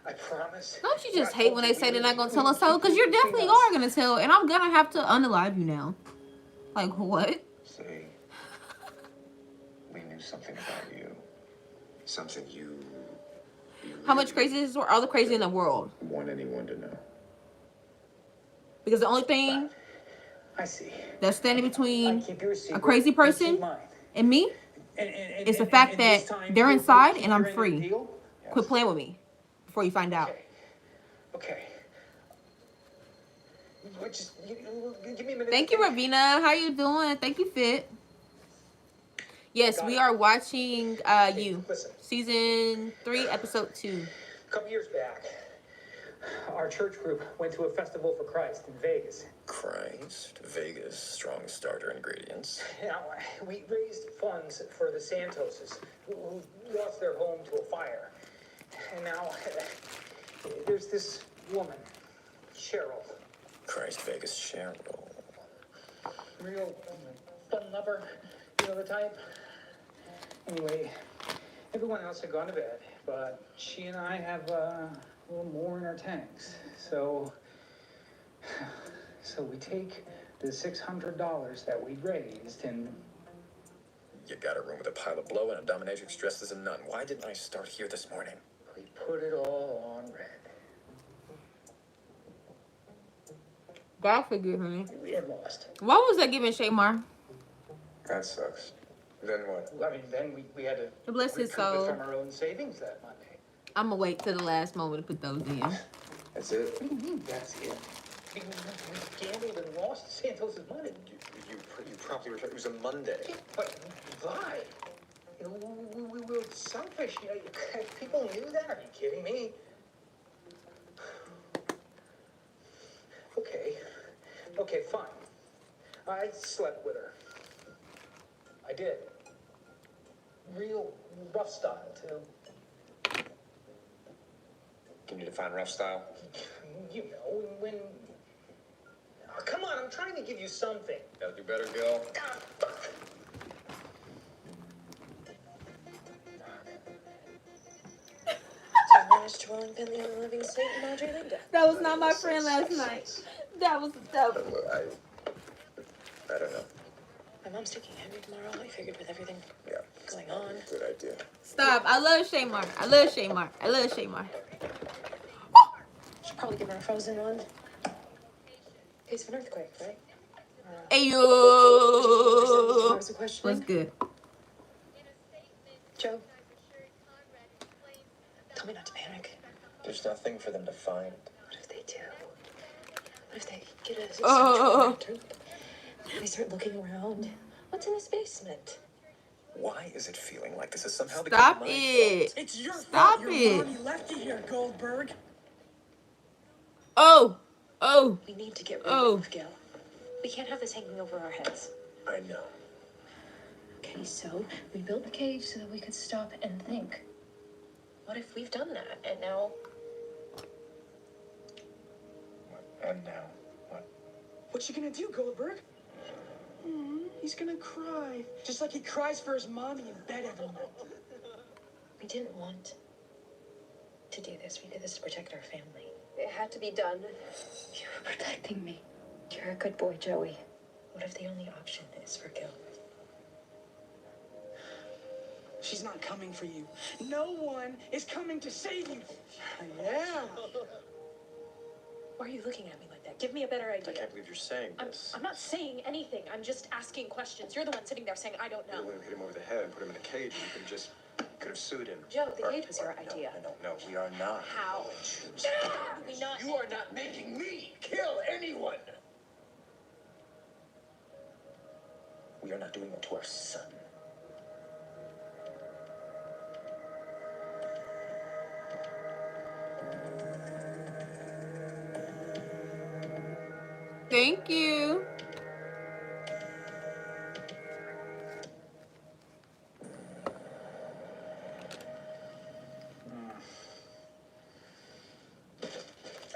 I promise. Don't you just hate when they say they're not gonna tell us so? Because you definitely are gonna tell, and I'm gonna have to unalive you now. Like what? See, we knew something about you. Something you How much crazy is all the crazy in the world? want anyone to know. Because the only thing I see. that's standing between a crazy person and me is the fact that they're inside and I'm free. Quit playing with me before you find out. Okay. Just give me a minute. Thank you, Ravina. How you doing? Thank you, Fit. Yes, we are watching You. Season 3, episode 2. A couple years back, our church group went to a festival for Christ in Vegas. Christ, Vegas, strong starter ingredients. Now, we raised funds for the Santoses, who lost their home to a fire. And now, there's this woman, Cheryl. Christ, Vegas, Cheryl. Real fun lover, you know the type? Anyway, everyone else had gone to bed, but she and I have a little more in our tanks. So we take the $600 that we raised and... You got a room with a pile of blow and a dominatrix dressed as a nun. Why didn't I start here this morning? we put it all on red. God forgive me. We had lost. What was that giving Shaymar? That sucks. Then what? I mean, then we had to Bless his recoup it soul. from our own savings that Monday. I'm gonna wait till the last moment to put those in. That's it? What do you mean, that's it? We gambled and lost Santos' money. You probably were... It was a Monday. Yeah, but why? You know, we were selfish. You know, people knew that. Are you kidding me? Okay, fine. I slept with her. I did. Real rough style, too. Can you define rough style? You know, when... Oh, come on, I'm trying to give you something. Gotta do better, Gil. That was not my friend last night. That was the devil. I don't know. My mom's taking Henry tomorrow. I figured with everything going on. Good idea. Stop. I love Shaymar. I love Shaymar. I love Shaymar. Should probably give her a frozen one. Case of an earthquake, right? Ayo. What's good? Joe, tell me not to panic. There's nothing for them to find. What if they do? What if they get a Oh. They start looking around. What's in this basement? Why is it feeling like this is somehow Stop become my it. fault? It's your Stop fault. it. Your mommy left you here, Goldberg. Oh. We need to get rid Oh. of Gil. We can't have this hanging over our heads. I know. Okay, so we built the cage so that we could stop and think. What if we've done that and now... And now, what? What you gonna do, Goldberg? He's gonna cry. Just like he cries for his mommy in bed every night. We didn't want to do this. We did this to protect our family. It had to be done. You were protecting me. You're a good boy, Joey. What if the only option is for Gil? She's not coming for you. No one is coming to save you. Yeah. Why are you looking at me like that? Give me a better idea. I can't believe you're saying this. I'm not saying anything. I'm just asking questions. You're the one sitting there saying, I don't You know. would have hit him over the head and put him in a cage, and you could have sued him. Joe, the cage was your idea. No, we are not. How? We not... You are not making me kill anyone. We are not doing it to our son. Thank you.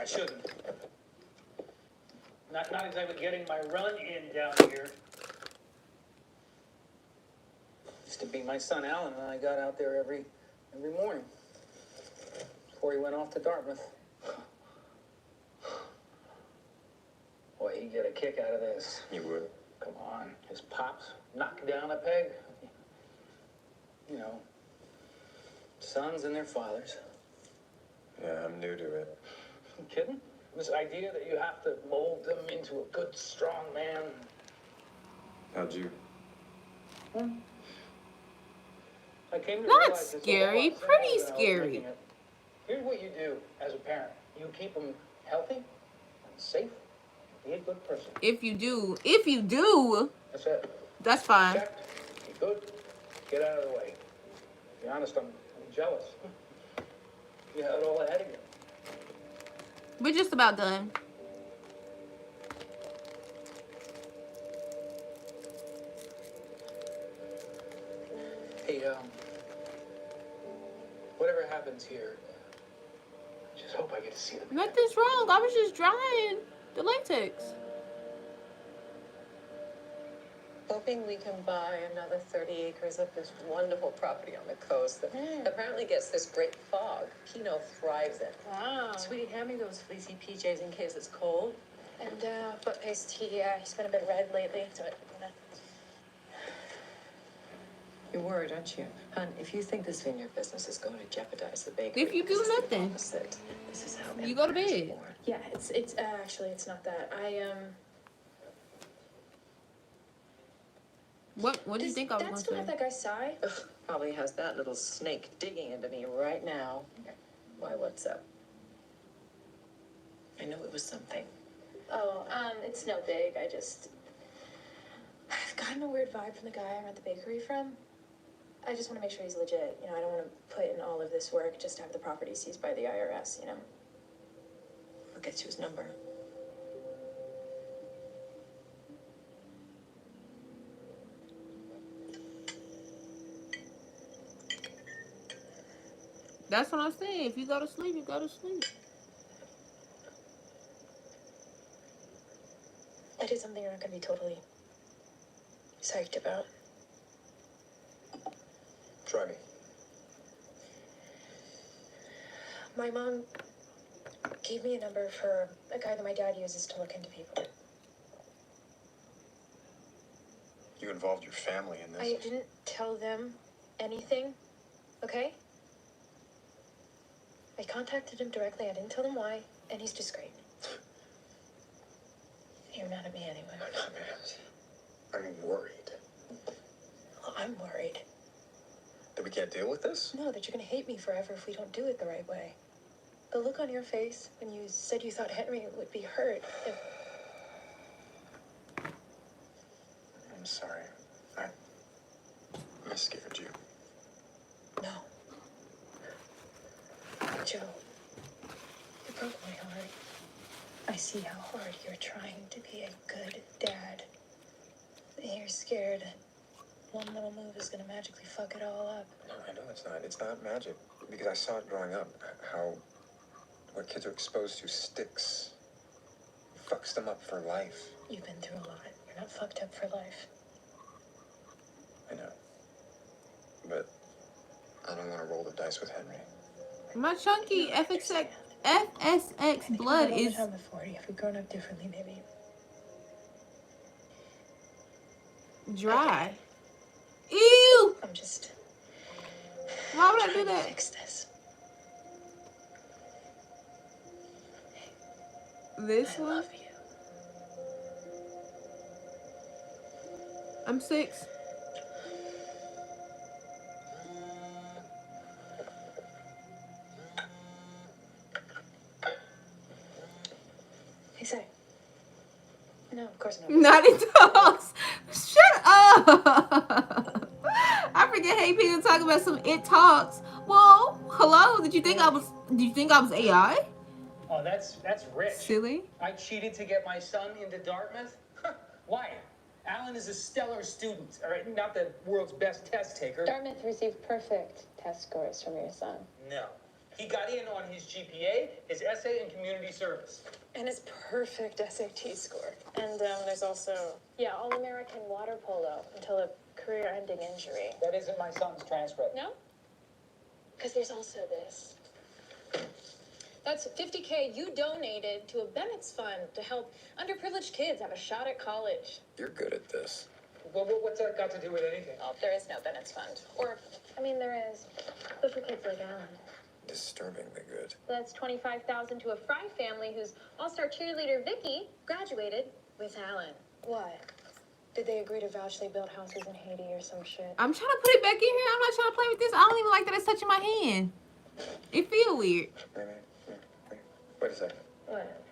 shouldn't. Not exactly getting my run in down here. Used to be my son Alan, and I got out there every morning before he went off to Dartmouth. Boy, he'd get a kick out of this. You would? Come on, his pops knocked down a peg. You know, sons and their fathers. Yeah, I'm new to it. You kidding? This idea that you have to mold them into a good, strong man. How'd you? I came to Not realize it's a scary, lot pretty simpler than I was scary. making it. Here's what you do as a parent. You keep them healthy and safe. Be a good person. If you do, That's it. that's fine. Checked. Be good. Get out of the way. To be honest, I'm jealous. You had it all ahead of you. We're just about done. Hey, whatever happens here, I just hope I get to see them. Nothing's wrong. I was just drying the latex. Hoping we can buy another 30 acres of this wonderful property on the coast that apparently gets this great fog. Pinot thrives in. Wow. Sweetie, hand me those fleecy PJs in case it's cold. And foot paste, he's been a bit red lately, so You're worried, aren't you? Hon, if you think this vineyard business is going to jeopardize the bakery, If you do this is the nothing, opposite. This is how you go to empire is bed. born. yeah, it's actually it's not that. What do you think I was That's gonna not say? that guy's sigh. Ugh, probably has that little snake digging into me right now. Why, what's up? I know it was something. Oh, it's no big. I've gotten a weird vibe from the guy I rent the bakery from. I just want to make sure he's legit. You know, I don't want to put in all of this work just to have the property seized by the IRS, you know. I'll get you his number. That's what I'm saying. If you go to sleep, you go to sleep. I did something you're not going to be totally psyched about. Try me. My mom gave me a number for a guy that my dad uses to look into people. You involved your family in this? I didn't tell them anything, okay? I contacted him directly. I didn't tell them why, and he's just great. You're mad at me anyway. I'm not mad. I'm worried. Well, I'm worried. That we can't deal with this? No, that you're gonna hate me forever if we don't do it the right way. The look on your face when you said you thought Henry would be hurt. I'm sorry. I scared you. No. Joe, you broke my heart. I see how hard you're trying to be a good dad. And you're scared one little move is gonna magically fuck it all up. No, I know it's not. It's not magic. Because I saw it growing up. How what kids are exposed to sticks. Fucks them up for life. You've been through a lot. You're not fucked up for life. I know. But I don't want to roll the dice with Henry. My chunky FSX blood is I'm 40. If we'd grown up differently, maybe. dry. Ew! I'm just. Why would I do trying to that? Fix this. This I one? love you. I'm 6. Hey, say. No, of course not. Not in talks. Shut up. I forget hey people talking about some it talks. Well, hello. Did you think I was AI? Oh, that's rich. Silly. I cheated to get my son into Dartmouth? Why? Alan is a stellar student, all right? Not the world's best test taker. Dartmouth received perfect test scores from your son. No. He got in on his GPA, his essay, and community service. And his perfect SAT score. And there's also, yeah, All-American water polo until a career-ending injury. That isn't my son's transcript. No? Because there's also this. That's $50K you donated to a Bennett's fund to help underprivileged kids have a shot at college. You're good at this. Well, what's that got to do with anything? Oh, there is no Bennett's fund. Or, I mean, there is, but for kids like Alan. Disturbingly good. That's $25,000 to a Fry family whose all-star cheerleader Vicky graduated with Alan. What? Did they agree to vouch they built houses in Haiti or some shit? I'm trying to put it back in here. I'm not trying to play with this. I don't even like that it's touching my hand. It feel weird. Wait a second. What?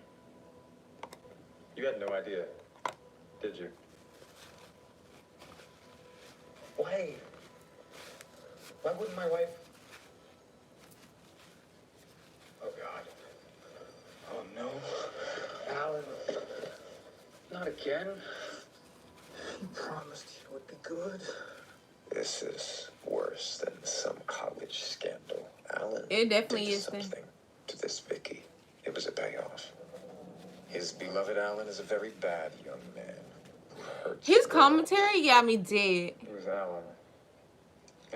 You had no idea, did you? Why wouldn't my wife? Oh, God. Oh, no. Alan. Not again. He promised you would be good. This is worse than some college scandal. Alan It definitely did is. something to this Vicky. It was a payoff. His beloved Alan is a very bad young man. His commentary got me dead. It was Alan.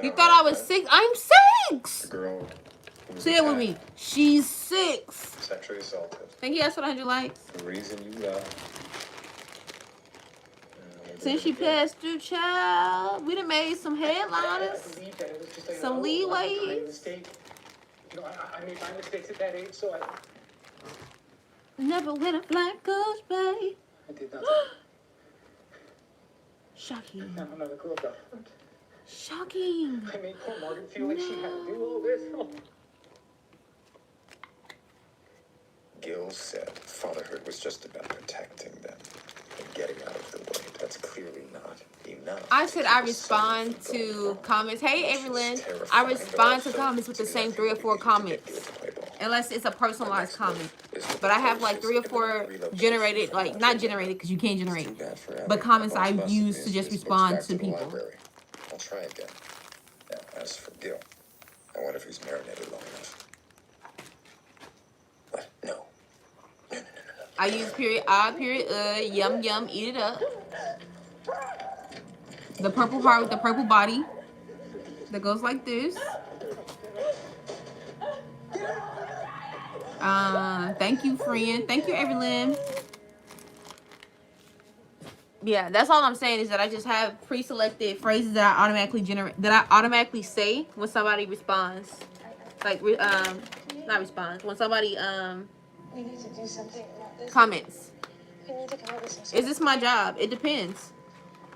You thought I was 6? I'm 6! The girl. Say it with me. She's 6. Sexually assaulted. Thank you guys for the 100 likes. The reason you left. Since she passed through, child, we done made some headliners, some leeways. You know, I made my mistakes at that age, so I Never when a flight goes by. I did nothing. Shocking. Now another girl got hurt. Shocking. I made poor Margaret feel like she had to do all this. Oh. Gil said fatherhood was just about protecting them and getting out of the way. That's clearly not enough. I said I respond to comments. Hey, Evelyn. I respond to comments with the same 3 or 4 comments. Unless it's a personalized comment. But I have like 3 or 4 generated, like not generated because you can't generate, but comments I use to just respond to people. I'll try again. Now, as for Gil, I wonder if he's marinated long enough. What? No. I use period, period, yum, yum, eat it up. The purple heart with the purple body that goes like this. Thank you, friend. Thank you, Evelyn. Yeah, that's all I'm saying is that I just have pre-selected phrases that I automatically generate, that I automatically say when somebody responds. Like, not responds, when somebody, We need to do something about this. comments. We need to come up with some Is this my job? It depends.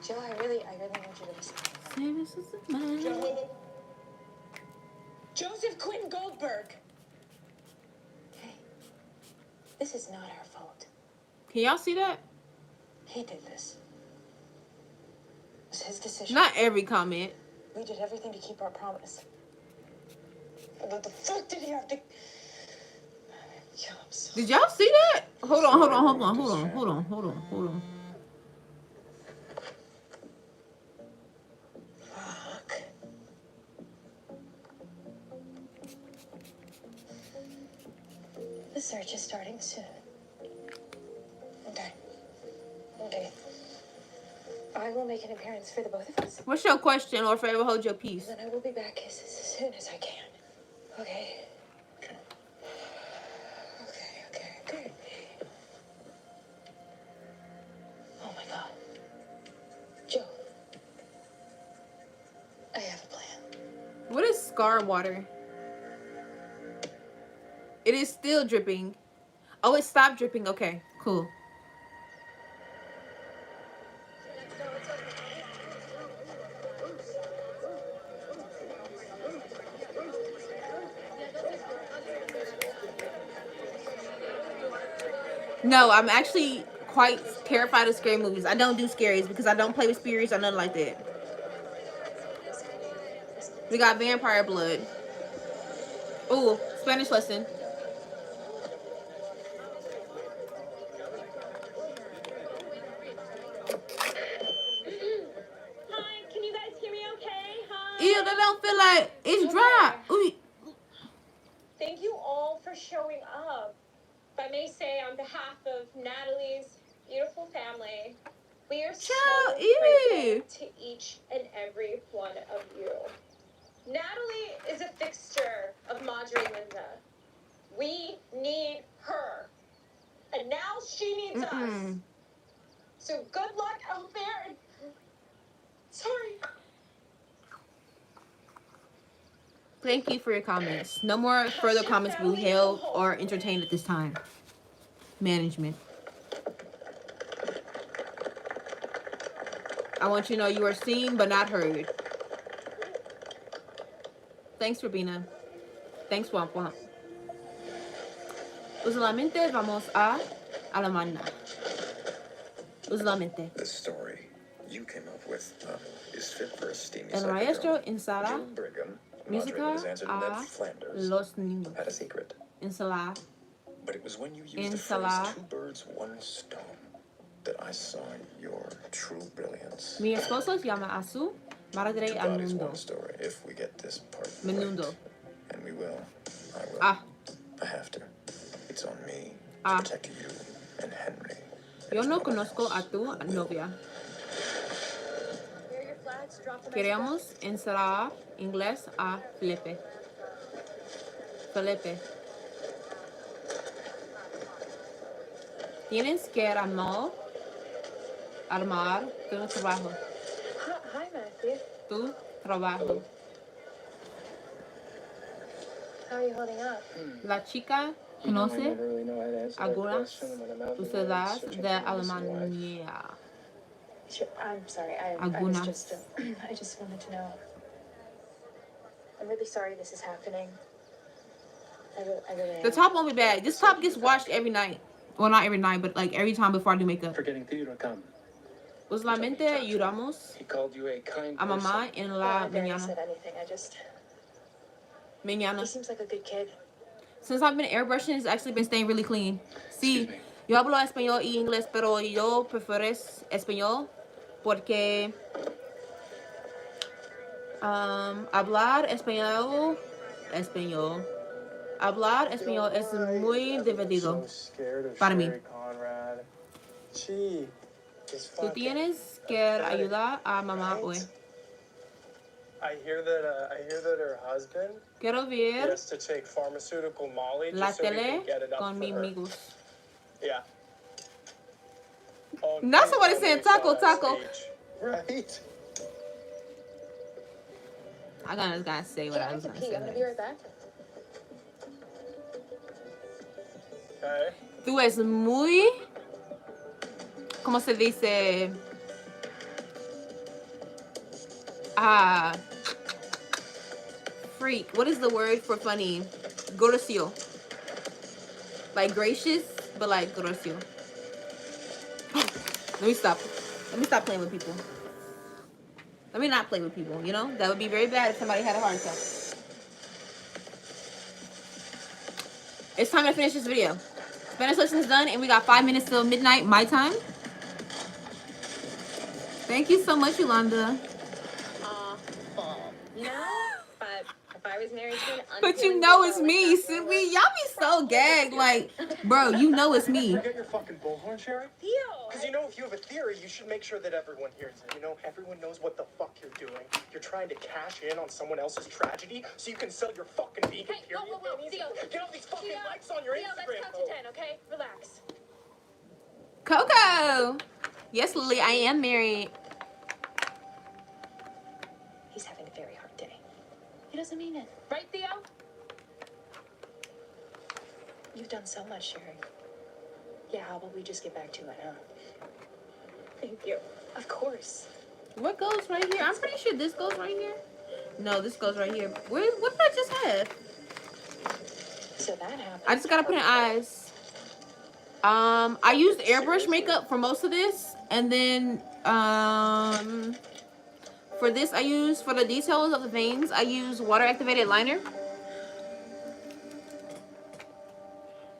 Jill, I really want you to listen. Joe. Joseph Quentin Goldberg. Hey, this is not our fault. Can y'all see that? He did this. It was his decision. Not every comment. We did everything to keep our promise. What the fuck did he have to... Did y'all see that? Hold on. Fuck. The search is starting soon. Okay. I will make an appearance for the both of us. What's your question, or forever hold your peace? And then I will be back as soon as I can. Okay. Okay. Oh my God. Joe. I have a plan. What is scar water? It is still dripping. Oh, it stopped dripping. Okay, cool. No, I'm actually quite terrified of scary movies. I don't do scaries because I don't play with spirits or nothing like that. We got vampire blood. Ooh, Spanish lesson. Hi, can you guys hear me okay? Hi. Ew, that don't feel like it's dry. Ooh. Thank you all for showing up. If I may say, on behalf of Natalie's beautiful family, we are so grateful to each and every one of you. Natalie is a fixture of Madre Linda. We need her. And now she needs us. So good luck out there. And sorry. Thank you for your comments. No more further comments will be held or entertained at this time. Management. I want you to know you are seen but not heard. Thanks, Rabina. Thanks, Womp Womp. Usualmente vamos a Alemania. Usualmente. The story you came up with is fit for a steamy El psychodrome. maestro ensala Jill Brigham, música Madre Linda's answer to Ned a Flanders, los niños. had a secret. Ensalada. But it was when you used the phrase two birds, one stone that I saw your true brilliance. Mi esposo llama a su madre Two al bodies, mundo. one story. If we get this part Menudo. right, and we will, I will. Ah. I have to. It's on me to Ah. protect you and Henry. Yo no conozco a tu novia. Queremos enseñar inglés a Felipe. Felipe. Tienes que armar tu trabajo. Hi, Matthew. Tu trabajo. How are you holding up? La chica conoce algunas usadas de Alemania. Sure, I'm sorry. I Algunas. was just. I just wanted to know. I'm really sorry this is happening. I really The am. top won't be bad. This top gets washed every night. Well, not every night, but like every time before I do makeup. For getting Theo to come. Usualmente ayudamos He called you a kind a mamá en la I barely mañana. said anything. I just. Mañana. He seems like a good kid. Since I've been airbrushing, it's actually been staying really clean. Sí, yo hablo español y inglés, pero yo prefiero español porque hablar español es muy divertido para mí. Tú tienes que ayudar a mamá hoy. I hear that her husband Quiero ver has to take pharmaceutical Molly la just so he tele can get it up con for mis her. amigos. Yeah. Oh, Not please somebody tell me saying you saw taco, that taco. speech. Right. I gotta say what I was gonna say. I'm gonna be right back. Okay. Tú es muy, ¿cómo se dice? Freak. What is the word for funny? Grosio. Like gracious, but like grosio. Let me stop. Let me stop playing with people. Let me not play with people, you know? That would be very bad if somebody had a heart attack. It's time to finish this video. Spanish lesson is done, and we got 5 minutes till midnight, my time. Thank you so much, Yolanda. You know, but if I was married to an But you know it's me, Sylvie. Y'all be so gagged. Like, bro, you know it's me. You got your fucking bullhorn, Sherry? Theo! Because you know, if you have a theory, you should make sure that everyone hears it. You know, everyone knows what the fuck you're doing. You're trying to cash in on someone else's tragedy so you can sell your fucking vegan period. Whoa, Theo. Get all these fucking likes on your Theo, Instagram. let's count to 10, okay? Relax. Coco. Yes, Lily, I am married. He's having a very hard day. He doesn't mean it. Right, Theo? You've done so much, Sherry. Yeah, how about we just get back to it, huh? Thank you. Of course. What goes right here? I'm pretty sure this goes right here. No, this goes right here. What did I just have? So that happened. I just gotta put in eyes. I used airbrush makeup for most of this, and then for this I use, for the details of the veins, I use water activated liner.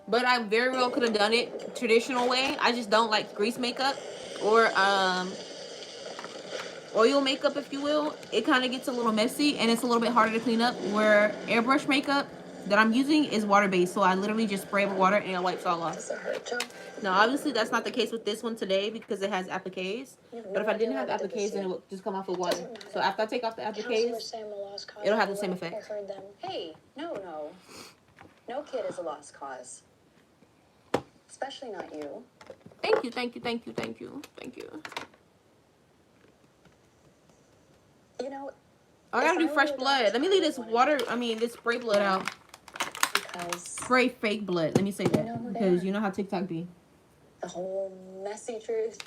But I very well could have done it traditional way. I just don't like grease makeup or oil makeup, if you will. It kind of gets a little messy and it's a little bit harder to clean up. Where airbrush makeup, that I'm using is water-based. So I literally just spray with water and it wipes all off. Does it hurt, Joe? Now, obviously, that's not the case with this one today because it has appliques. But if I didn't have appliques, then it would just come off with water. So after I take off the appliques, it'll have the same effect. Hey, no. No kid is a lost cause. Especially not you. Thank you. You know, I gotta do fresh blood. Let me leave this this spray blood out. Spray fake blood. Let me say that. Because you know how TikTok be. the whole messy truth.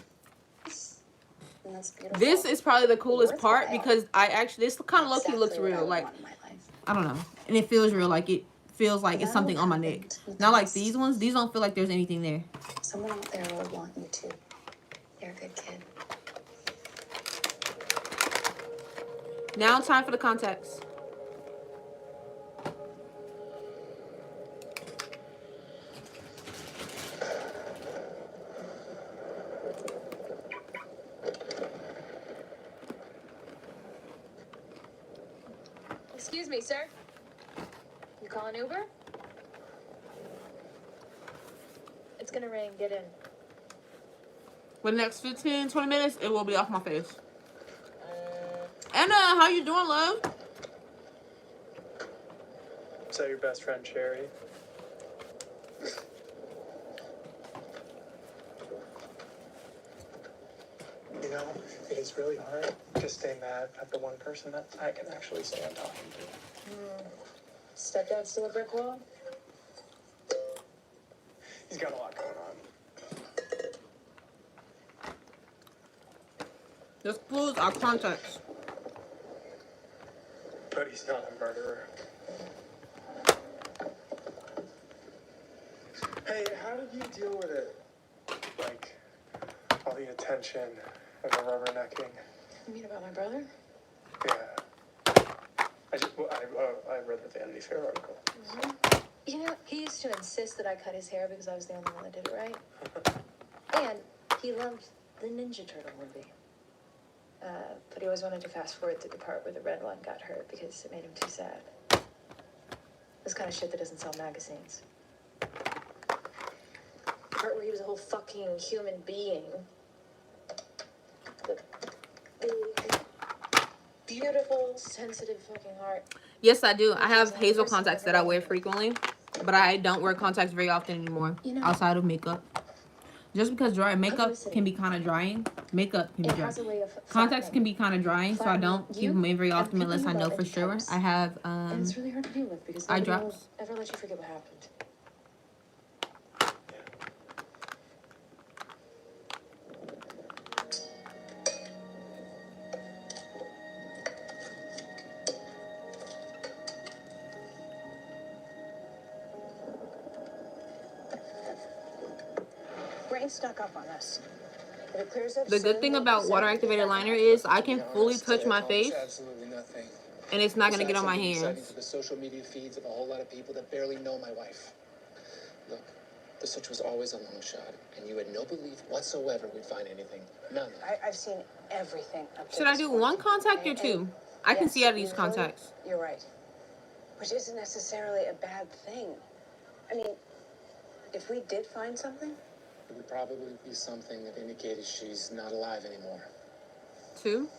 And that's beautiful. This is probably the coolest part because this kind of low-key looks real. Like, I don't know. And it feels real. Like, it feels like it's something on my neck. Not like these ones. These don't feel like there's anything there. Someone out there will want you too. You're a good kid. Now time for the contacts. Excuse me, sir. You call an Uber? It's gonna ring. Get in. For the next 15, 20 minutes, it will be off my face. Anna, how you doing, love? Is that your best friend, Sherry? You know, it is really hard to stay mad at the one person that I can actually stand talking to. Stepdad's still a brick wall? He's got a lot going on. This includes our contacts. But he's not a murderer. Hey, how did you deal with it? Like, all the attention and the rubbernecking. You mean about my brother? Yeah. I read the Vanity Fair article. Mm-hmm. You know, he used to insist that I cut his hair because I was the only one that did it right. And he loved the Ninja Turtle movie. But he always wanted to fast forward to the part where the red one got hurt because it made him too sad. This kind of shit that doesn't sell magazines. The part where he was a whole fucking human being. The big, beautiful, sensitive fucking heart. Yes, I do. I have hazel contacts that I wear frequently, but I don't wear contacts very often anymore, outside of makeup. Just because makeup can be kind of drying. Makeup can be dry. Contacts can be kind of drying, so I don't keep them in very often unless I know for sure. I have And it's really hard to deal with because eye nobody will drops. ever let you forget what happened. Brain stuck up on us. If it clears up The good thing about water activated liner is I can fully touch my face Absolutely nothing. and it's not going to get on my Besides something exciting hands. for the social media feeds of a whole lot of people that barely know my wife. Look, the search was always a long shot, and you had no belief whatsoever we'd find anything. None. I've seen everything up to Should I this do point. one contact or two? I can Yes, see out of these usually, contacts. You're right. Which isn't necessarily a bad thing. I mean, if we did find something, It would probably be something that indicated she's not alive anymore. Two?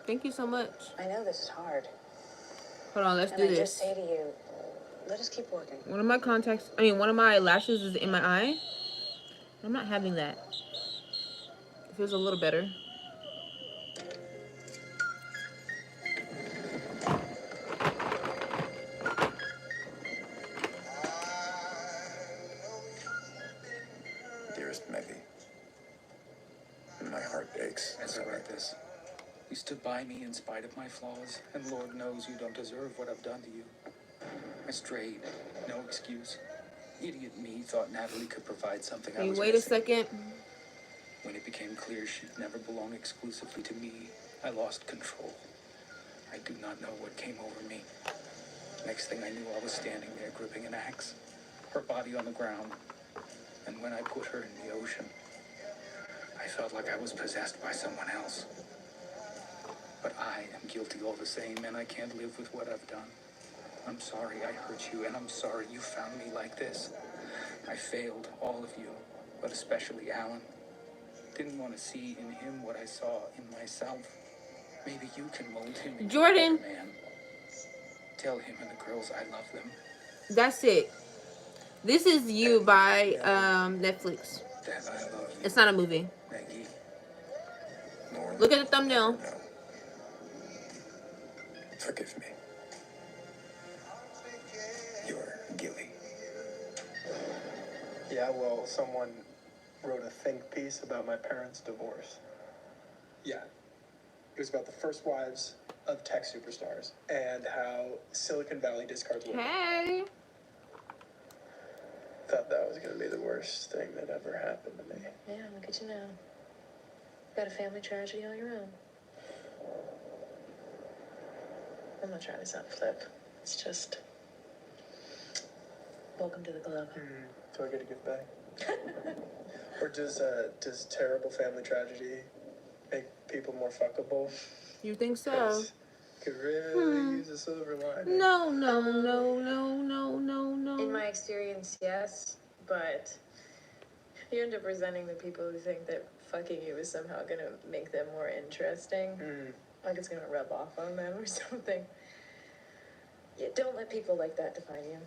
Thank you so much. I know this is hard. Hold on, let's And do I just this. say to you, let us keep working. One of my lashes is in my eye. I'm not having that. It feels a little better. Dearest Meggie, my heart aches. As I write this, you stood by me in spite of my flaws, and Lord knows you don't deserve what I've done to you. I strayed, no excuse. Idiot me thought Natalie could provide something I Can you was wait missing. a second? When it became clear she'd never belong exclusively to me, I lost control. I do not know what came over me. Next thing I knew, I was standing there gripping an axe, her body on the ground. And when I put her in the ocean, I felt like I was possessed by someone else. But I am guilty all the same, and I can't live with what I've done. I'm sorry I hurt you, and I'm sorry you found me like this. I failed all of you, but especially Alan. Didn't want to see in him what I saw in myself. Maybe you can mold him into Jordan. a better man. Tell him and the girls I love them. That's it. This is You by Netflix. That I love you. It's not a movie. Maggie. Look at the thumbnail. Forgive me. You're Gilly. Yeah, well, someone wrote a think piece about my parents' divorce. Yeah. It was about the first wives of tech superstars and how Silicon Valley discards women. Hey. Thought that was going to be the worst thing that ever happened to me. Yeah, look at you now. Got a family tragedy on your own. I'm not trying to sound flip. It's just... Welcome to the club. Do I get a gift bag? Or does terrible family tragedy make people more fuckable? You think so? 'Cause could really use a silver lining. No. In my experience, yes, but you end up resenting the people who think that fucking you is somehow gonna make them more interesting. Like it's gonna rub off on them or something. Yeah, don't let people like that define you.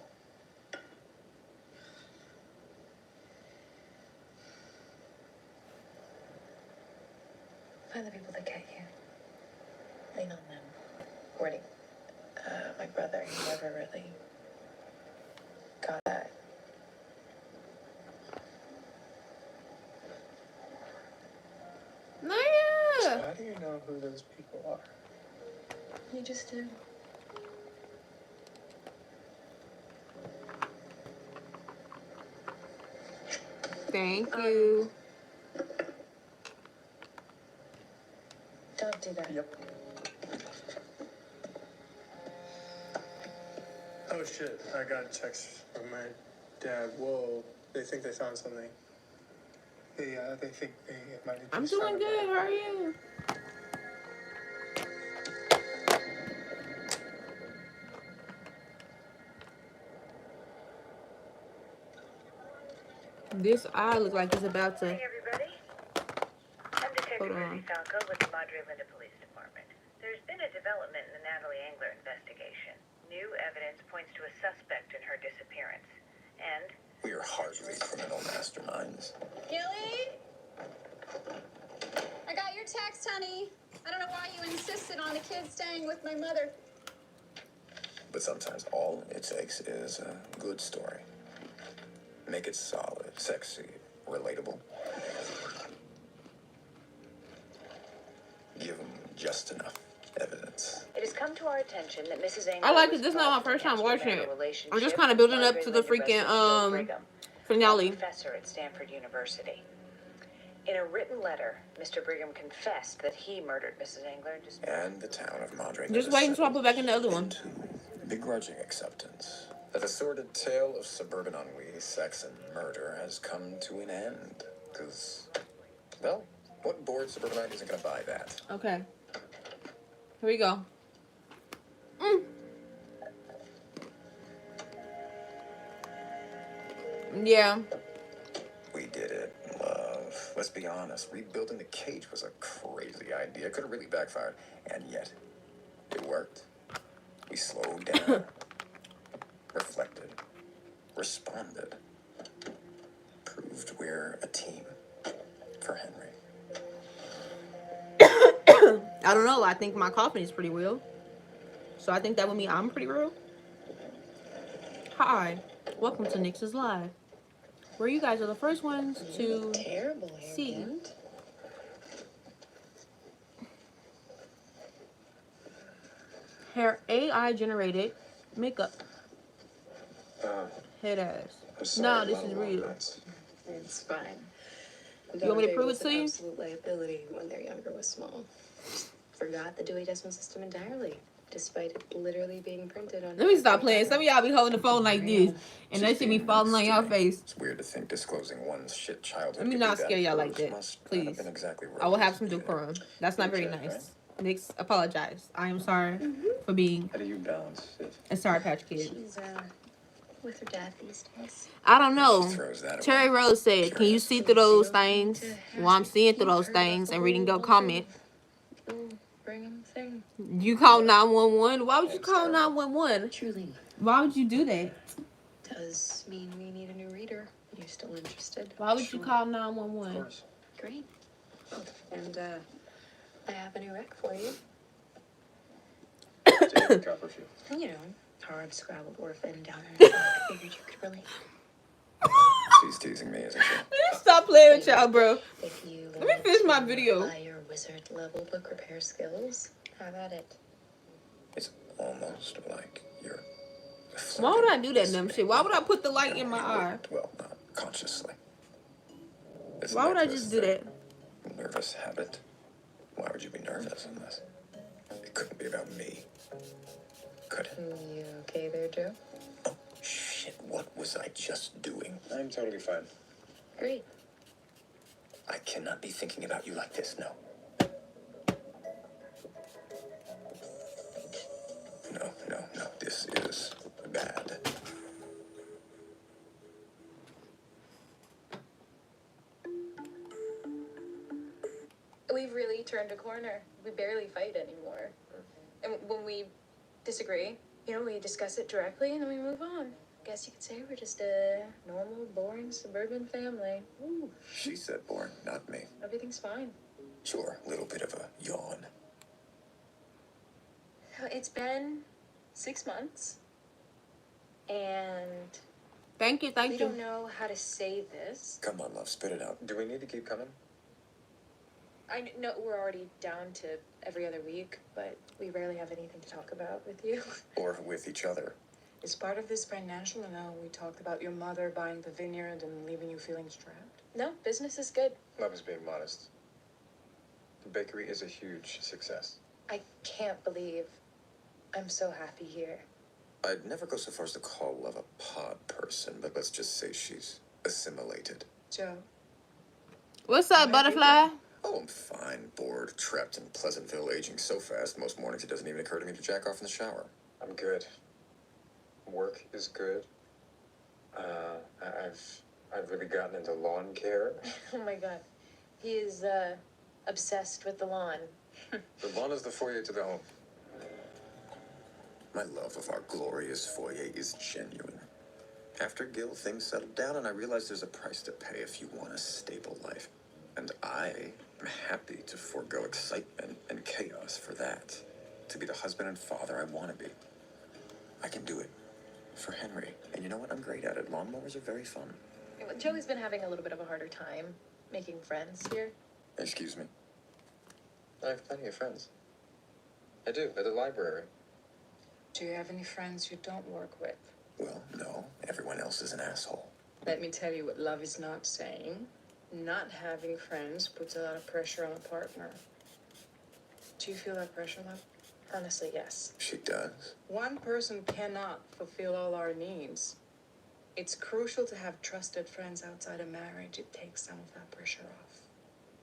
Find the people that get you. Lean on them. Warning. My brother, he never really got that. So how do you know who those people are? You just do. Thank you. Don't do that. Yep. Oh shit, I got a text from my dad. Whoa, they think they found something. They think they might have I'm just doing found good. How are you? This eye look like it's about to. Hey everybody, I'm Detective Hold on. Falco with the Madre Linda Police Department. There's been a development in the Natalie Engler investigation. New evidence points to a suspect in her disappearance. And We are hardly criminal masterminds. Gilly? I got your text, honey. I don't know why you insisted on the kids staying with my mother. But sometimes all it takes is a good story. Make it solid, sexy, relatable. Give them just enough evidence. it has come to our attention that Mrs. Engler I like was it. This is not my caught first time in a watching it. relationship I'm just kind of building with up to the Madre Linda freaking resident Jill Brigham, a finale. professor at Stanford University. In a written letter, Mr. Brigham confessed that he murdered Mrs. Engler And the town of Madre. Just wait until I put back in the other one. Begrudging acceptance. That the sordid tale of suburban ennui, sex, and murder has come to an end. Because, well, what bored suburbanite isn't going to buy that? Okay. Here we go. Yeah. We did it, love. Let's be honest. Rebuilding the cage was a crazy idea. Could have really backfired. And yet, it worked. We slowed down, reflected, responded, proved we're a team for Henry. I don't know. I think my coughing is pretty real. So I think that would mean I'm pretty real. Hi. Welcome to Nix's Live, where you guys are the first ones to see. Her AI generated makeup. Head ass. No, this is real. It's fine. You want me to prove it to you? Absolute liability when their younger was small. Forgot the Dewey Decimal System entirely, despite it literally being printed on. Let me stop playing. Some of y'all be holding the phone like this, and that should be falling on y'all face. It's weird to think disclosing one's shit childhood. Let me could be not that scare y'all like gross. that, Must not have please. been exactly I will have some decorum. That's not very nice. Nix, apologize. I am sorry for being How do you balance it? a Sour Patch Kid. She's with her dad these days. I don't She know. throws that Terry away. Rose said, "Can you see through those things?" Well, I'm seeing through those things and reading your comment. Bring him thing. You call 911? Why would you It's call terrible. 911? Truly. Why would you do that? Does mean we need a new reader. You're still interested? Why would you call Of 911? course. Great. And I have a new rec for you. David Copperfield. You know, hard scrabbled orphan down in the I figured you could relate. She's teasing me, isn't she? Stop playing with y'all, bro. If you Let me finish my want to video. apply your wizard level book repair skills, have at it. It's almost like you're. Why would I do that dumb shit? Why would I put the light in my eye? Well, not consciously. It's Why would I necklace just do that? Nervous habit. Why would you be nervous in this? It couldn't be about me. Could it? You okay there, Joe? Oh, shit. What was I just doing? I'm totally fine. Great. I cannot be thinking about you like this, no. No. This is bad. We've really turned a corner. We barely fight anymore. And when we disagree, you know, we discuss it directly and then we move on. Guess you could say we're just a normal, boring suburban family. Ooh, She said boring, not me. everything's fine. Sure, a little bit of a yawn. It's been 6 months, and Thank you. we don't know how to say this. Come on, love, spit it out. Do we need to keep coming? I know we're already down to every other week, but we rarely have anything to talk about with you. Or with each other? Is part of this financial? I know we talked about your mother buying the vineyard and leaving you feeling strapped. No, business is good. Love is being modest. The bakery is a huge success. I can't believe I'm so happy here. I'd never go so far as to call Love a pod person, but let's just say she's assimilated. Joe. What's up, butterfly? Oh, I'm fine. Bored, trapped in Pleasantville, aging so fast, most mornings it doesn't even occur to me to jack off in the shower. I'm good. Work is good. I've really gotten into lawn care. Oh my god. He is obsessed with the lawn. The lawn is the foyer to the home. My love of our glorious foyer is genuine. After Gil, things settled down, and I realized there's a price to pay if you want a stable life. And I am happy to forego excitement and chaos for that. To be the husband and father I want to be. I can do it. For Henry. And you know what? I'm great at it. Lawnmowers are very fun. Joey's been having a little bit of a harder time making friends here. Excuse me? I have plenty of friends. I do, at the library. Do you have any friends you don't work with? Well, no. Everyone else is an asshole. Let me tell you what love is not saying. Not having friends puts a lot of pressure on a partner. Do you feel that pressure, love? Honestly, yes. She does. One person cannot fulfill all our needs. It's crucial to have trusted friends outside of marriage. It takes some of that pressure off.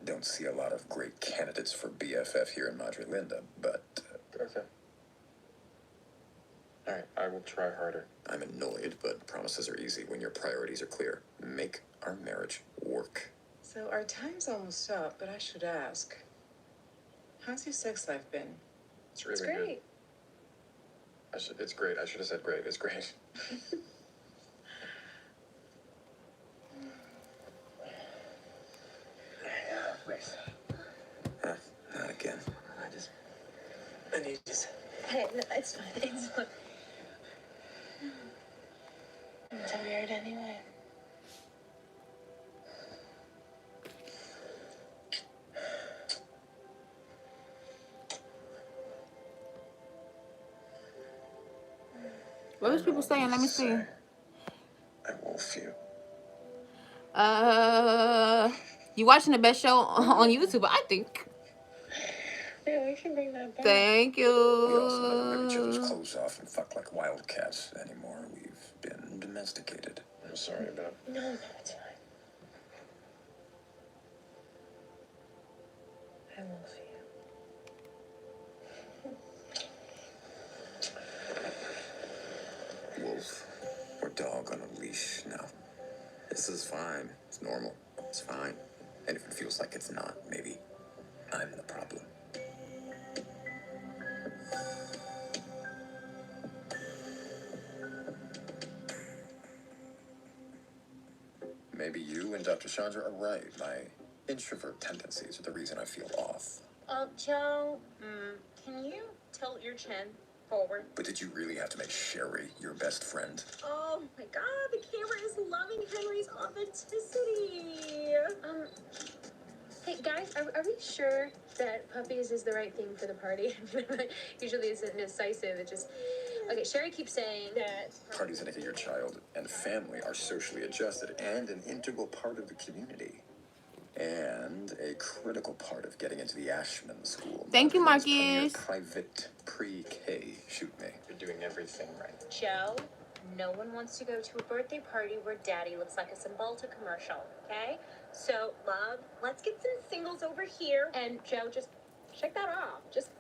Don't see a lot of great candidates for BFF here in Madre Linda, but... Okay. Alright, I will try harder. I'm annoyed, but promises are easy when your priorities are clear. Make our marriage work. So our time's almost up, but I should ask. How's your sex life been? It's really It's great. good. It's great. I should have said great. It's great. Not again. I need this. Hey, no, it's fine. It's fine. I'm tired anyway. What was people saying? Let me see. I wolf you. You watching the best show on YouTube, I think. Yeah, we can bring that back. Thank We also never rip each other's you. clothes off and fuck like wildcats anymore. We've been domesticated. I'm sorry about No, no, it's fine. I love you. not. Maybe I'm the problem. Maybe you and Dr. Chandra are right. My introvert tendencies are the reason I feel off. Joe, can you tilt your chin forward? But did you really have to make Sherry your best friend? Oh my god, the camera is loving Henry's authenticity. Hey guys, are we sure that puppies is the right thing for the party? Usually it's indecisive. It just... Okay, Sherry keeps saying that... Parties that your child and family are socially adjusted and an integral part of the community. And a critical part of getting into the Ashman School. Thank you, Premier Marcus. Private pre-K. Shoot me. You're doing everything right. Joe, no one wants to go to a birthday party where Daddy looks like a Symbolism commercial, okay? So, love, let's get some singles over here. And Joe, just shake that off. Just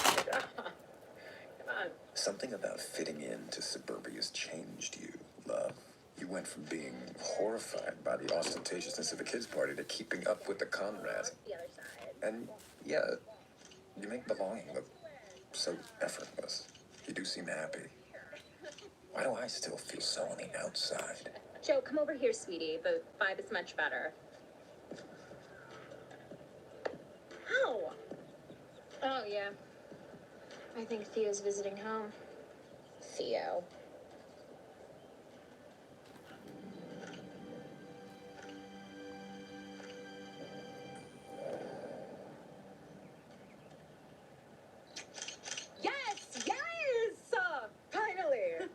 shake it off. Come on. Something about fitting into suburbia's changed you, love. You went from being horrified by the ostentatiousness of a kid's party to keeping up with the comrades. The other side. And, yeah, you make belonging look so effortless. You do seem happy. Why do I still feel so on the outside? Joe, come over here, sweetie. The vibe is much better. How? Oh, yeah. I think Theo's visiting home. Theo. Finally!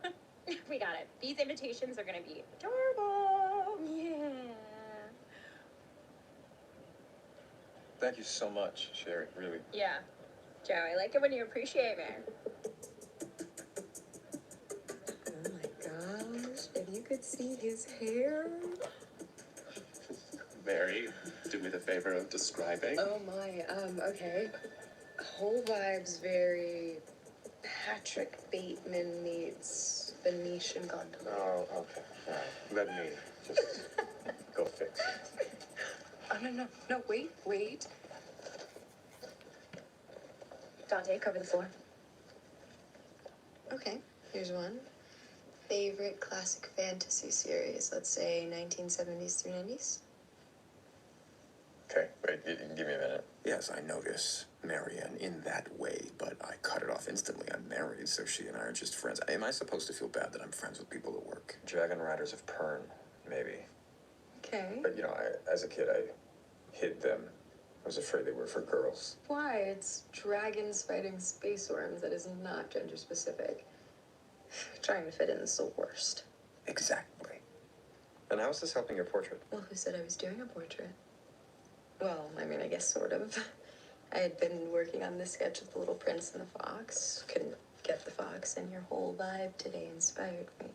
We got it. These invitations are gonna be adorable. Yeah. Thank you so much, Sherry, really. Yeah. Joe, I like it when you appreciate me. Oh my gosh, if you could see his hair. Mary, do me the favor of describing. Oh my, okay. Whole vibe's very Patrick Bateman meets Venetian gondola. Oh, okay. All right. Let me just go fix it. Oh, no, wait. Dante, cover the floor. Okay, here's one. Favorite classic fantasy series, let's say 1970s through 90s? Okay, wait, give me a minute. Yes, I notice Marianne in that way, but I cut it off instantly. I'm married, so she and I are just friends. Am I supposed to feel bad that I'm friends with people at work? Dragon Riders of Pern, maybe. Okay. But, as a kid, I hid them. I was afraid they were for girls. Why? It's dragons fighting space worms. That is not gender specific. Trying to fit in is the worst. Exactly. And how is this helping your portrait? Well, who said I was doing a portrait? Well, I guess sort of. I had been working on this sketch of the Little Prince and the Fox. Couldn't get the fox, and your whole vibe today inspired me.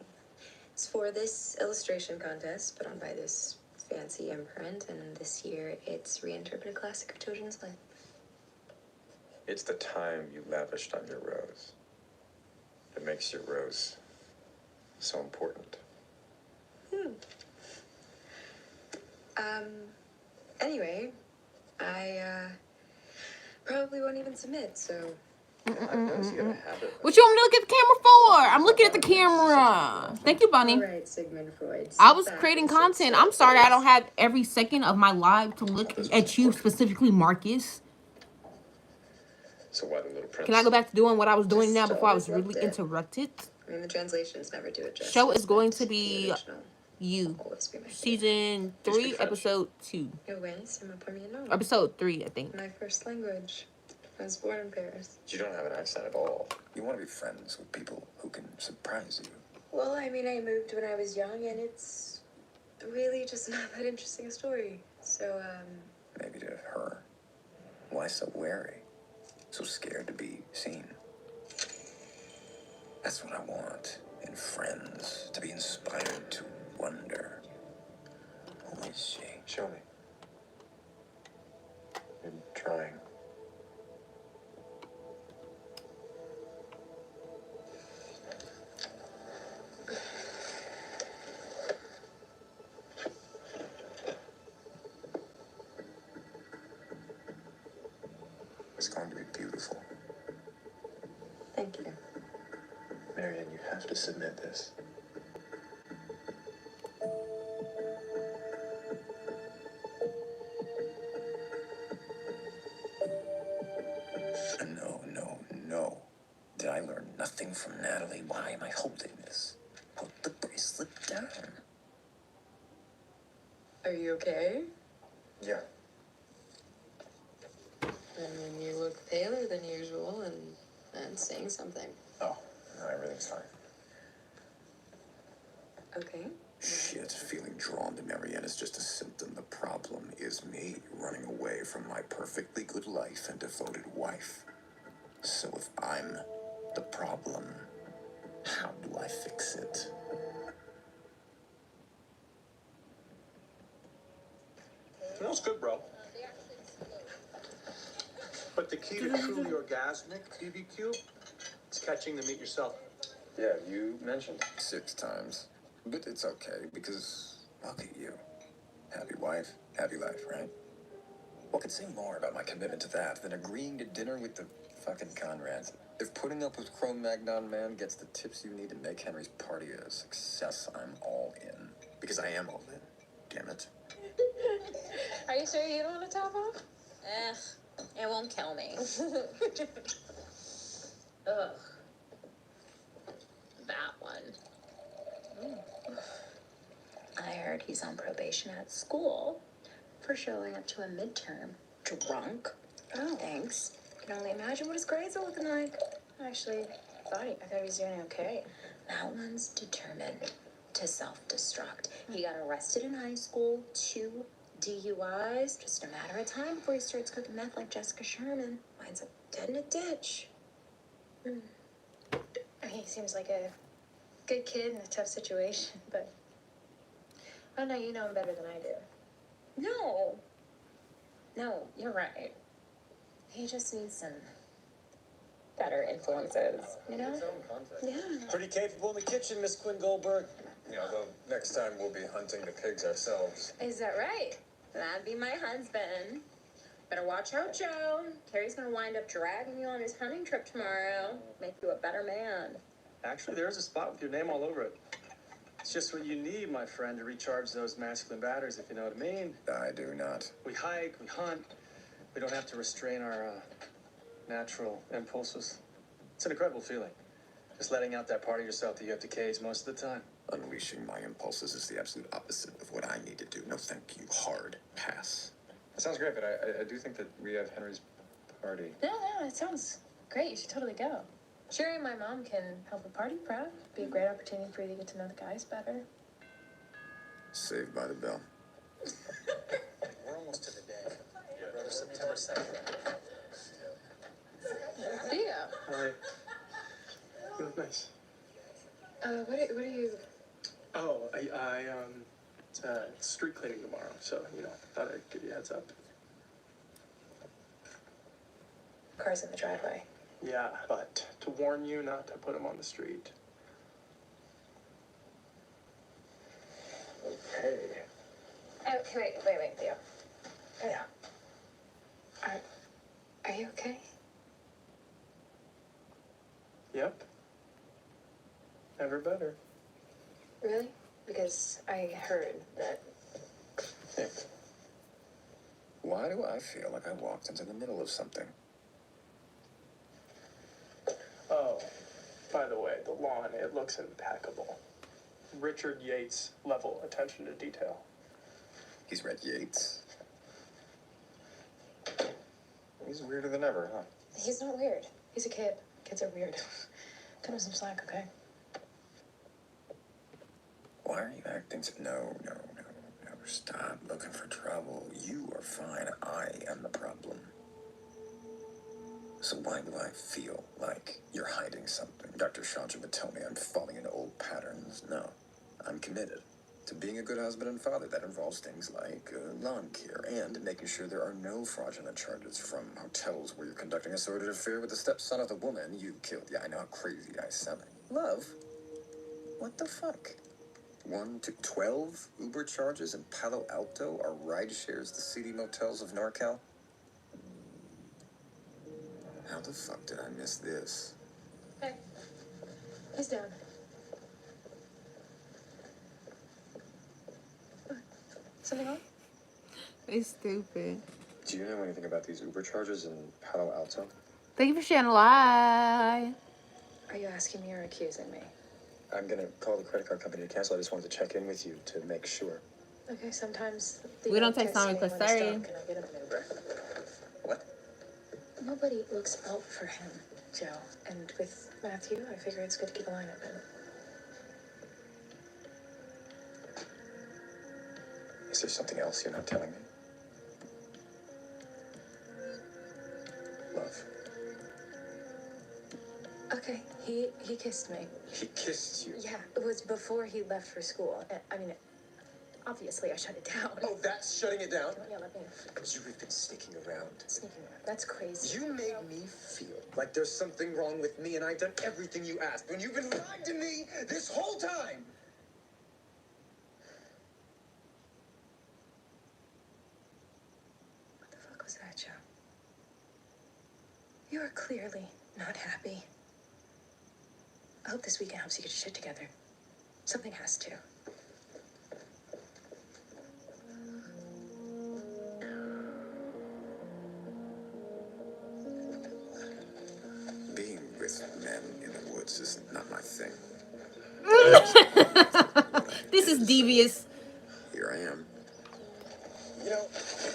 It's for this illustration contest put on by this fancy imprint, and this year it's reinterpreted a classic of children's life. It's the time you lavished on your rose that makes your rose so important. Anyway, I probably won't even submit, so... What you want me to look at the camera for? I'm looking at the camera. Thank you, Bunny. All right, Sigmund Freud. I was creating content. I'm sorry I don't have every second of my life to look at you, specifically Marcus. So why the Little Prince? Can I go back to doing what I was doing now before I was really interrupted? The translations never do it justice. Show is going to be You. Always be my Season 3, episode 2. No way, c'est mon premier nom. Episode 3, I think. My first language. I was born in Paris. You don't have an accent at all. You want to be friends with people who can surprise you. Well, I moved when I was young, and it's really just not that interesting a story. So, Maybe to her. Why so wary? So scared to be seen? That's what I want in friends. To be inspired to wonder. Who is she? Show me. I'm trying. is going to be beautiful. Thank you. Marianne, you have to submit this. No, no, no. Did I learn nothing from Natalie? Why am I holding this? Put the bracelet down. Are you okay? Yeah. And you look paler than usual, and that's saying something. Oh, no, everything's fine. Okay. Shit, feeling drawn to Marianne is just a symptom. The problem is me running away from my perfectly good life and devoted wife. So if I'm the problem, how do I fix it? Smells good, bro. But the key to truly orgasmic BBQ is catching the meat yourself. Yeah, you mentioned. 6 times. But it's okay, because look at you. Happy wife, happy life, right? What could say more about my commitment to that than agreeing to dinner with the fucking Conrads? If putting up with Cro-Magnon Man gets the tips you need to make Henry's party a success, I'm all in. Because I am all in. Damn it. Are you sure you don't want to top off? It won't kill me. Ugh. That one. I heard he's on probation at school for showing up to a midterm drunk. Oh. Thanks. Can only imagine what his grades are looking like. Actually, I thought he was doing okay. That one's determined to self-destruct. He got arrested in high school, 2 DUIs, just a matter of time before he starts cooking meth like Jessica Sherman. Winds up dead in a ditch. He seems like a good kid in a tough situation, but I know you know him better than I do. No, you're right. He just needs some better influences, you know? Yeah. Pretty capable in the kitchen, Miss Quinn Goldberg. You know, though next time we'll be hunting the pigs ourselves. Is that right? That'd be my husband. Better watch out, Joe. Carrie's gonna wind up dragging you on his hunting trip tomorrow. Make you a better man. Actually, there's a spot with your name all over it. It's just what you need, my friend, to recharge those masculine batteries, if you know what I mean. I do not. We hike, we hunt. We don't have to restrain our natural impulses. It's an incredible feeling. Just letting out that part of yourself that you have to cage most of the time. Unleashing my impulses is the absolute opposite of what I need to do. No thank you. Hard pass. That sounds great, but I do think that we have Henry's party. No, it sounds great. You should totally go. Sherry and my mom can help with party prep. Be a great opportunity for you to get to know the guys better. Saved by the bell. We're almost to the day. Brother, September 2nd. Yeah. Hi. You look nice. What are you... Oh, it's street cleaning tomorrow, so, thought I'd give you a heads up. Car's in the driveway. Yeah, but to warn you not to put them on the street. Okay. Okay, wait, Theo. Yeah. Are you okay? Yep. Never better. Really? Because I heard that... Nick, why do I feel like I walked into the middle of something? Oh, by the way, the lawn, it looks impeccable. Richard Yates level attention to detail. He's read Yates. He's weirder than ever, huh? He's not weird. He's a kid. Kids are weird. Cut him some slack, okay? Why are you acting so... No. Stop looking for trouble. You are fine. I am the problem. So why do I feel like you're hiding something? Dr. Chandra would tell me I'm falling into old patterns. No. I'm committed to being a good husband and father. That involves things like lawn care and making sure there are no fraudulent charges from hotels where you're conducting a sordid affair with the stepson of the woman you killed. Yeah, I know how crazy I sound. Love? What the fuck? 1 to 12 Uber charges in Palo Alto are ride shares the seedy motels of NorCal? How the fuck did I miss this? Hey, he's down. Something wrong? It's stupid. Do you know anything about these Uber charges in Palo Alto? Thank you for sharing a lie. Are you asking me or accusing me? I'm gonna call the credit card company to cancel. I just wanted to check in with you to make sure. Okay, sometimes We don't take time requests, sorry. Can I get him an Uber? What? Nobody looks out for him, Joe. And with Matthew, I figure it's good to keep a line open. Is there something else you're not telling me? Love. Okay, he kissed me. He kissed you? Yeah, it was before he left for school. I mean, obviously I shut it down. Oh, that's shutting it down? Don't yell at me. Because you've been sneaking around. Sneaking around. That's crazy. You made me feel like there's something wrong with me, and I've done everything you asked. When you've been lying to me this whole time. What the fuck was that, Joe? You are clearly not happy. I hope this weekend helps you get your shit together. Something has to. Being with men in the woods is not my thing. This is devious. Here I am. You know,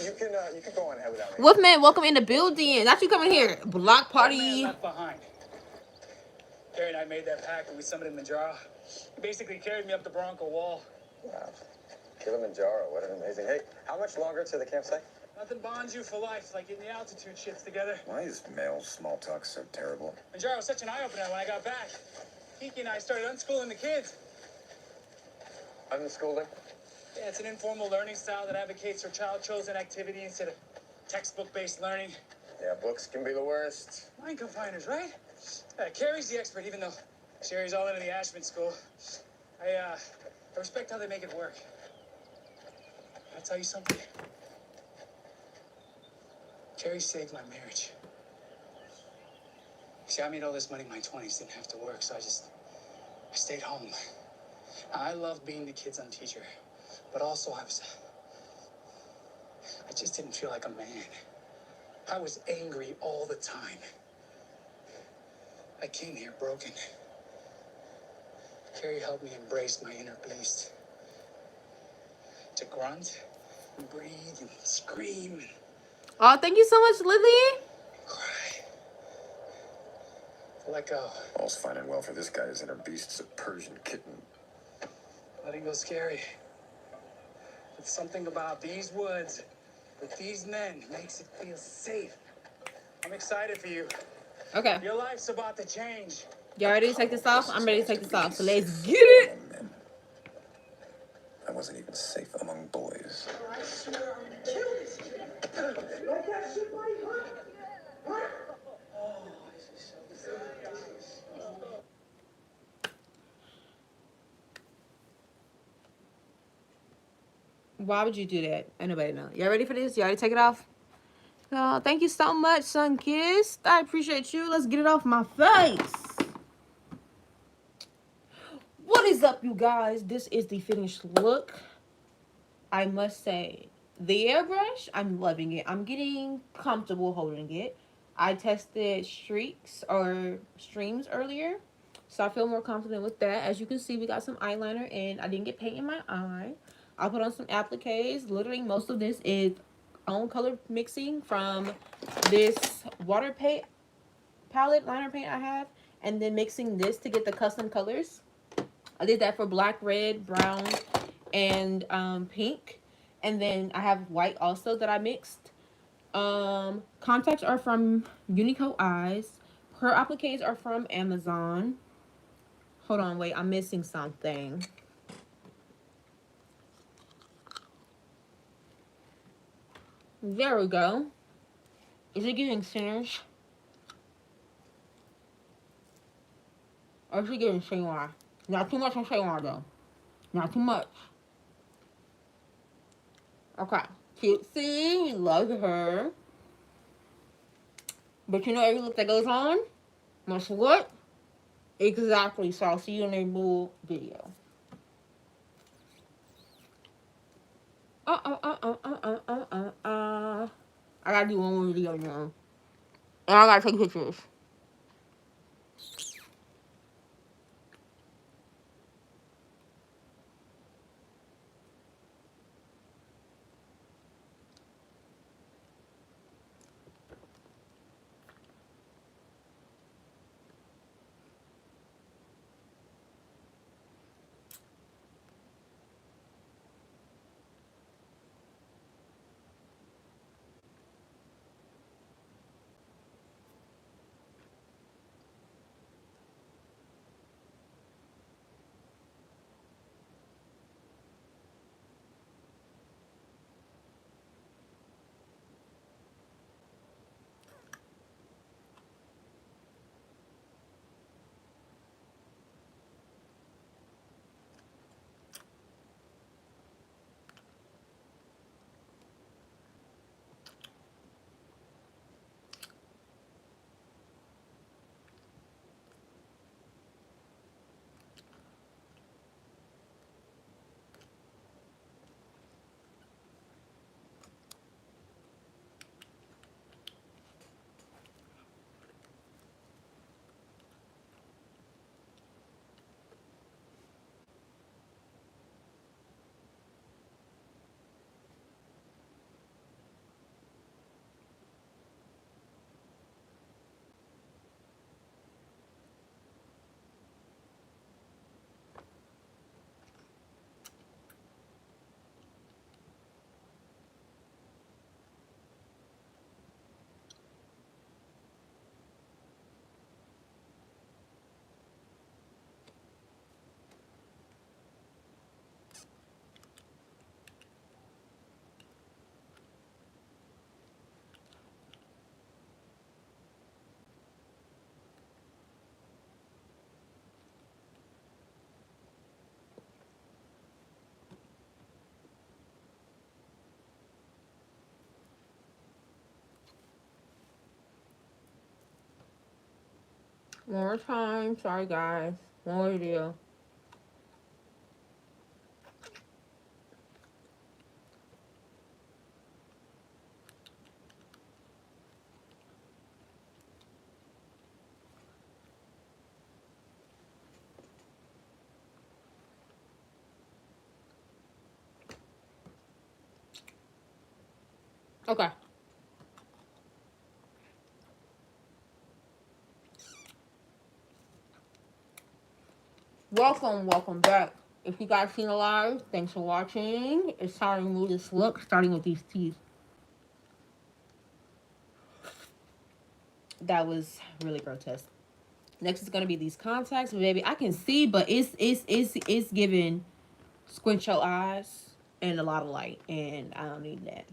you can go on ahead without me. Wolfman, welcome in the building. Not you coming here. Block party. Left behind. Carrie and I made that pact when we summited Manjaro. He basically carried me up the Bronco Wall. Wow. Kilimanjaro, what an amazing. Hey, how much longer to the campsite? Nothing bonds you for life like getting the altitude shifts together. Why is male small talk so terrible? Manjaro was such an eye-opener when I got back. Kiki and I started unschooling the kids. Unschooling? Yeah, it's an informal learning style that advocates for child-chosen activity instead of textbook-based learning. Yeah, books can be the worst. Mind confiners, right? Carrie's the expert, even though Sherry's all into the Ashman school. I respect how they make it work. I'll tell you something. Carrie saved my marriage. See, I made all this money in my 20s, didn't have to work, so I stayed home. I loved being the kid's teacher, but also I just didn't feel like a man. I was angry all the time. I came here broken. Carrie helped me embrace my inner beast. To grunt, and breathe, and scream, Oh, thank you so much, Lily. let go. All's fine and well for this guy's inner beast's a Persian kitten. Letting go scary. But something about these woods, with these men, makes it feel safe. I'm excited for you. Okay. Your life's about to change. Y'all ready to take this off? I'm ready to take this off. So let's get it. I wasn't even safe among boys. I swear I'm gonna kill this kid. Like that shit might hurt. Oh, this is so good. Why would you do that? Ain't nobody know. Y'all ready for this? Y'all ready to take it off? Oh, thank you so much, Sun Kiss. I appreciate you. Let's get it off my face. What is up, you guys? This is the finished look. I must say, the airbrush, I'm loving it. I'm getting comfortable holding it. I tested streaks or streams earlier, so I feel more confident with that. As you can see, we got some eyeliner, and I didn't get paint in my eye. I'll put on some appliques. Literally, most of this is own color mixing from this water paint palette, liner paint I have, and then mixing this to get the custom colors. I did that for black, red, brown, and pink. And then I have white also that I mixed. Contacts are from Unico Eyes. Her appliques are from Amazon. Hold on, wait, I'm missing something. There we go. Is it getting centers? Or is it getting Shea Noir? Not too much on Shea Noir though. Not too much. Okay. Cutesy. We love her. But you know every look that goes on must what? Exactly. So I'll see you in a bull video. I gotta do one more video now. And I gotta take pictures. One more time. Sorry, guys. One more video. Okay. Welcome back. If you guys seen a live, thanks for watching. It's time to remove this look, starting with these teeth. That was really grotesque. Next is gonna be these contacts, baby. I can see, but it's giving squint your eyes and a lot of light, and I don't need that.